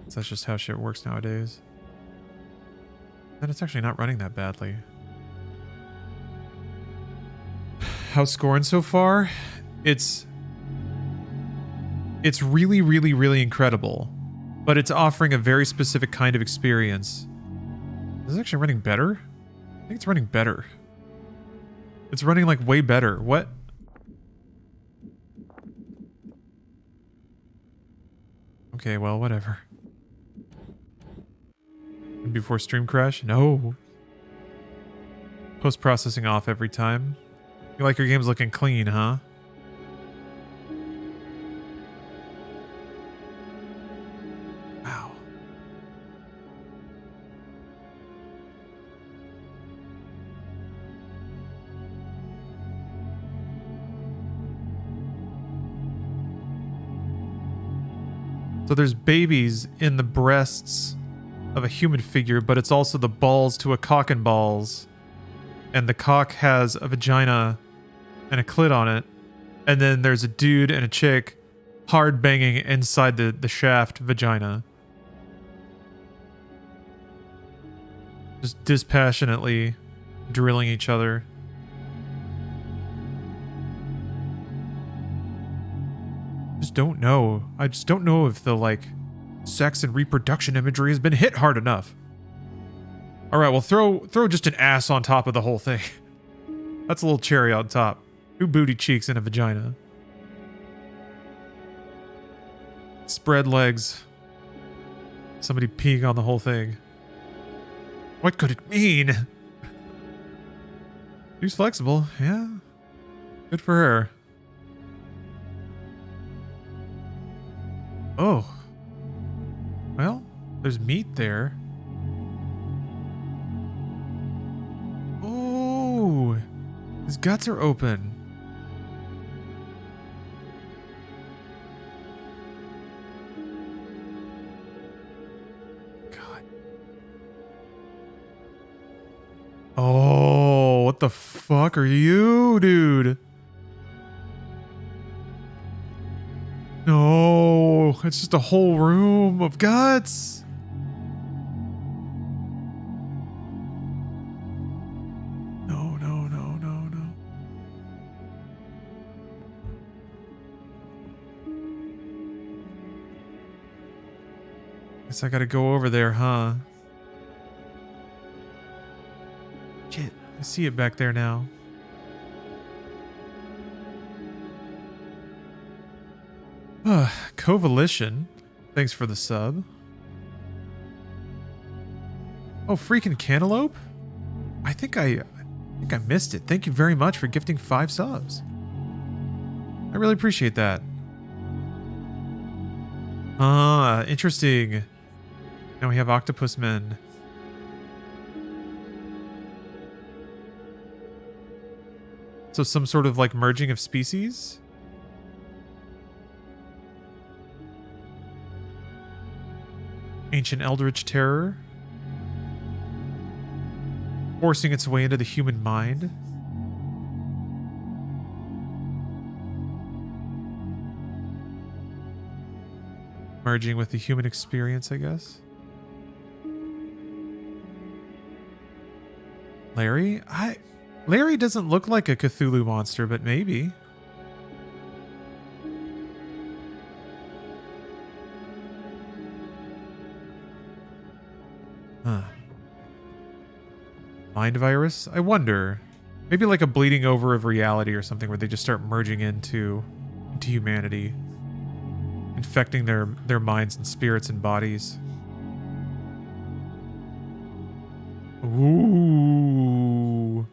So that's just how shit works nowadays. And it's actually not running that badly. How's Scorn so far? It's really, really, really incredible. But it's offering a very specific kind of experience. Is it actually running better? I think it's running better. It's running like way better. What? Okay, well, whatever. Before stream crash? No. Post-processing off every time. You like your games looking clean, huh? Wow. So there's babies in the breasts of a human figure, but it's also the balls to a cock and balls. And the cock has a vagina and a clit on it. And then there's a dude and a chick hard banging inside the shaft vagina. Just dispassionately drilling each other. Just don't know. I just don't know if the, like, sex and reproduction imagery has been hit hard enough. All right, well, throw just an ass on top of the whole thing. That's a little cherry on top. 2 booty cheeks and a vagina. Spread legs. Somebody peeing on the whole thing. What could it mean? She's flexible, yeah. Good for her. Oh. Well, there's meat there. Oh, his guts are open. God. Oh. what the fuck are you, dude? No, it's just a whole room of guts. No, no, no, no, no. Guess I gotta go over there, huh? Shit, I see it back there now. Coalition. Thanks for the sub. Oh, freaking cantaloupe? I think I missed it. Thank you very much for gifting 5 subs. I really appreciate that. Interesting. Now we have octopus men. So some sort of like merging of species? Ancient eldritch terror. Forcing its way into the human mind. Merging with the human experience, I guess. Larry? Larry doesn't look like a Cthulhu monster, but maybe. Huh. Mind virus? I wonder. Maybe like a bleeding over of reality or something where they just start merging into humanity. Infecting their minds and spirits and bodies. Ooh.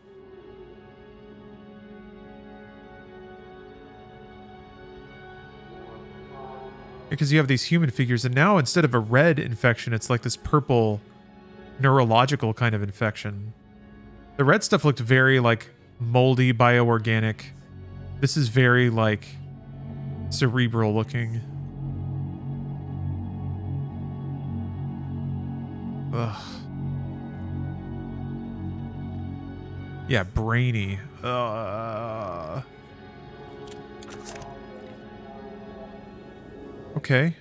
Because you have these human figures, and now instead of a red infection, it's like this purple neurological kind of infection. The red stuff looked very like moldy, bioorganic. This is very like cerebral looking. Ugh. Yeah, brainy. Okay.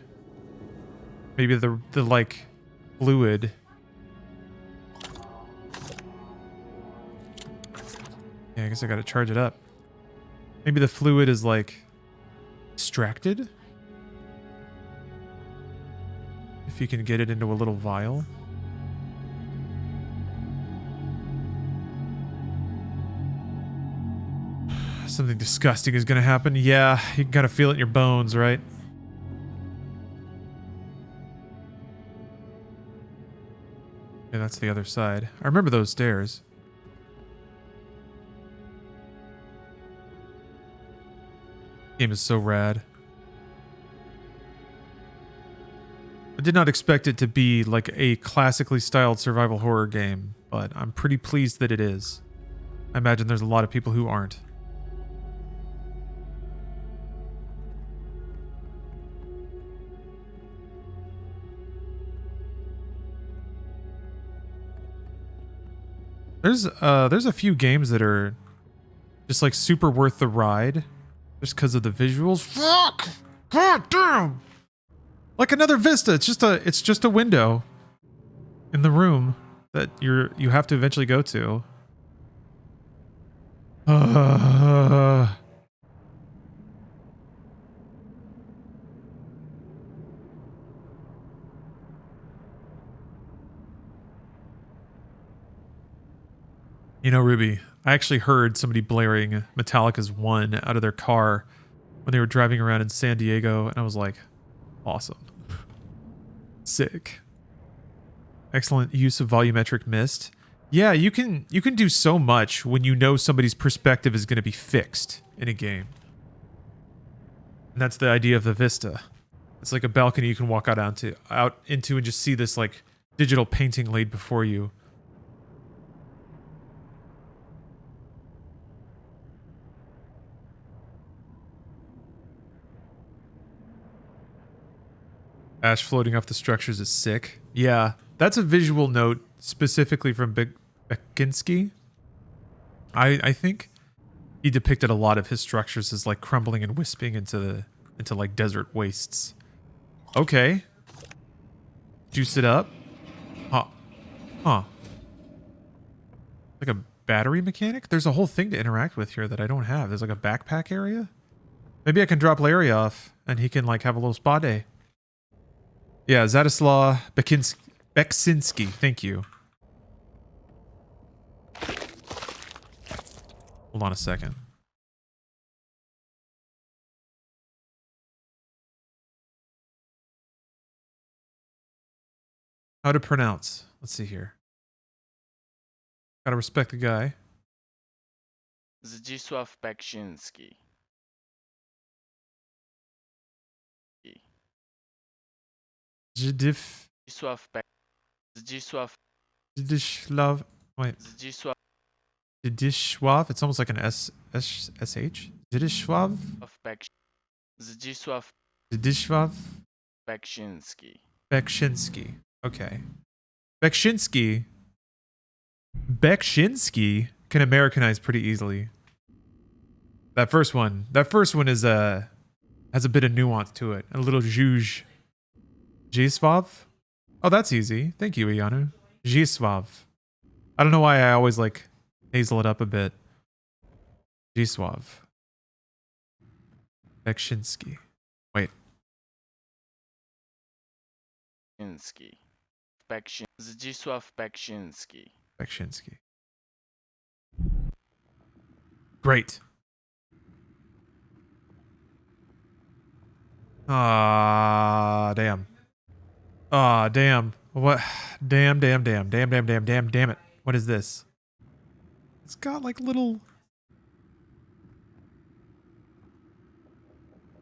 Maybe the like fluid. Yeah, I guess I gotta charge it up. Maybe the fluid is like extracted? If you can get it into a little vial. Something disgusting is gonna happen. Yeah, you can kind of feel it in your bones, right? Yeah, that's the other side. I remember those stairs. Game is so rad. I did not expect it to be like a classically styled survival horror game, but I'm pretty pleased that it is. I imagine there's a lot of people who aren't. There's a few games that are just like super worth the ride just because of the visuals. Fuck! God damn! Like another Vista. It's just a window in the room that you have to eventually go to. You know, Ruby, I actually heard somebody blaring Metallica's One out of their car when they were driving around in San Diego, and I was like, awesome. Sick. Excellent use of volumetric mist. Yeah, you can do so much when you know somebody's perspective is going to be fixed in a game. And that's the idea of the Vista. It's like a balcony you can walk out into and just see this like digital painting laid before you. Ash floating off the structures is sick. Yeah, that's a visual note specifically from Bekinski. I think he depicted a lot of his structures as like crumbling and wisping into like desert wastes. Okay. Juice it up. Huh. Huh. Like a battery mechanic? There's a whole thing to interact with here that I don't have. There's like a backpack area. Maybe I can drop Larry off and he can like have a little spa day. Yeah, Zadislaw Beksinski. Thank you. Hold on a second. How to pronounce? Let's see here. Gotta respect the guy. Zdzisław Beksiński. Zdzisław. Wait. Zdzisław. It's almost like an S H. Zdzisław. Zdzisław Beksiński. Okay. Beksiński can Americanize pretty easily. That first one is has a bit of nuance to it. A little zhuzh. Zdzisław? Oh, that's easy. Thank you, Ianu. Zdzisław. I don't know why I always like hazel it up a bit. Zdzisław. Beksiński. Wait. Zdzisław Beksiński. Beksiński. Great. Ah, damn. Ah, damn. What? Damn it. What is this? It's got like little...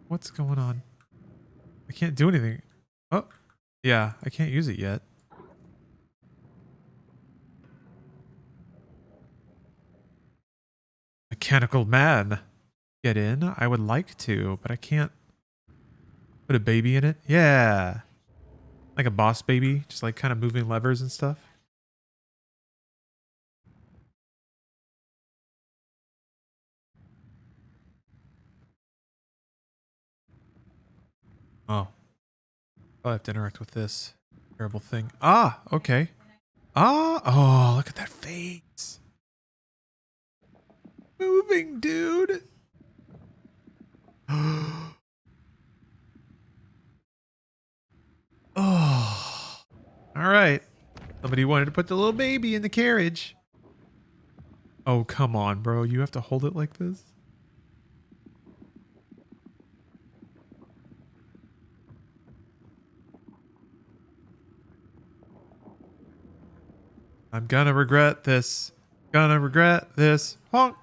What's going on? I can't do anything. Oh, yeah, I can't use it yet. Mechanical man. Get in? I would like to, but I can't put a baby in it. Yeah. Like a boss baby, just like kind of moving levers and stuff. Oh. I'll have to interact with this terrible thing. Ah, okay. Ah, oh, look at that face. Moving, dude. Oh. All right. Somebody wanted to put the little baby in the carriage. Oh, come on, bro. You have to hold it like this? I'm gonna regret this. Gonna regret this. Honk.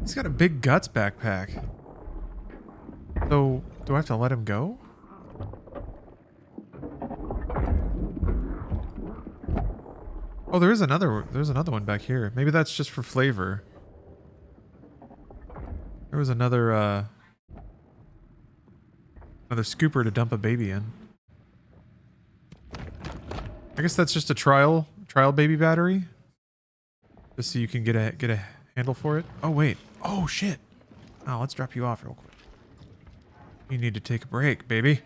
He's got a big guts backpack. So, do I have to let him go? Oh, there's another one back here. Maybe that's just for flavor. There was another scooper to dump a baby in. I guess that's just a trial baby battery. Just so you can get a handle for it. Oh wait. Oh shit. Oh, let's drop you off real quick. You need to take a break, baby.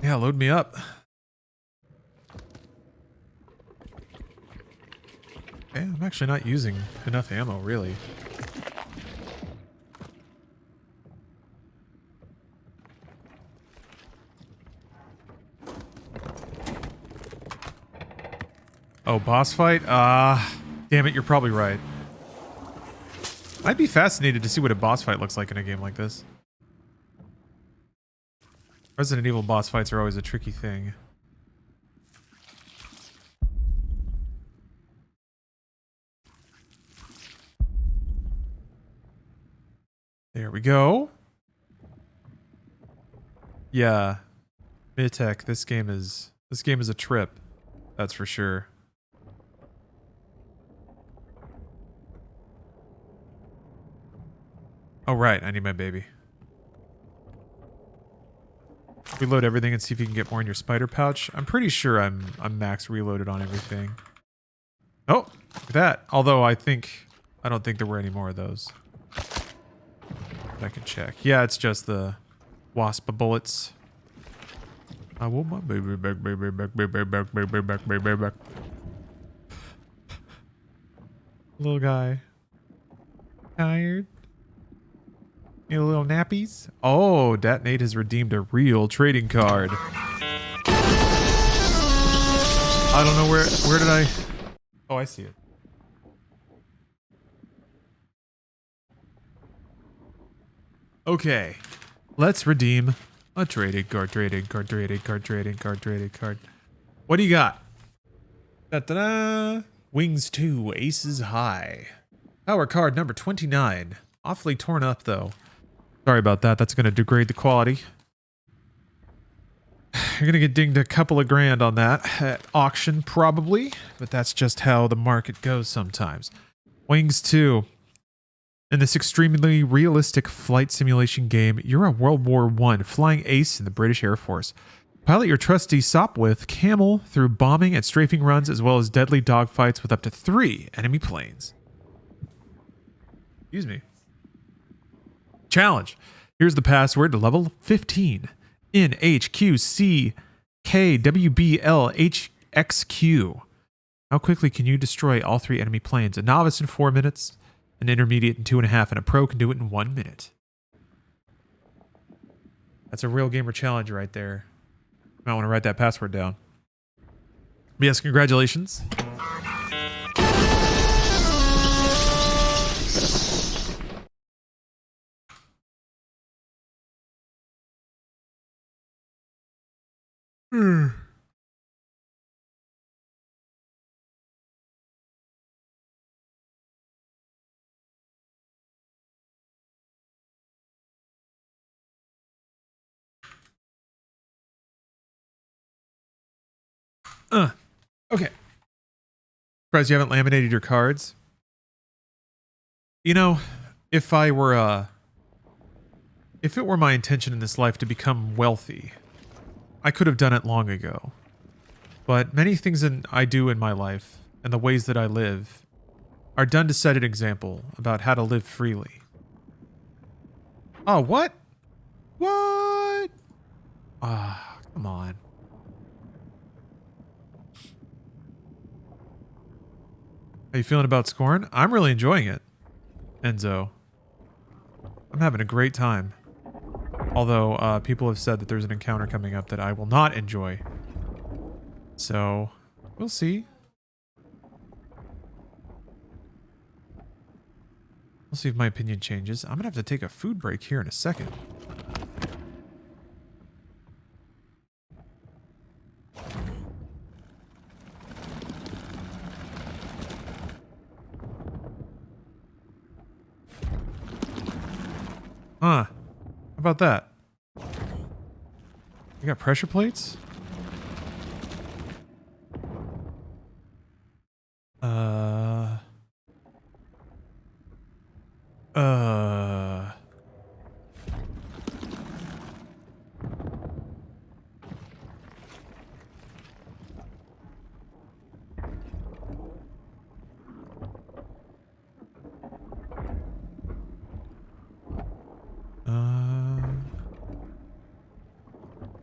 Yeah, load me up. Okay, I'm actually not using enough ammo, really. Oh, boss fight? Damn it, you're probably right. I'd be fascinated to see what a boss fight looks like in a game like this. Resident Evil boss fights are always a tricky thing. There we go. Yeah. Mytech, this game is a trip. That's for sure. Oh right, I need my baby. Reload everything and see if you can get more in your spider pouch. I'm pretty sure I'm max reloaded on everything. Oh, look at that. Although I don't think there were any more of those. I can check. Yeah, it's just the wasp bullets. I want my baby back, baby back, baby back, baby back, baby back. Little guy. Tired? Need a little nappies? Oh, Detonate has redeemed a real trading card. I don't know where did I... Oh, I see it. Okay. Let's redeem a trading card. What do you got? Da-da-da. Wings 2, Aces High. Power card number 29. Awfully torn up, though. Sorry about that. That's going to degrade the quality. You're going to get dinged a couple of grand on that at auction, probably. But that's just how the market goes sometimes. Wings 2. In this extremely realistic flight simulation game, you're a World War I flying ace in the British Air Force. Pilot your trusty Sopwith Camel through bombing and strafing runs as well as deadly dogfights with up to 3 enemy planes. Excuse me. Challenge. Here's the password to level 15. NHQCKWBLHXQ. How quickly can you destroy all 3 enemy planes? A novice in 4 minutes, an intermediate in 2.5, and a pro can do it in 1 minute. That's a real gamer challenge right there. You might want to write that password down. But yes, congratulations. Okay. Surprised you haven't laminated your cards. You know, if it were my intention in this life to become wealthy, I could have done it long ago. But many things I do in my life and the ways that I live are done to set an example about how to live freely. Oh, what? What? Ah, come on. How you feeling about Scorn? I'm really enjoying it, Enzo. I'm having a great time. Although, people have said that there's an encounter coming up that I will not enjoy. So, we'll see. We'll see if my opinion changes. I'm gonna have to take a food break here in a second. Huh. How about that? You got pressure plates?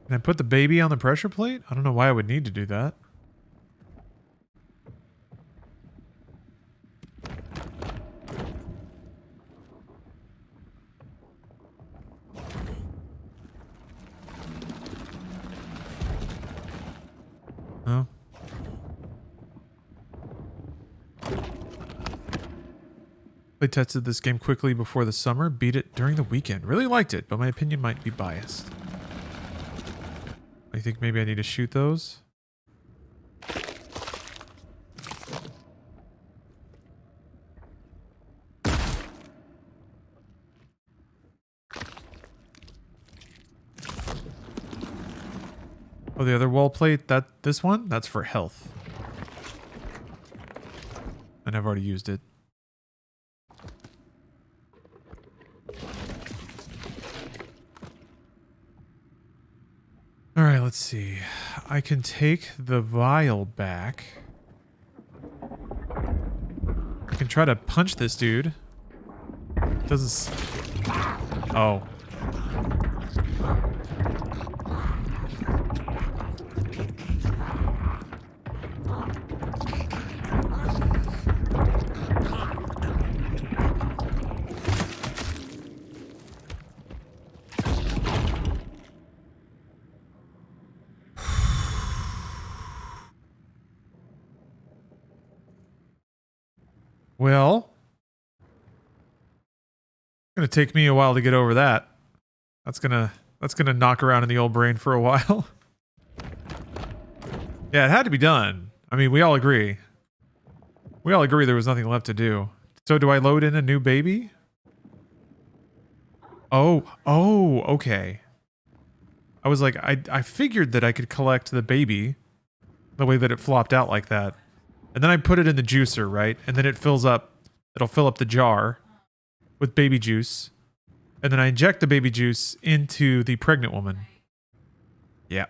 Can I put the baby on the pressure plate? I don't know why I would need to do that. Oh. Play tested this game quickly before the summer, beat it during the weekend. Really liked it, but my opinion might be biased. I think maybe I need to shoot those. Oh, the other wall plate, this one? That's for health. And I've already used it. Alright, let's see. I can take the vial back. I can try to punch this dude. Doesn't... Oh. Well, it's gonna take me a while to get over that. That's gonna knock around in the old brain for a while. Yeah, it had to be done. I mean, we all agree. We all agree there was nothing left to do. So do I load in a new baby? Oh, okay. I was like, I figured that I could collect the baby the way that it flopped out like that. And then I put it in the juicer, right? And then it fills up, it'll fill up the jar with baby juice. And then I inject the baby juice into the pregnant woman. Yeah.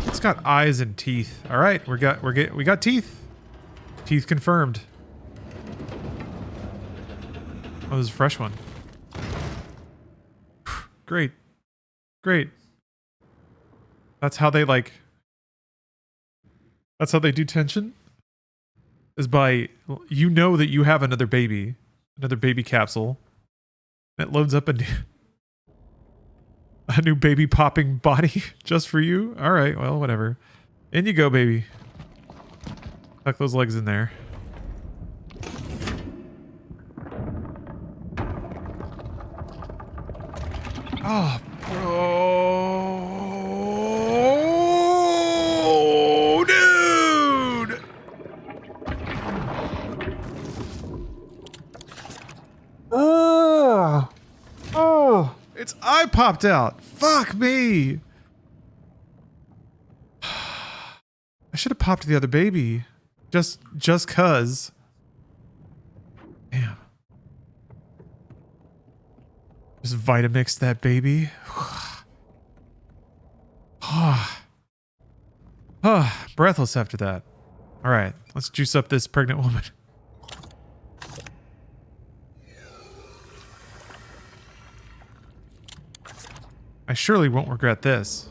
It's got eyes and teeth. All right, we got teeth. Teeth confirmed. Oh, this is a fresh one. Great. Great. That's how they like... That's how they do tension? Is by... You know that you have another baby capsule. It loads up a new baby popping body just for you? Alright, well, whatever. In you go, baby. Tuck those legs in there. Oh, bro, dude! Oh, its eye popped out. Fuck me. I should have popped the other baby, just cuz. Damn. Just Vitamix that baby. Breathless after that. Alright, let's juice up this pregnant woman. I surely won't regret this.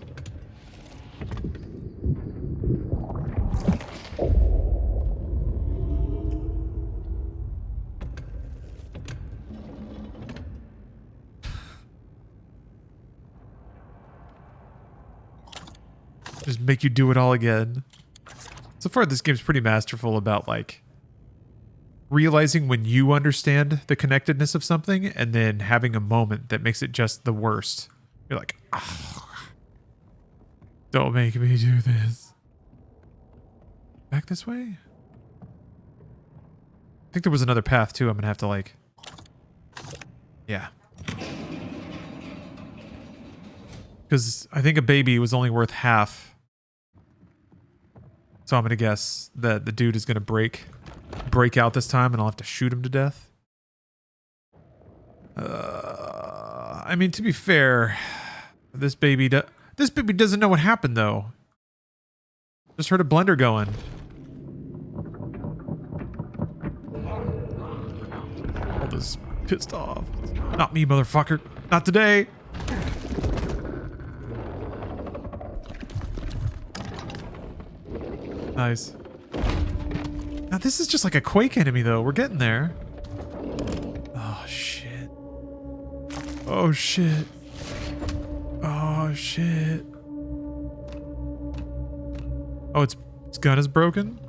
Just make you do it all again. So far, this game's pretty masterful about, like, realizing when you understand the connectedness of something and then having a moment that makes it just the worst. You're like, oh, don't make me do this. Back this way? I think there was another path, too. I'm gonna have to, like... Yeah. Because I think a baby was only worth half. So I'm gonna guess that the dude is gonna break out this time, and I'll have to shoot him to death. I mean, to be fair, this baby doesn't know what happened though. Just heard a blender going. All this pissed off. Not me, motherfucker. Not today. Nice. Now this is just like a Quake enemy though. We're getting there. Oh shit. Oh shit. Oh shit. Oh, its gun is broken?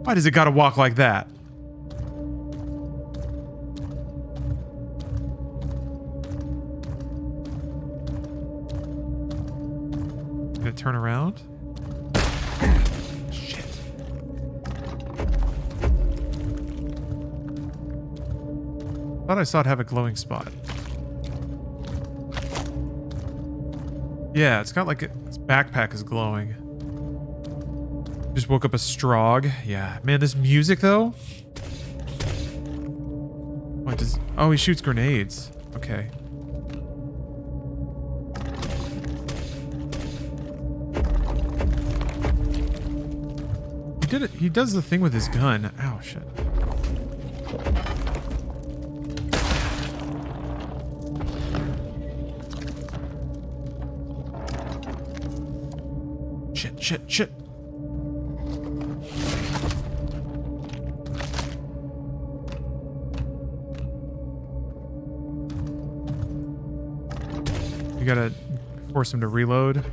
Why does it gotta walk like that? Gonna turn around? Shit. Thought I saw it have a glowing spot. Yeah, it's got like its backpack is glowing. Just woke up a Strog. Yeah. Man, this music though? What does... Oh, he shoots grenades. Okay. He did it. He does the thing with his gun. Ow, shit. Shit. You gotta force him to reload.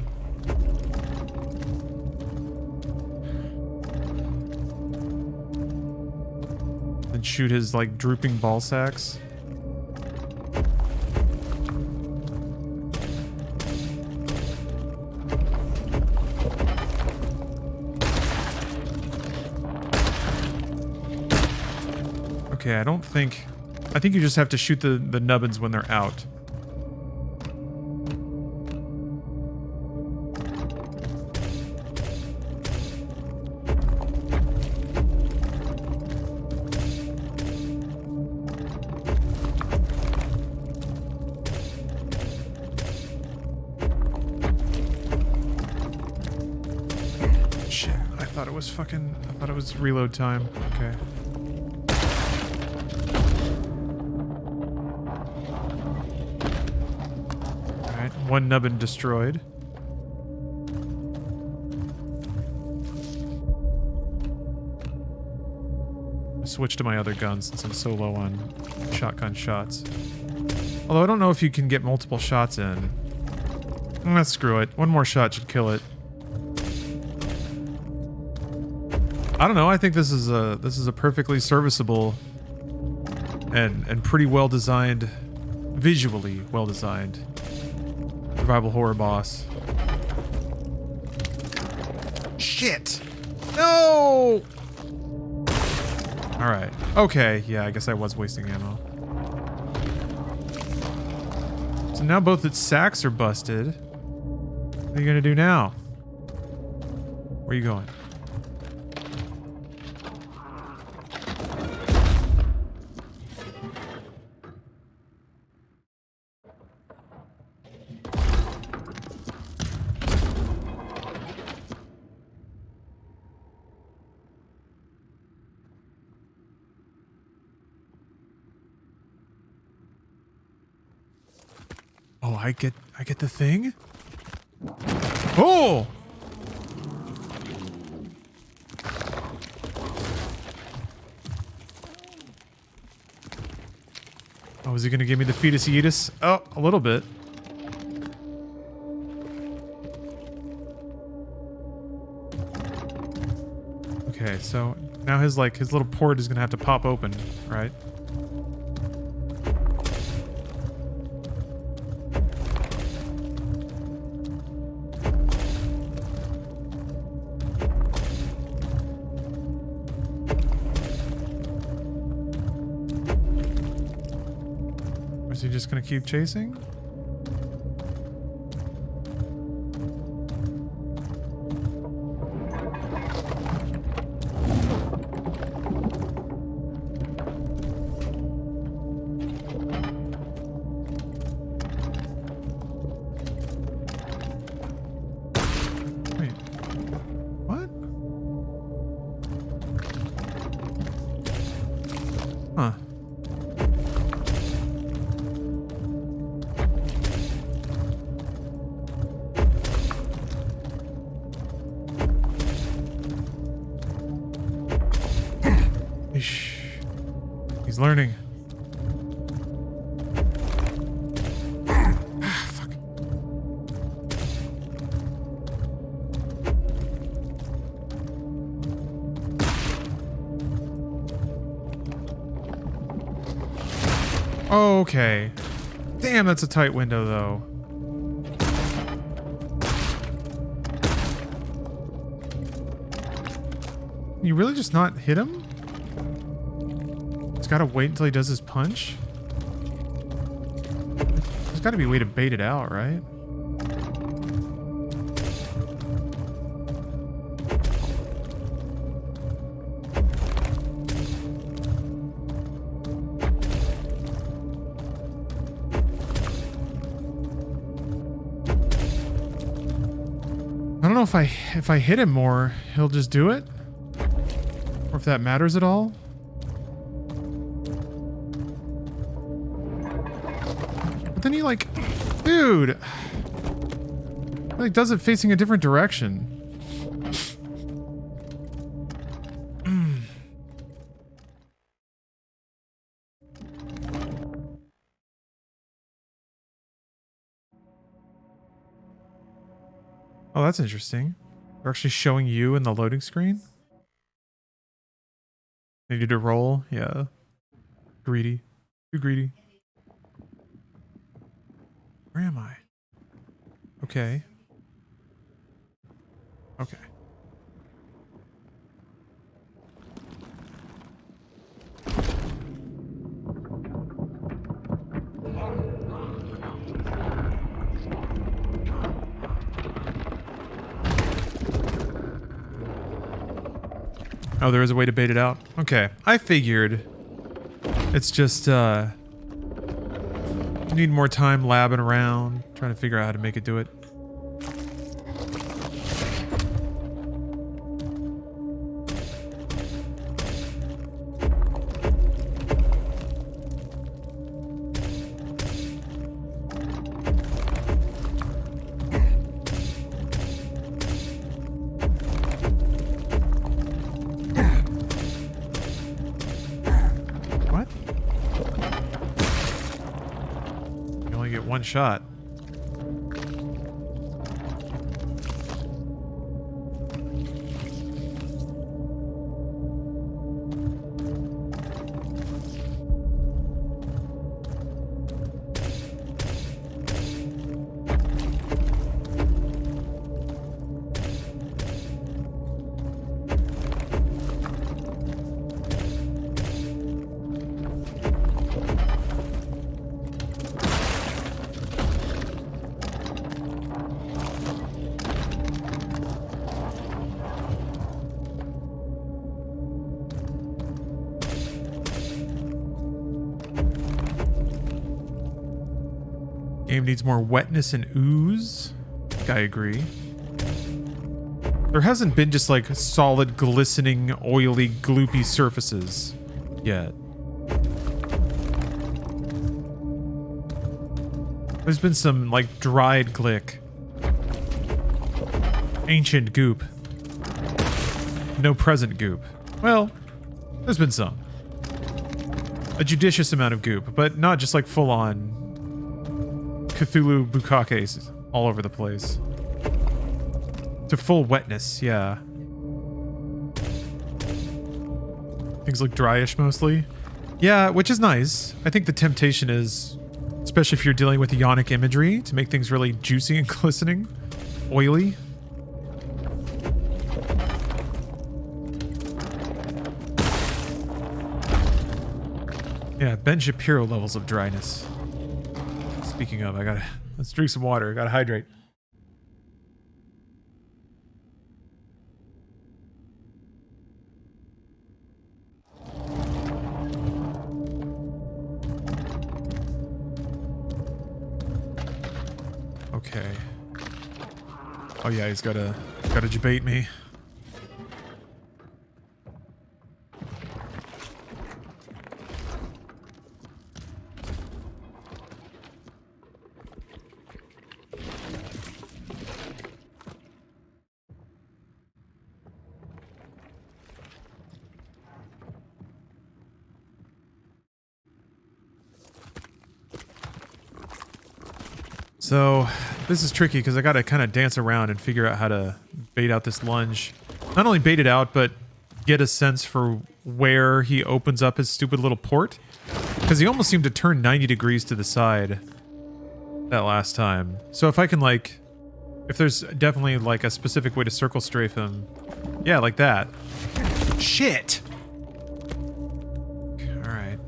Then shoot his, like, drooping ball sacks. Okay, I don't think... I think you just have to shoot the nubbins when they're out. Shit, I thought it was reload time. Okay. One nubbin destroyed. I switched to my other gun since I'm so low on shotgun shots. Although I don't know if you can get multiple shots in. Screw it. One more shot should kill it. I don't know. I think this is a perfectly serviceable and pretty well designed, visually well designed survival horror boss. Shit! No! Alright. Okay, yeah, I guess I was wasting ammo. So now both its sacks are busted. What are you gonna do now? Where are you going? Oh, I get the thing? Oh! Oh, is he gonna give me the fetus eatus? Oh, a little bit. Okay, so now his little port is gonna have to pop open, right? Is he just gonna keep chasing? Wait. What? Huh. He's learning. Ah, fuck. Oh, okay. Damn, that's a tight window, though. Can you really just not hit him? He's got to wait until he does his punch? There's got to be a way to bait it out, right? I don't know if I hit him more, he'll just do it? Or if that matters at all? But then he like, dude, he like does it facing a different direction. Oh, that's interesting. They're actually showing you in the loading screen. Needed to roll, yeah. Greedy. Too greedy. Where am I? Okay. Okay. Oh, there is a way to bait it out. Okay. I figured. It's just, need more time labbing around, trying to figure out how to make it do it. One shot. Game needs more wetness and ooze. I think I agree. There hasn't been just like solid, glistening, oily, gloopy surfaces yet. There's been some like dried glick. Ancient goop. No present goop. Well, there's been some. A judicious amount of goop, but not just like full on Cthulhu bukakes all over the place. To full wetness, yeah. Things look dryish mostly. Yeah, which is nice. I think the temptation is, especially if you're dealing with ionic imagery, to make things really juicy and glistening, oily. Yeah, Ben Shapiro levels of dryness. Speaking of, let's drink some water. I gotta hydrate. Okay. Oh yeah, he's gotta debate me. So this is tricky because I gotta kind of dance around and figure out how to bait out this lunge. Not only bait it out, but get a sense for where he opens up his stupid little port. Because he almost seemed to turn 90 degrees to the side that last time. So if I can, like... If there's definitely, like, a specific way to circle strafe him... Yeah, like that. Shit! Alright.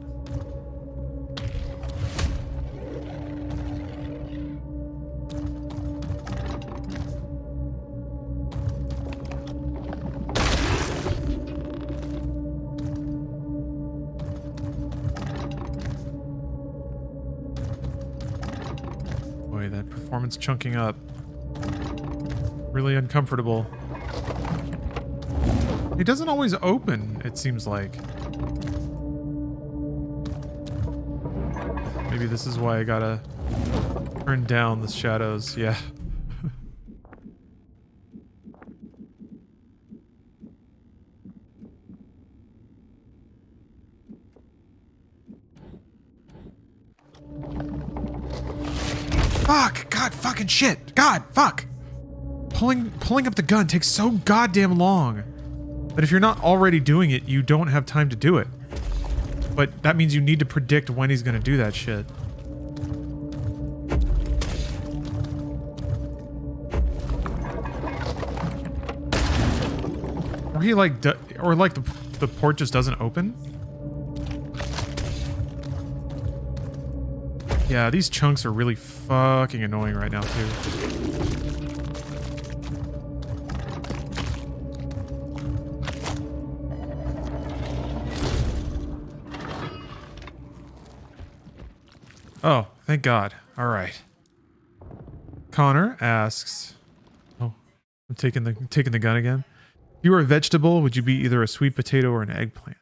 Boy, that performance chunking up. Really uncomfortable. It doesn't always open, it seems like. Maybe this is why I gotta turn down the shadows, yeah. Fuck! God fucking shit! God, fuck! Pulling up the gun takes so goddamn long that if you're not already doing it, you don't have time to do it. But that means you need to predict when he's gonna do that shit. Or he like, or like the port just doesn't open? Yeah, these chunks are really fucking annoying right now, too. Oh, thank God. All right. Connor asks... Oh, I'm taking the gun again. If you were a vegetable, would you be either a sweet potato or an eggplant?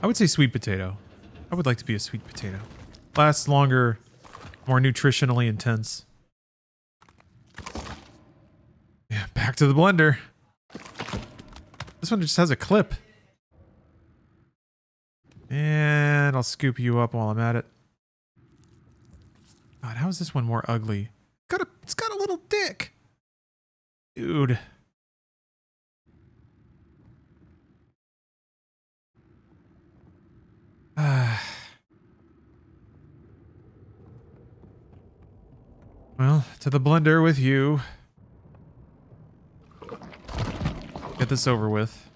I would say sweet potato. I would like to be a sweet potato. Lasts longer, more nutritionally intense. Yeah, back to the blender. This one just has a clip. And I'll scoop you up while I'm at it. God, how is this one more ugly? It's got a little dick. Dude. Well, to the blender with you. Get this over with.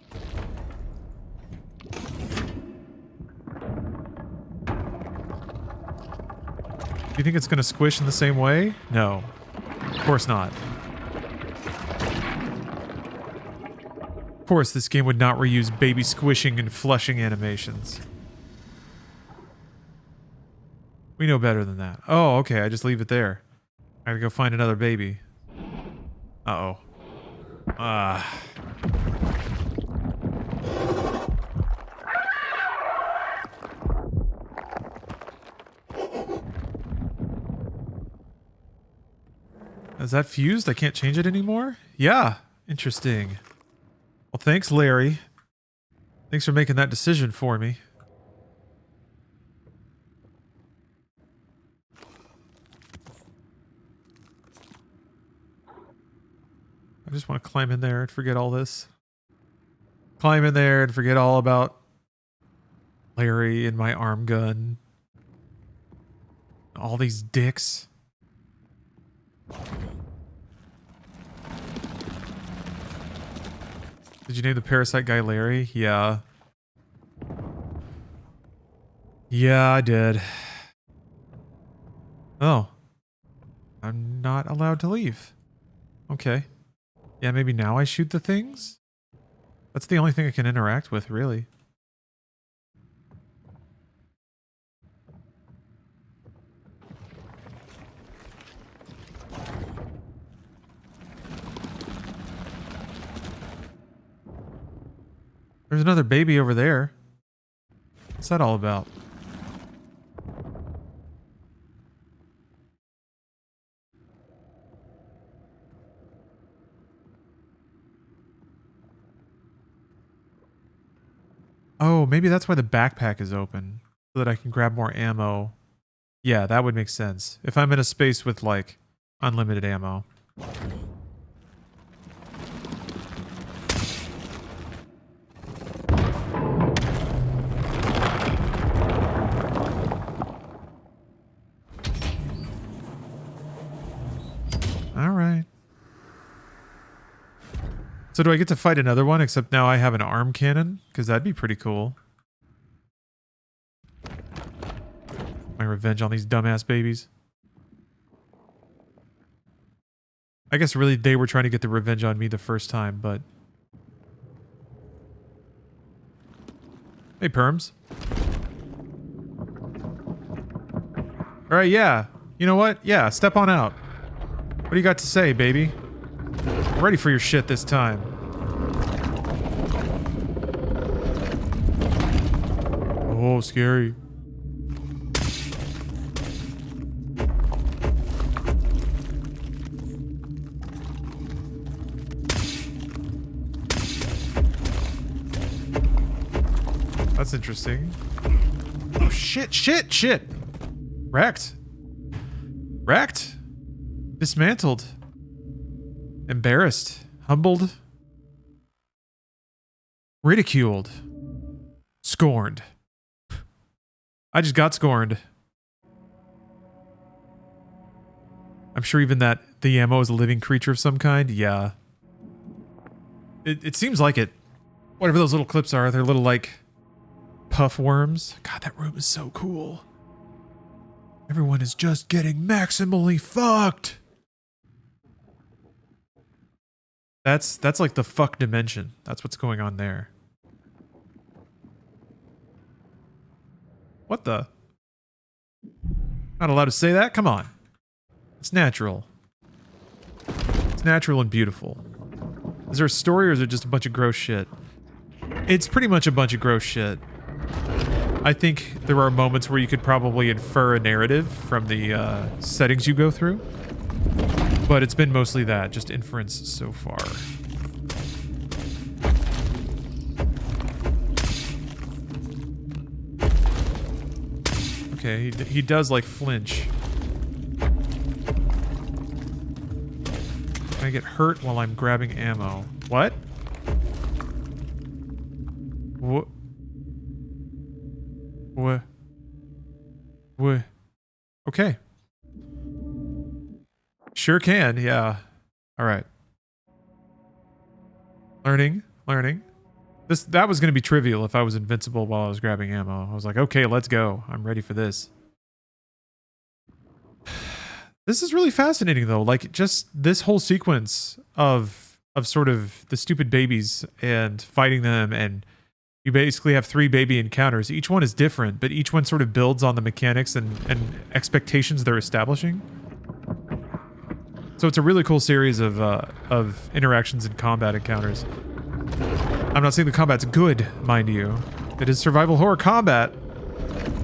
Do you think it's going to squish in the same way? No. Of course not. Of course, this game would not reuse baby squishing and flushing animations. We know better than that. Oh, okay, I just leave it there. I gotta go find another baby. Uh-oh. Is that fused? I can't change it anymore? Yeah. Interesting. Well, thanks, Larry. Thanks for making that decision for me. I just want to climb in there and forget all this. Climb in there and forget all about Larry and my arm gun. All these dicks. Did you name the parasite guy Larry? Yeah. Yeah, I did. Oh. I'm not allowed to leave. Okay. Yeah, maybe now I shoot the things? That's the only thing I can interact with, really. There's another baby over there. What's that all about? Oh, maybe that's why the backpack is open. So that I can grab more ammo. Yeah, that would make sense. If I'm in a space with, like, unlimited ammo. So do I get to fight another one, except now I have an arm cannon? Because that'd be pretty cool. My revenge on these dumbass babies. I guess really they were trying to get the revenge on me the first time, but... Hey, Perms. Alright, yeah. You know what? Yeah, step on out. What do you got to say, baby? I'm ready for your shit this time. Oh, scary. That's interesting. Oh, shit, shit, shit! Wrecked. Wrecked. Dismantled. Embarrassed. Humbled. Ridiculed. Scorned. I just got scorned. I'm sure even that the ammo is a living creature of some kind. Yeah. It seems like it. Whatever those little clips are, they're little like puff worms. God, that room is so cool. Everyone is just getting maximally fucked. That's like the fuck dimension. That's what's going on there. What the? Not allowed to say that? Come on. It's natural. It's natural and beautiful. Is there a story or is it just a bunch of gross shit? It's pretty much a bunch of gross shit. I think there are moments where you could probably infer a narrative from the settings you go through. But it's been mostly that, just inference so far. Okay, he does like flinch. Can I get hurt while I'm grabbing ammo? What? What? What? What? Okay. Sure can, yeah. Alright. Learning. That was gonna be trivial if I was invincible while I was grabbing ammo. I was like, okay, let's go. I'm ready for this. This is really fascinating though. Like, just this whole sequence of sort of the stupid babies and fighting them, and you basically have 3 baby encounters. Each one is different, but each one sort of builds on the mechanics and expectations they're establishing. So it's a really cool series of interactions and combat encounters. I'm not saying the combat's good, mind you. It is survival horror combat,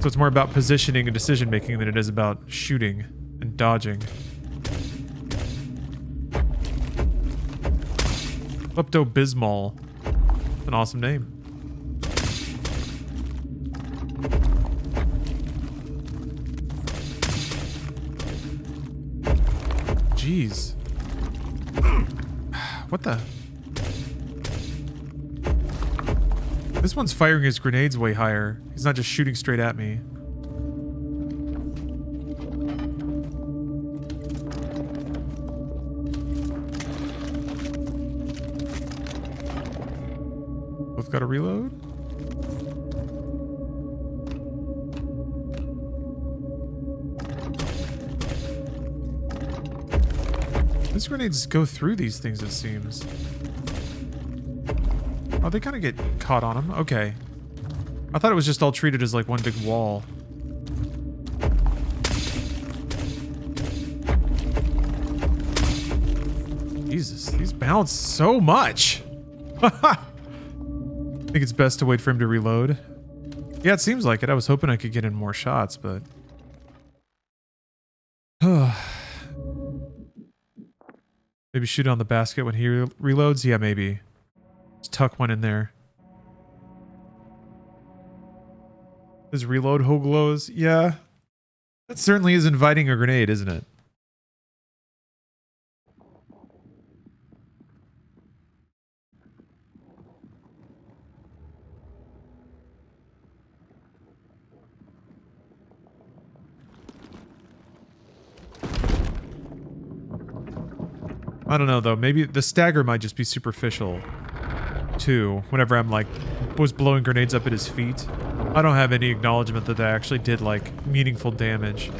so it's more about positioning and decision making than it is about shooting and dodging. Klepto-Bismol. An awesome name. Jeez. What the? This one's firing his grenades way higher. He's not just shooting straight at me. Both got to reload? These grenades go through these things, it seems. Oh, they kind of get caught on them. Okay. I thought it was just all treated as like one big wall. Jesus, these bounce so much. I think it's best to wait for him to reload. Yeah, it seems like it. I was hoping I could get in more shots, but... Maybe shoot on the basket when he reloads? Yeah, maybe. Just tuck one in there. His reload hole glows? Yeah. That certainly is inviting a grenade, isn't it? I don't know though. Maybe the stagger might just be superficial too. Whenever I'm like, was blowing grenades up at his feet. I don't have any acknowledgement that they actually did like meaningful damage.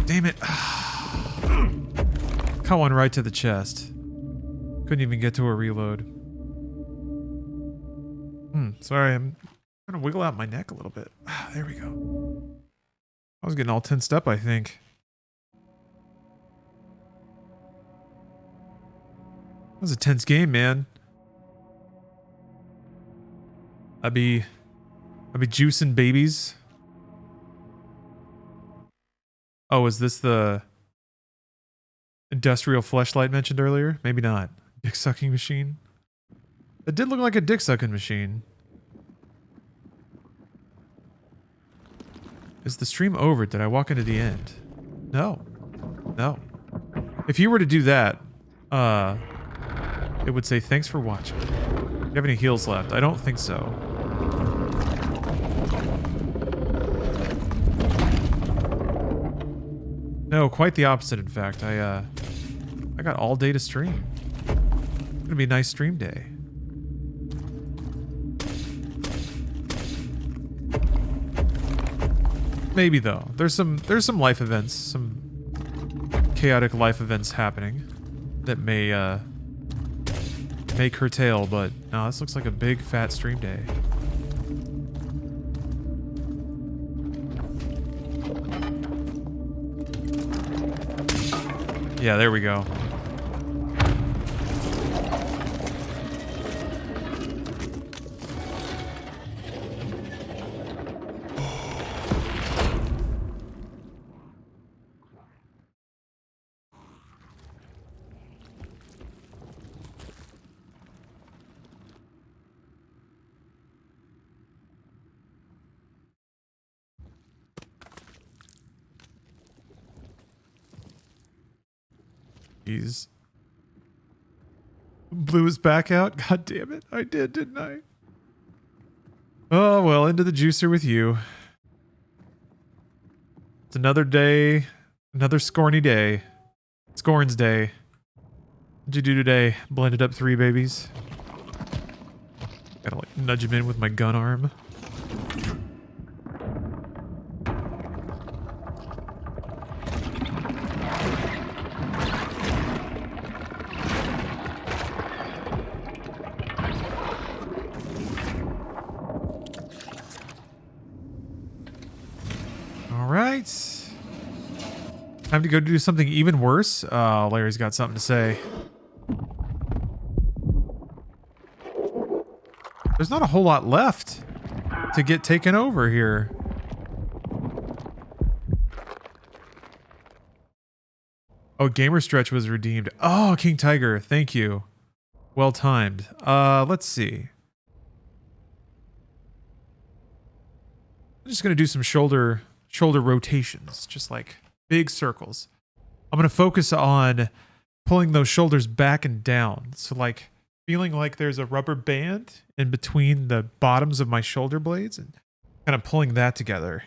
Damn it. Caught one right to the chest. Couldn't even get to a reload. Sorry, I'm trying to wiggle out my neck a little bit. There we go. I was getting all tensed up, I think. That was a tense game, man. I'd be juicing babies. Oh, is this the industrial fleshlight mentioned earlier? Maybe not. Dick sucking machine. It did look like a dick sucking machine. Is the stream over? Did I walk into the end? No. No. If you were to do that, it would say thanks for watching. Do you have any heals left? I don't think so. No, quite the opposite, in fact. I got all day to stream. It's gonna be a nice stream day. Maybe though. There's some life events, some chaotic life events happening that may curtail, but no, this looks like a big fat stream day. Yeah, there we go. Jeez. Blew his back out? God damn it. I did, didn't I? Oh, well, into the juicer with you. It's another day. Another scorny day. Scorn's day. What'd you do today? Blended up 3 babies. Gotta like nudge him in with my gun arm. Time to go do something even worse. Larry's got something to say. There's not a whole lot left to get taken over here. Oh, Gamer Stretch was redeemed. Oh, King Tiger, thank you. Well timed. Let's see. I'm just gonna do some shoulder rotations, just like big circles. I'm going to focus on pulling those shoulders back and down. So like feeling like there's a rubber band in between the bottoms of my shoulder blades and kind of pulling that together.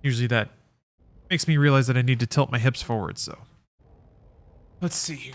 Usually that makes me realize that I need to tilt my hips forward. So let's see here.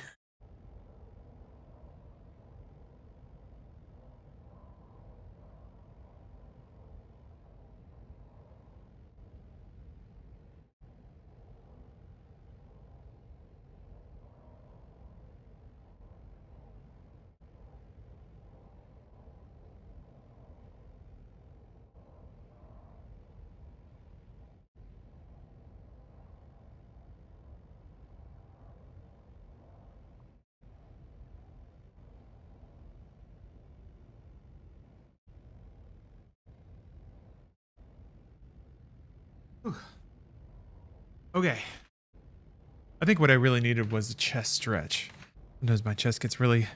Okay. I think what I really needed was a chest stretch. Sometimes my chest gets really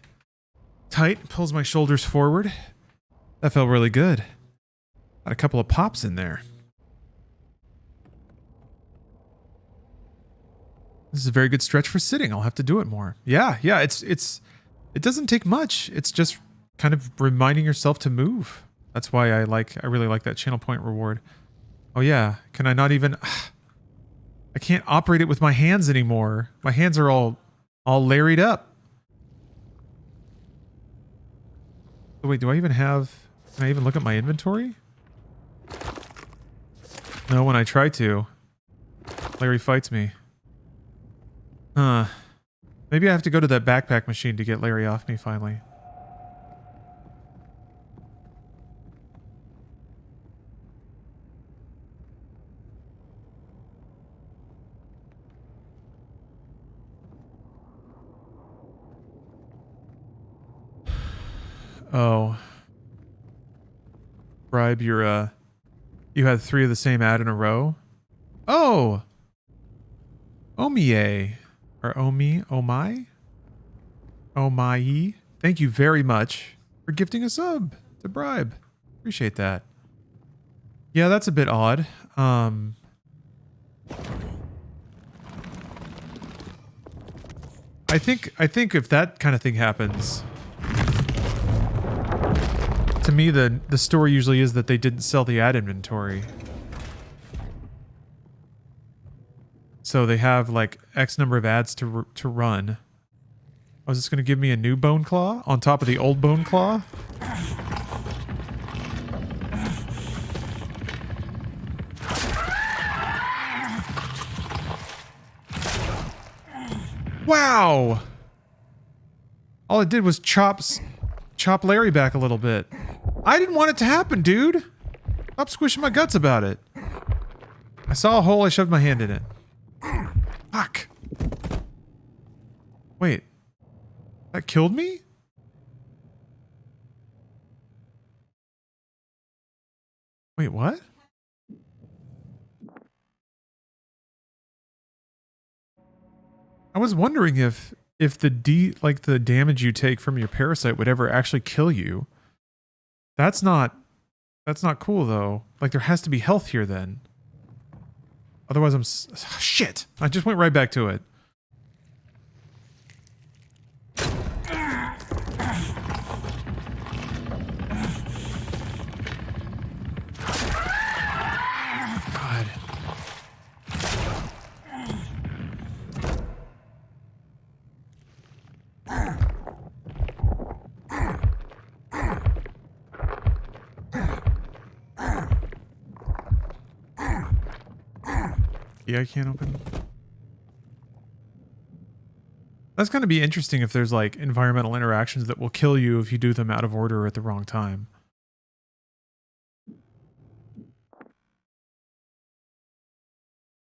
tight, pulls my shoulders forward. That felt really good. Got a couple of pops in there. This is a very good stretch for sitting. I'll have to do it more. Yeah, it doesn't take much. It's just kind of reminding yourself to move. That's why I really like that channel point reward. Oh yeah, can I not even... I can't operate it with my hands anymore. My hands are all larried up. Oh, wait, do I even have... Can I even look at my inventory? No, when I try to, Larry fights me. Huh. Maybe I have to go to that backpack machine to get Larry off me finally. Oh. Bribe your, you had 3 of the same ad in a row? Oh! Omie. Or Omai? Omai? Thank you very much for gifting a sub to Bribe. Appreciate that. Yeah, that's a bit odd. I think if that kind of thing happens, to me the story usually is that they didn't sell the ad inventory. So they have like X number of ads to run. Oh, is this going to give me a new bone claw on top of the old bone claw? Wow! All it did was chop Larry back a little bit. I didn't want it to happen, dude! Stop squishing my guts about it. I saw a hole, I shoved my hand in it. Fuck! Wait. That killed me? Wait, what? I was wondering if the the damage you take from your parasite would ever actually kill you. That's not cool though. Like there has to be health here then. Otherwise I'm shit. I just went right back to it. God. Yeah, I can't open. That's going to be interesting if there's like environmental interactions that will kill you if you do them out of order or at the wrong time.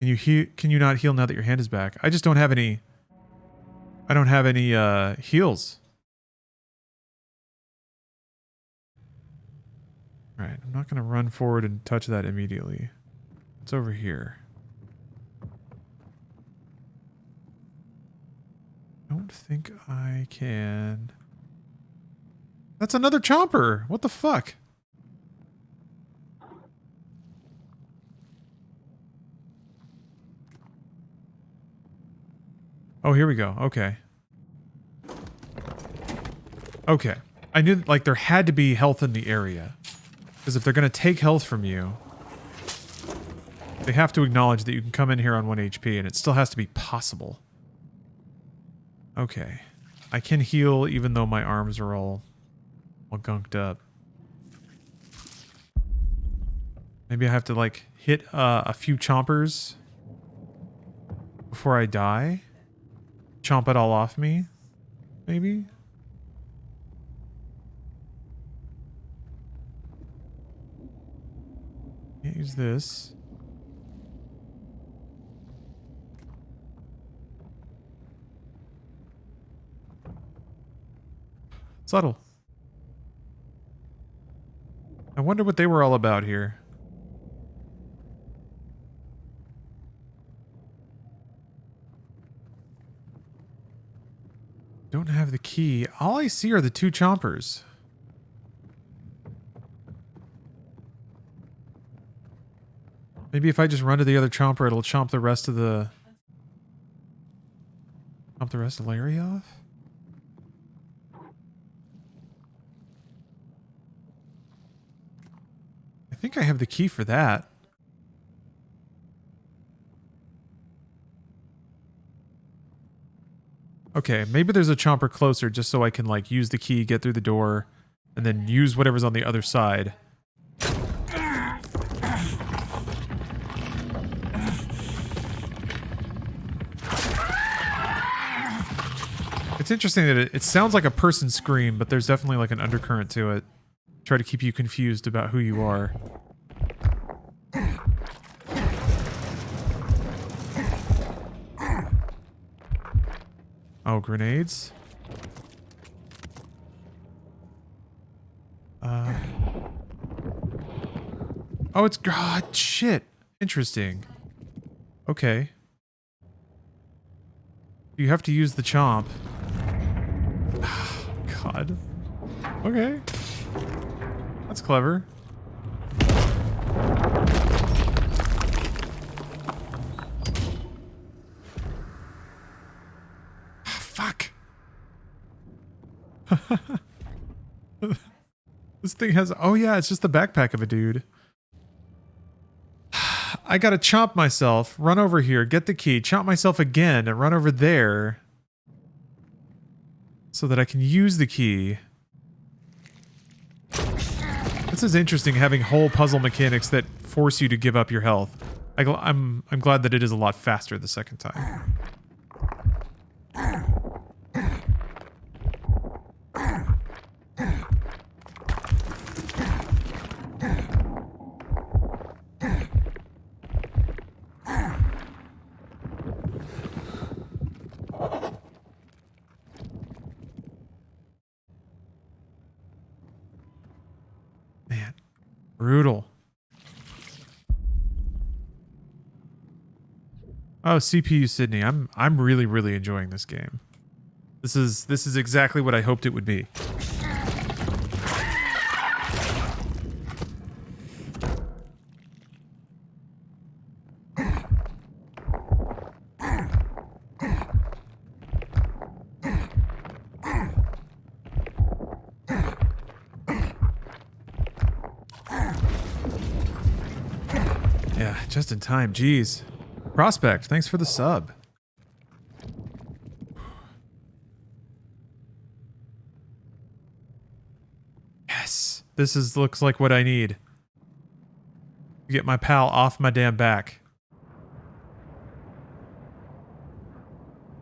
Can you not heal now that your hand is back? I just don't have any. I don't have any heals. All right, I'm not going to run forward and touch that immediately. It's over here. I don't think I can. That's another chomper. What the fuck? Oh, here we go. Okay. Okay. I knew like there had to be health in the area. Because if they're going to take health from you, they have to acknowledge that you can come in here on 1 HP and it still has to be possible. Okay. I can heal even though my arms are all gunked up. Maybe I have to like hit a few chompers before I die. Chomp it all off me. Maybe? Can't use this. Subtle. I wonder what they were all about here. Don't have the key. All I see are the 2 chompers. Maybe if I just run to the other chomper, it'll chomp the rest of the... Chomp the rest of Larry off? I think I have the key for that. Okay, maybe there's a chomper closer just so I can, like, use the key, get through the door, and then use whatever's on the other side. It's interesting that it sounds like a person scream, but there's definitely, like, an undercurrent to it. Try to keep you confused about who you are. Oh, grenades? Oh, it's... God, shit. Interesting. Okay. You have to use the chomp. God. Okay. That's clever. Fuck. This thing has... Oh yeah, it's just the backpack of a dude. I gotta chomp myself, run over here, get the key, chomp myself again, and run over there. So that I can use the key. This is interesting, having whole puzzle mechanics that force you to give up your health. I'm glad that it is a lot faster the second time. Man, brutal. Oh, CPU Sydney. I'm really enjoying this game. This is exactly what I hoped it would be. Yeah, just in time. Jeez. Prospect, thanks for the sub. Yes. This looks like what I need. To get my pal off my damn back.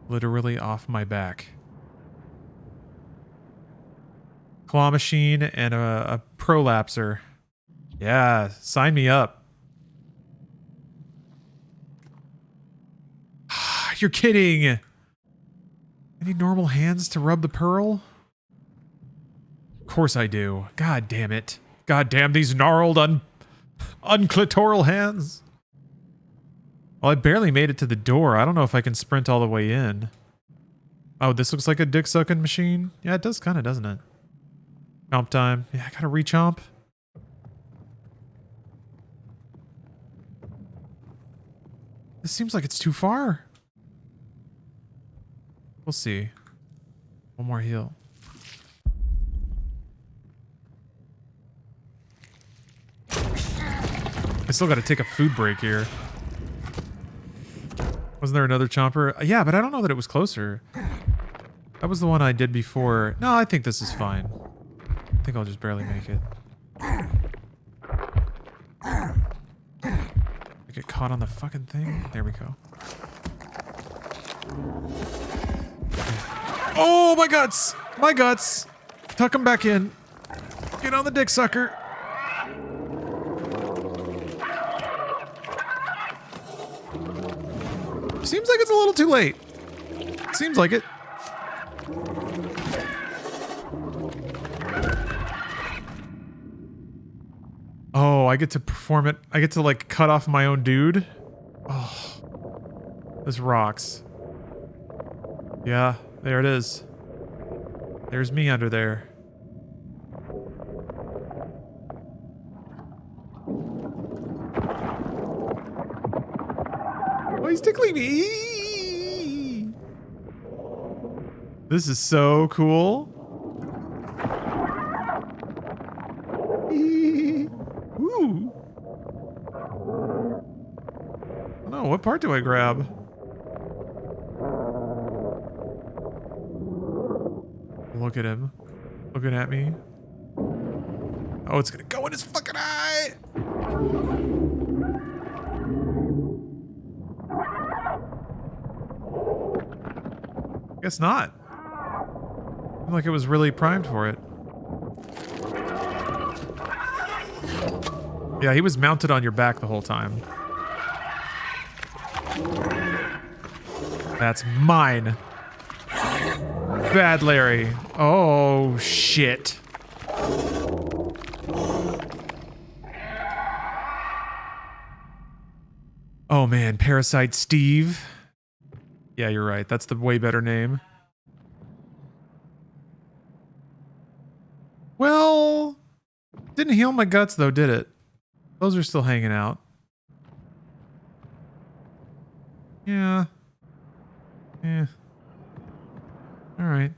Literally off my back. Claw machine and a prolapser. Yeah, sign me up. You're kidding! I need normal hands to rub the pearl? Of course I do. God damn it. God damn these gnarled, unclitoral hands. Well, I barely made it to the door. I don't know if I can sprint all the way in. Oh, this looks like a dick-sucking machine? Yeah, it does kind of, doesn't it? Chomp time. Yeah, I gotta re-chomp. This seems like it's too far. We'll see. One more heal. I still gotta take a food break here. Wasn't there another chomper? Yeah, but I don't know that it was closer. That was the one I did before. No, I think this is fine. I think I'll just barely make it. I get caught on the fucking thing. There we go. Oh, my guts! My guts! Tuck him back in. Get on the dick sucker. Seems like it's a little too late. Seems like it. Oh, I get to perform it. I get to, like, cut off my own dude. Oh. This rocks. Yeah, there it is. There's me under there. Oh, he's tickling me. This is so cool. Ooh. No, what part do I grab? Look at him. Looking at me. Oh, it's gonna go in his fucking eye! Guess not. Seemed like it was really primed for it. Yeah, he was mounted on your back the whole time. That's mine. Bad Larry. Oh, shit. Oh, man. Parasite Steve. Yeah, you're right. That's the way better name. Well, didn't heal my guts, though, did it? Those are still hanging out. Yeah. Yeah. All right.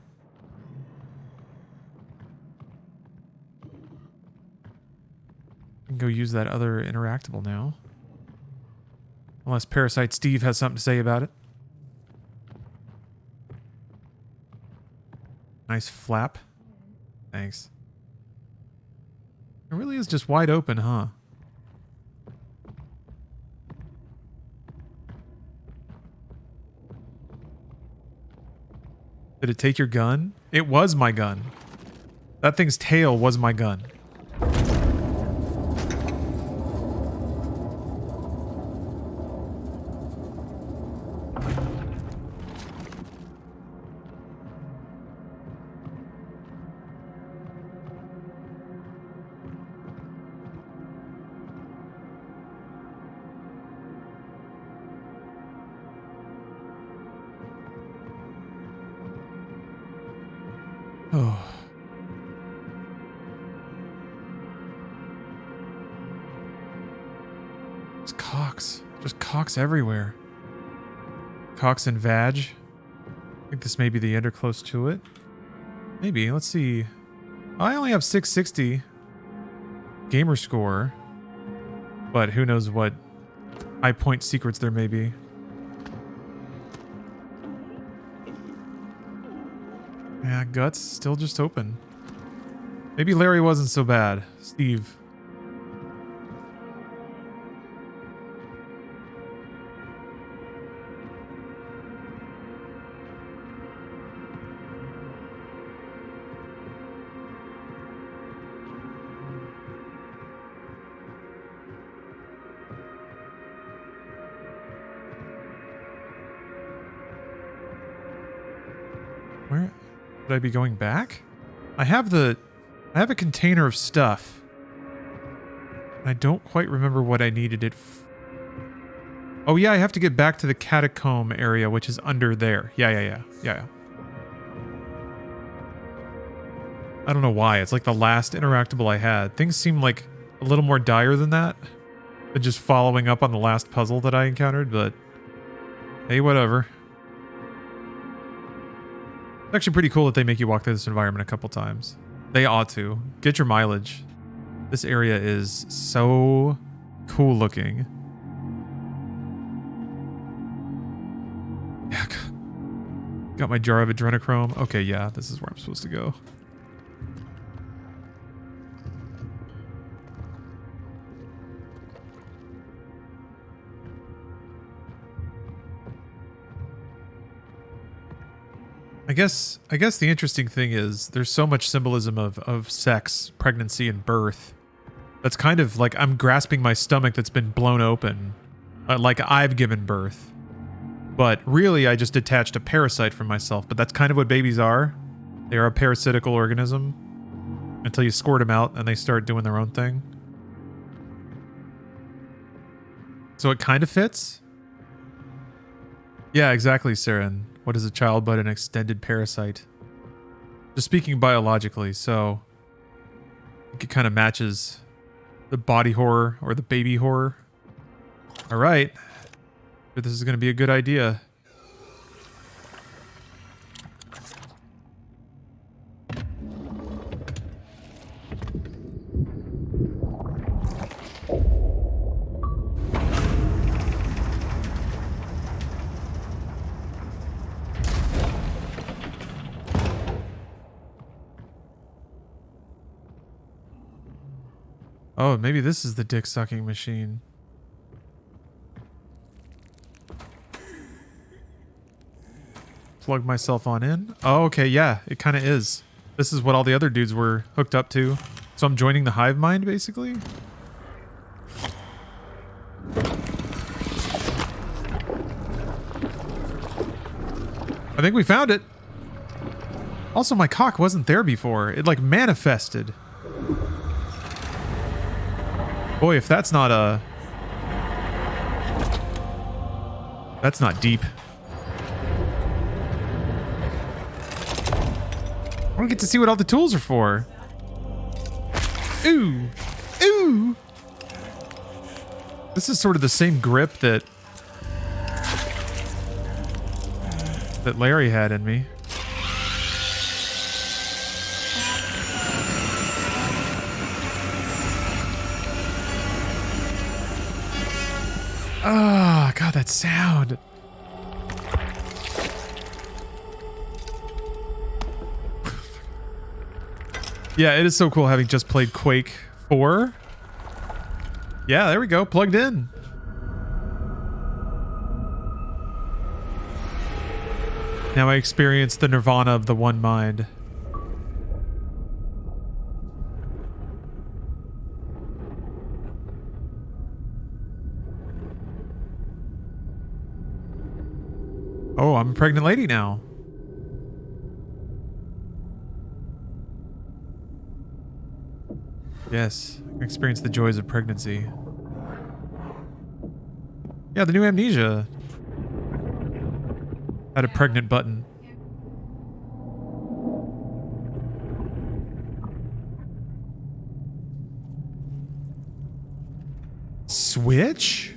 I can go use that other interactable now. Unless Parasite Steve has something to say about it. Nice flap. Thanks. It really is just wide open, huh? Did it take your gun? It was my gun. That thing's tail was my gun. Oh. It's cocks. Just cocks everywhere. Cocks and vag. I think this may be the end or close to it. Maybe. Let's see. I only have 660 gamer score. But who knows what high point secrets there may be. Yeah, guts still just open. Maybe Larry wasn't so bad. Steve. Where would I be going back? I have a container of stuff. I don't quite remember what I needed it Oh yeah, I have to get back to the catacomb area, which is under there. Yeah. I don't know why. It's like the last interactable I had. Things seem like a little more dire than that. Than just following up on the last puzzle that I encountered, but hey, whatever. It's actually pretty cool that they make you walk through this environment a couple times. They ought to. Get your mileage. This area is so cool looking. Yeah. Got my jar of adrenochrome. Okay, yeah, this is where I'm supposed to go. I guess the interesting thing is there's so much symbolism of sex, pregnancy, and birth. That's kind of like I'm grasping my stomach that's been blown open, like I've given birth. But really, I just detached a parasite from myself. But that's kind of what babies are. They are a parasitical organism until you squirt them out and they start doing their own thing. So it kind of fits. Yeah, exactly, Saren. What is a child but an extended parasite? Just speaking biologically, so I think it kind of matches the body horror or the baby horror. All right. But this is going to be a good idea. Oh, maybe this is the dick sucking machine. Plug myself on in. Oh, okay, yeah, it kind of is. This is what all the other dudes were hooked up to. So I'm joining the hive mind, basically. I think we found it. Also, my cock wasn't there before. It like manifested. Boy, if that's not a... That's not deep. I don't get to see what all the tools are for. Ooh. Ooh. This is sort of the same grip that Larry had in me. Oh, God, that sound. Yeah, it is so cool having just played Quake 4. Yeah, there we go. Plugged in. Now I experience the nirvana of the one mind. Oh, I'm a pregnant lady now. Yes, I can experience the joys of pregnancy. Yeah, the new Amnesia had a pregnant button. Switch?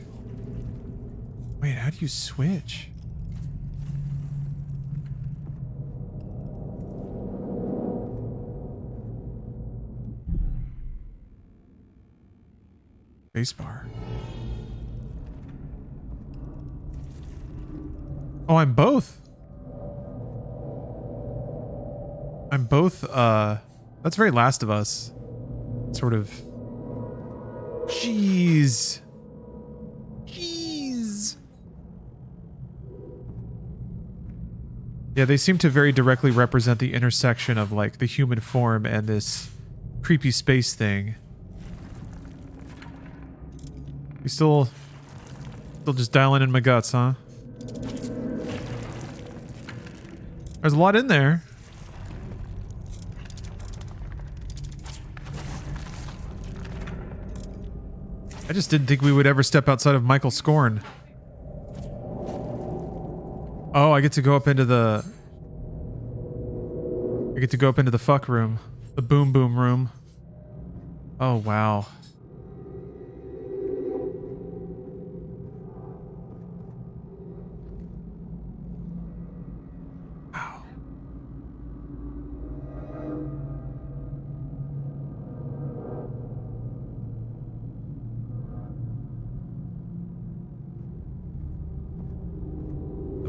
Wait, how do you switch? Spacebar. Oh, I'm both. I'm both, that's very Last of Us. Sort of. Jeez. Jeez. Yeah, they seem to very directly represent the intersection of, like, the human form and this creepy space thing. You still just dialing in my guts, huh? There's a lot in there. I just didn't think we would ever step outside of Michael Scorn. Oh, I get to go up into the... I get to go up into the fuck room. The boom boom room. Oh, wow.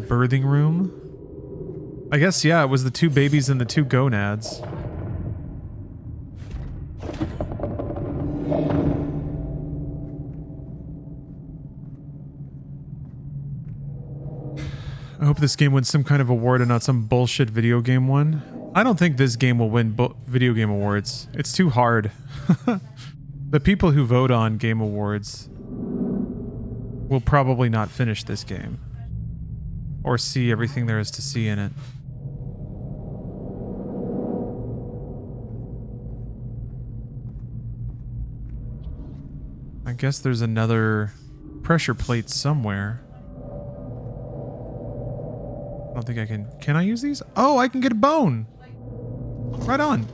Birthing room? I guess, yeah, it was the two babies and the two gonads. I hope this game wins some kind of award and not some bullshit video game one. I don't think this game will win video game awards. It's too hard. The people who vote on game awards will probably not finish this game. Or see everything there is to see in it. I guess there's another pressure plate somewhere. I don't think I can... Can I use these? Oh, I can get a bone! Right on.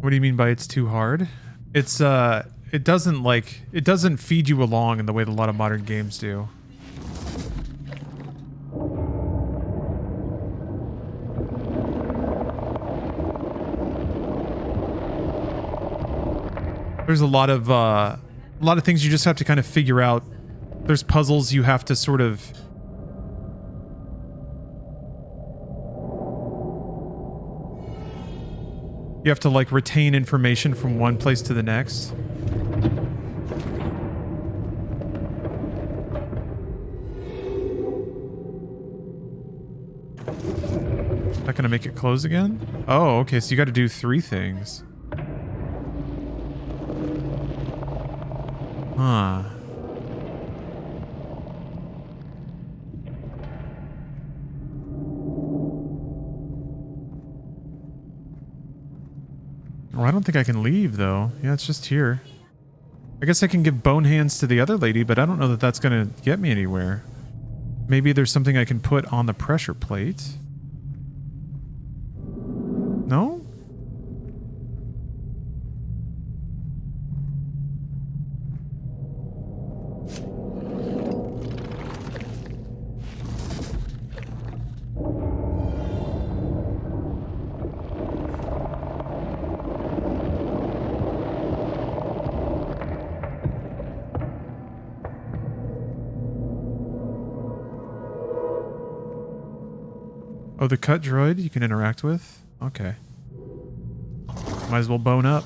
What do you mean by it's too hard? It's it doesn't feed you along in the way that a lot of modern games do. There's a lot of things you just have to kind of figure out. There's puzzles you have to sort of you have to like retain information from one place to the next. Is that gonna make it close again? Oh, okay, so you gotta do 3 things. Huh. Oh, I don't think I can leave, though. Yeah, it's just here. I guess I can give bone hands to the other lady, but I don't know that that's gonna get me anywhere. Maybe there's something I can put on the pressure plate. No? Oh, the cut droid you can interact with? Okay. Might as well bone up.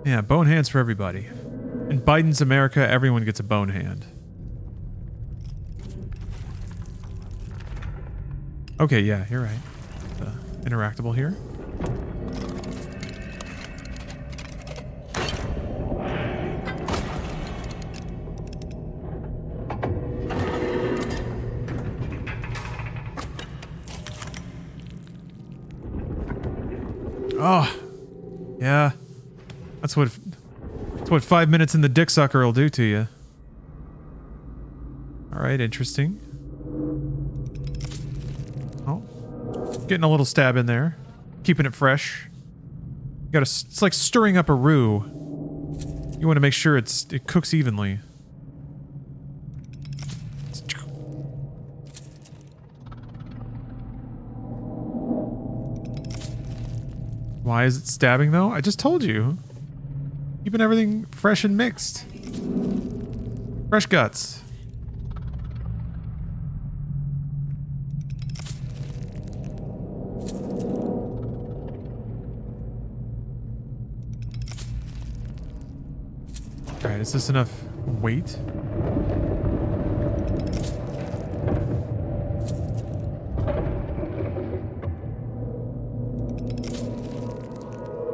Yeah, bone hands for everybody. In Biden's America, everyone gets a bone hand. Okay, yeah, you're right. Interactable here. Oh, yeah. That's what 5 minutes in the dick sucker will do to you. All right, interesting. Oh, getting a little stab in there, keeping it fresh. You gotta. It's like stirring up a roux. You want to make sure it cooks evenly. Why is it stabbing, though? I just told you. Keeping everything fresh and mixed. Fresh guts. Alright, is this enough weight?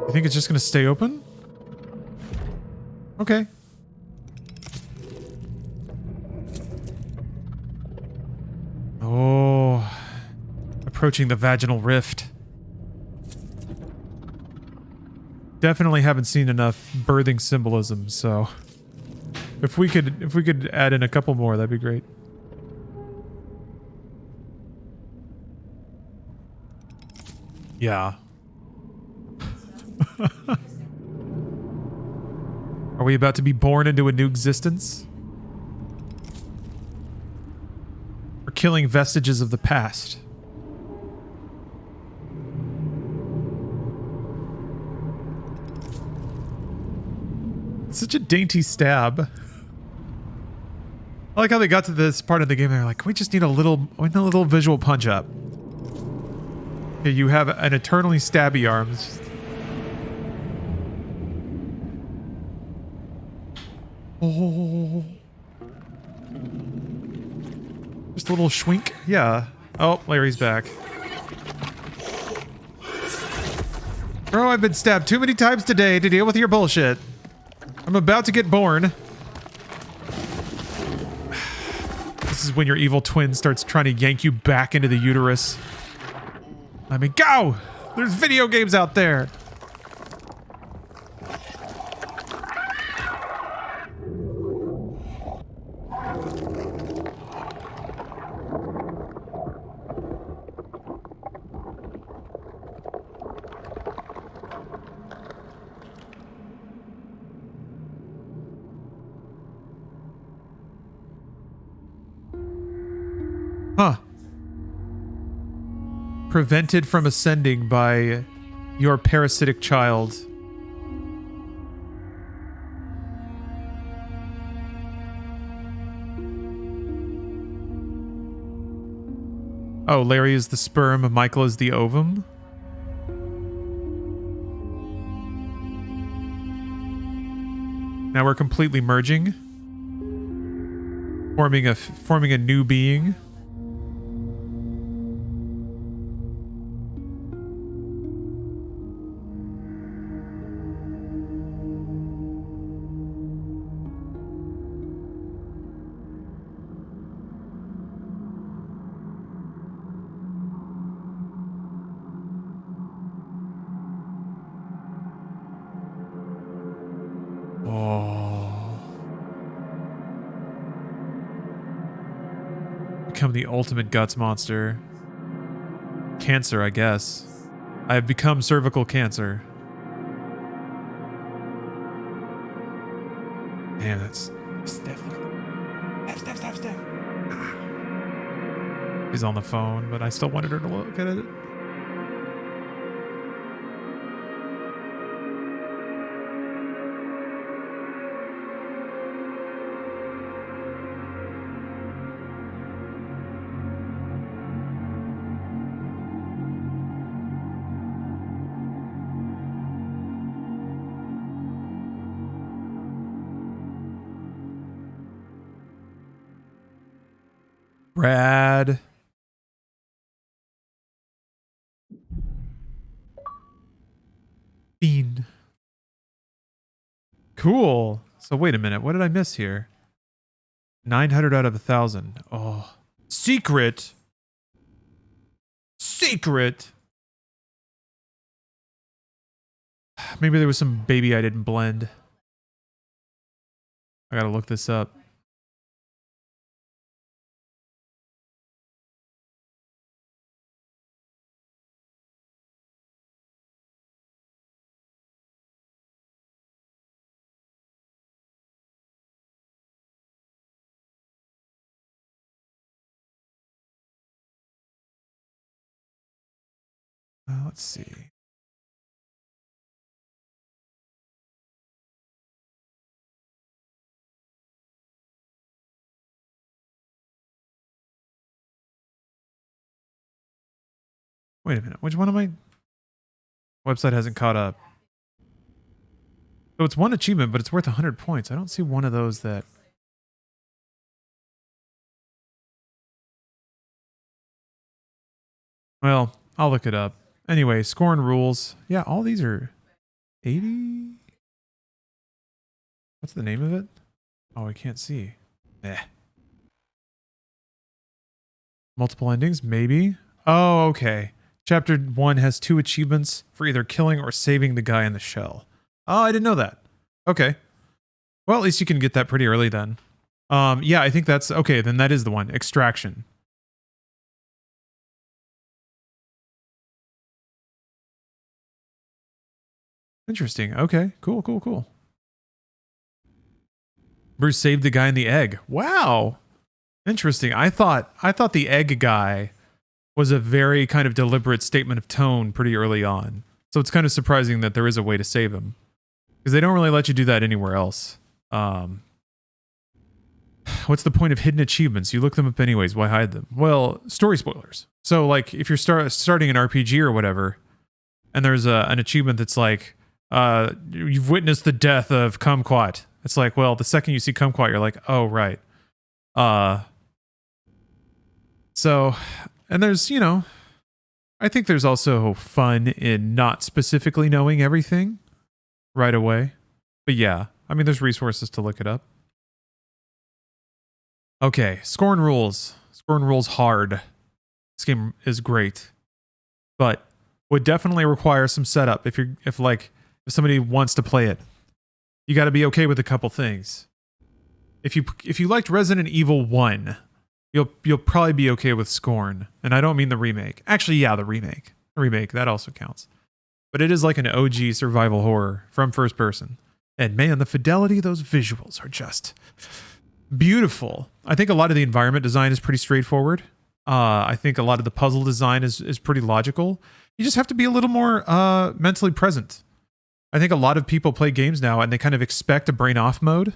You think it's just gonna stay open? Okay. Oh, approaching the vaginal rift. Definitely haven't seen enough birthing symbolism, so if we could add in a couple more, that'd be great. Yeah. Are we about to be born into a new existence? Or killing vestiges of the past? Such a dainty stab. I like how they got to this part of the game and they're like, we just need a little visual punch up. Okay, you have an eternally stabby arm. Oh. Just a little schwink. Yeah. Oh, Larry's back. Bro, I've been stabbed too many times today to deal with your bullshit. I'm about to get born. This is when your evil twin starts trying to yank you back into the uterus. I mean, go! There's video games out there. Huh. Prevented from ascending by your parasitic child. Oh, Larry is the sperm, Michael is the ovum? Now we're completely merging. Forming a new being. Become the ultimate guts monster. Cancer, I guess. I have become cervical cancer. Damn, that's Steph. Steph. She's on the phone, but I still wanted her to look at it. Brad. Bean. Cool. So wait a minute. What did I miss here? 900 out of 1,000. Oh. Secret. Secret. Maybe there was some baby I didn't blend. I gotta look this up. Let's see. Wait a minute. Which one of my website hasn't caught up? So it's one achievement, but it's worth 100 points. I don't see one of those that... Well, I'll look it up. Anyway, Scorn rules. Yeah, all these are 80? What's the name of it? Oh, I can't see. Eh. Multiple endings? Maybe. Oh, okay. Chapter 1 has 2 achievements for either killing or saving the guy in the shell. Oh, I didn't know that. Okay. Well, at least you can get that pretty early then. Yeah, I think that's... Okay, then that is the one. Extraction. Interesting. Okay. Cool. Bruce saved the guy in the egg. Wow. Interesting. I thought the egg guy was a very kind of deliberate statement of tone pretty early on. So it's kind of surprising that there is a way to save him. Because they don't really let you do that anywhere else. What's the point of hidden achievements? You look them up anyways. Why hide them? Well, story spoilers. So like if you're starting an RPG or whatever, and there's an achievement that's like, you've witnessed the death of Kumquat. It's like, well, the second you see Kumquat, you're like, oh, right. So, and there's, you know, I think there's also fun in not specifically knowing everything right away. But yeah, I mean, there's resources to look it up. Okay, Scorn rules. Scorn rules hard. This game is great, but would definitely require some setup if somebody wants to play it. You got to be okay with a couple things. If you liked Resident Evil 1, you'll probably be okay with Scorn. And I don't mean the remake. Actually, yeah, the remake. The remake, that also counts. But it is like an OG survival horror from first person. And man, the fidelity of those visuals are just beautiful. I think a lot of the environment design is pretty straightforward. I think a lot of the puzzle design is pretty logical. You just have to be a little more mentally present. I think a lot of people play games now and they kind of expect a brain off mode,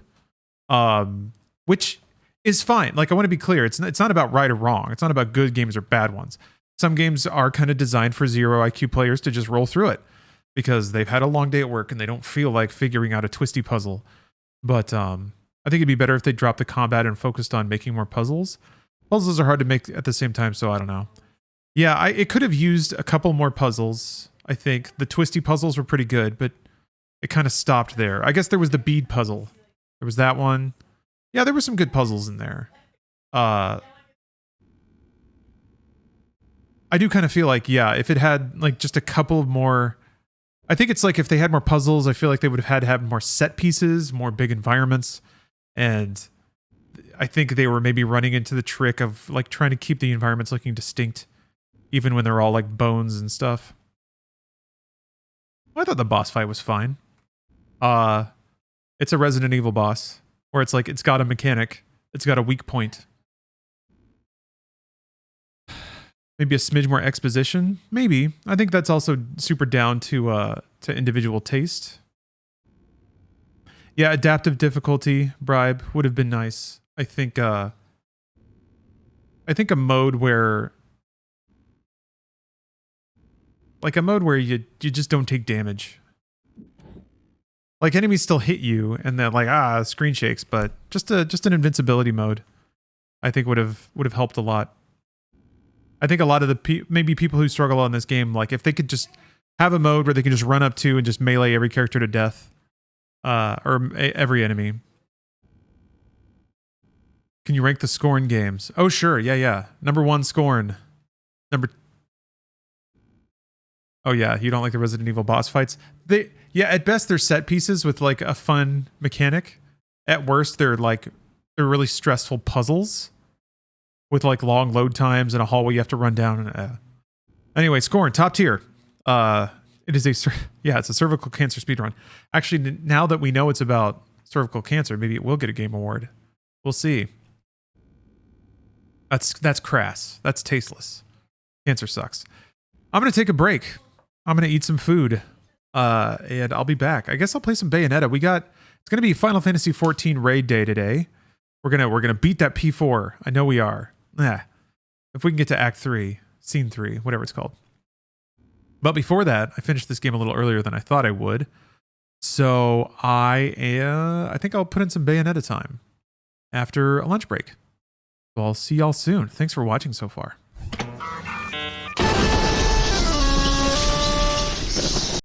which is fine. Like, I want to be clear. It's not about right or wrong. It's not about good games or bad ones. Some games are kind of designed for zero IQ players to just roll through it because they've had a long day at work and they don't feel like figuring out a twisty puzzle. But I think it'd be better if they dropped the combat and focused on making more puzzles. Puzzles are hard to make at the same time, so I don't know. Yeah, it could have used a couple more puzzles. I think the twisty puzzles were pretty good, but it kind of stopped there. I guess there was the bead puzzle. There was that one. Yeah, there were some good puzzles in there. I do kind of feel like, yeah, if it had like just a couple more, I think it's like if they had more puzzles, I feel like they would have had to have more set pieces, more big environments. And I think they were maybe running into the trick of like trying to keep the environments looking distinct, even when they're all like bones and stuff. I thought the boss fight was fine. It's a Resident Evil boss where it's like, it's got a mechanic. It's got a weak point. Maybe a smidge more exposition. Maybe. I think that's also super down to individual taste. Yeah, adaptive difficulty bribe would have been nice. I think a mode where you just don't take damage. Like, enemies still hit you and then like screen shakes, but just an invincibility mode I think would have helped a lot. I think a lot of the maybe people who struggle on this game, like if they could just have a mode where they can just run up to and just melee every character to death, or every enemy. Can you rank the Scorn games? Oh, sure. Yeah. Number 1, Scorn. Oh yeah, you don't like the Resident Evil boss fights? At best they're set pieces with like a fun mechanic. At worst, they're really stressful puzzles with like long load times and a hallway you have to run down. Anyway, Scorn, top tier. It is it's a cervical cancer speedrun. Actually, now that we know it's about cervical cancer, maybe it will get a game award. We'll see. That's crass. That's tasteless. Cancer sucks. I'm gonna take a break. I'm gonna eat some food, and I'll be back. I guess I'll play some Bayonetta. It's gonna be Final Fantasy 14 raid day today. We're gonna beat that P4. I know we are. If we can get to Act 3, Scene 3, whatever it's called. But before that, I finished this game a little earlier than I thought I would. So I think I'll put in some Bayonetta time after a lunch break. So I'll see y'all soon. Thanks for watching so far.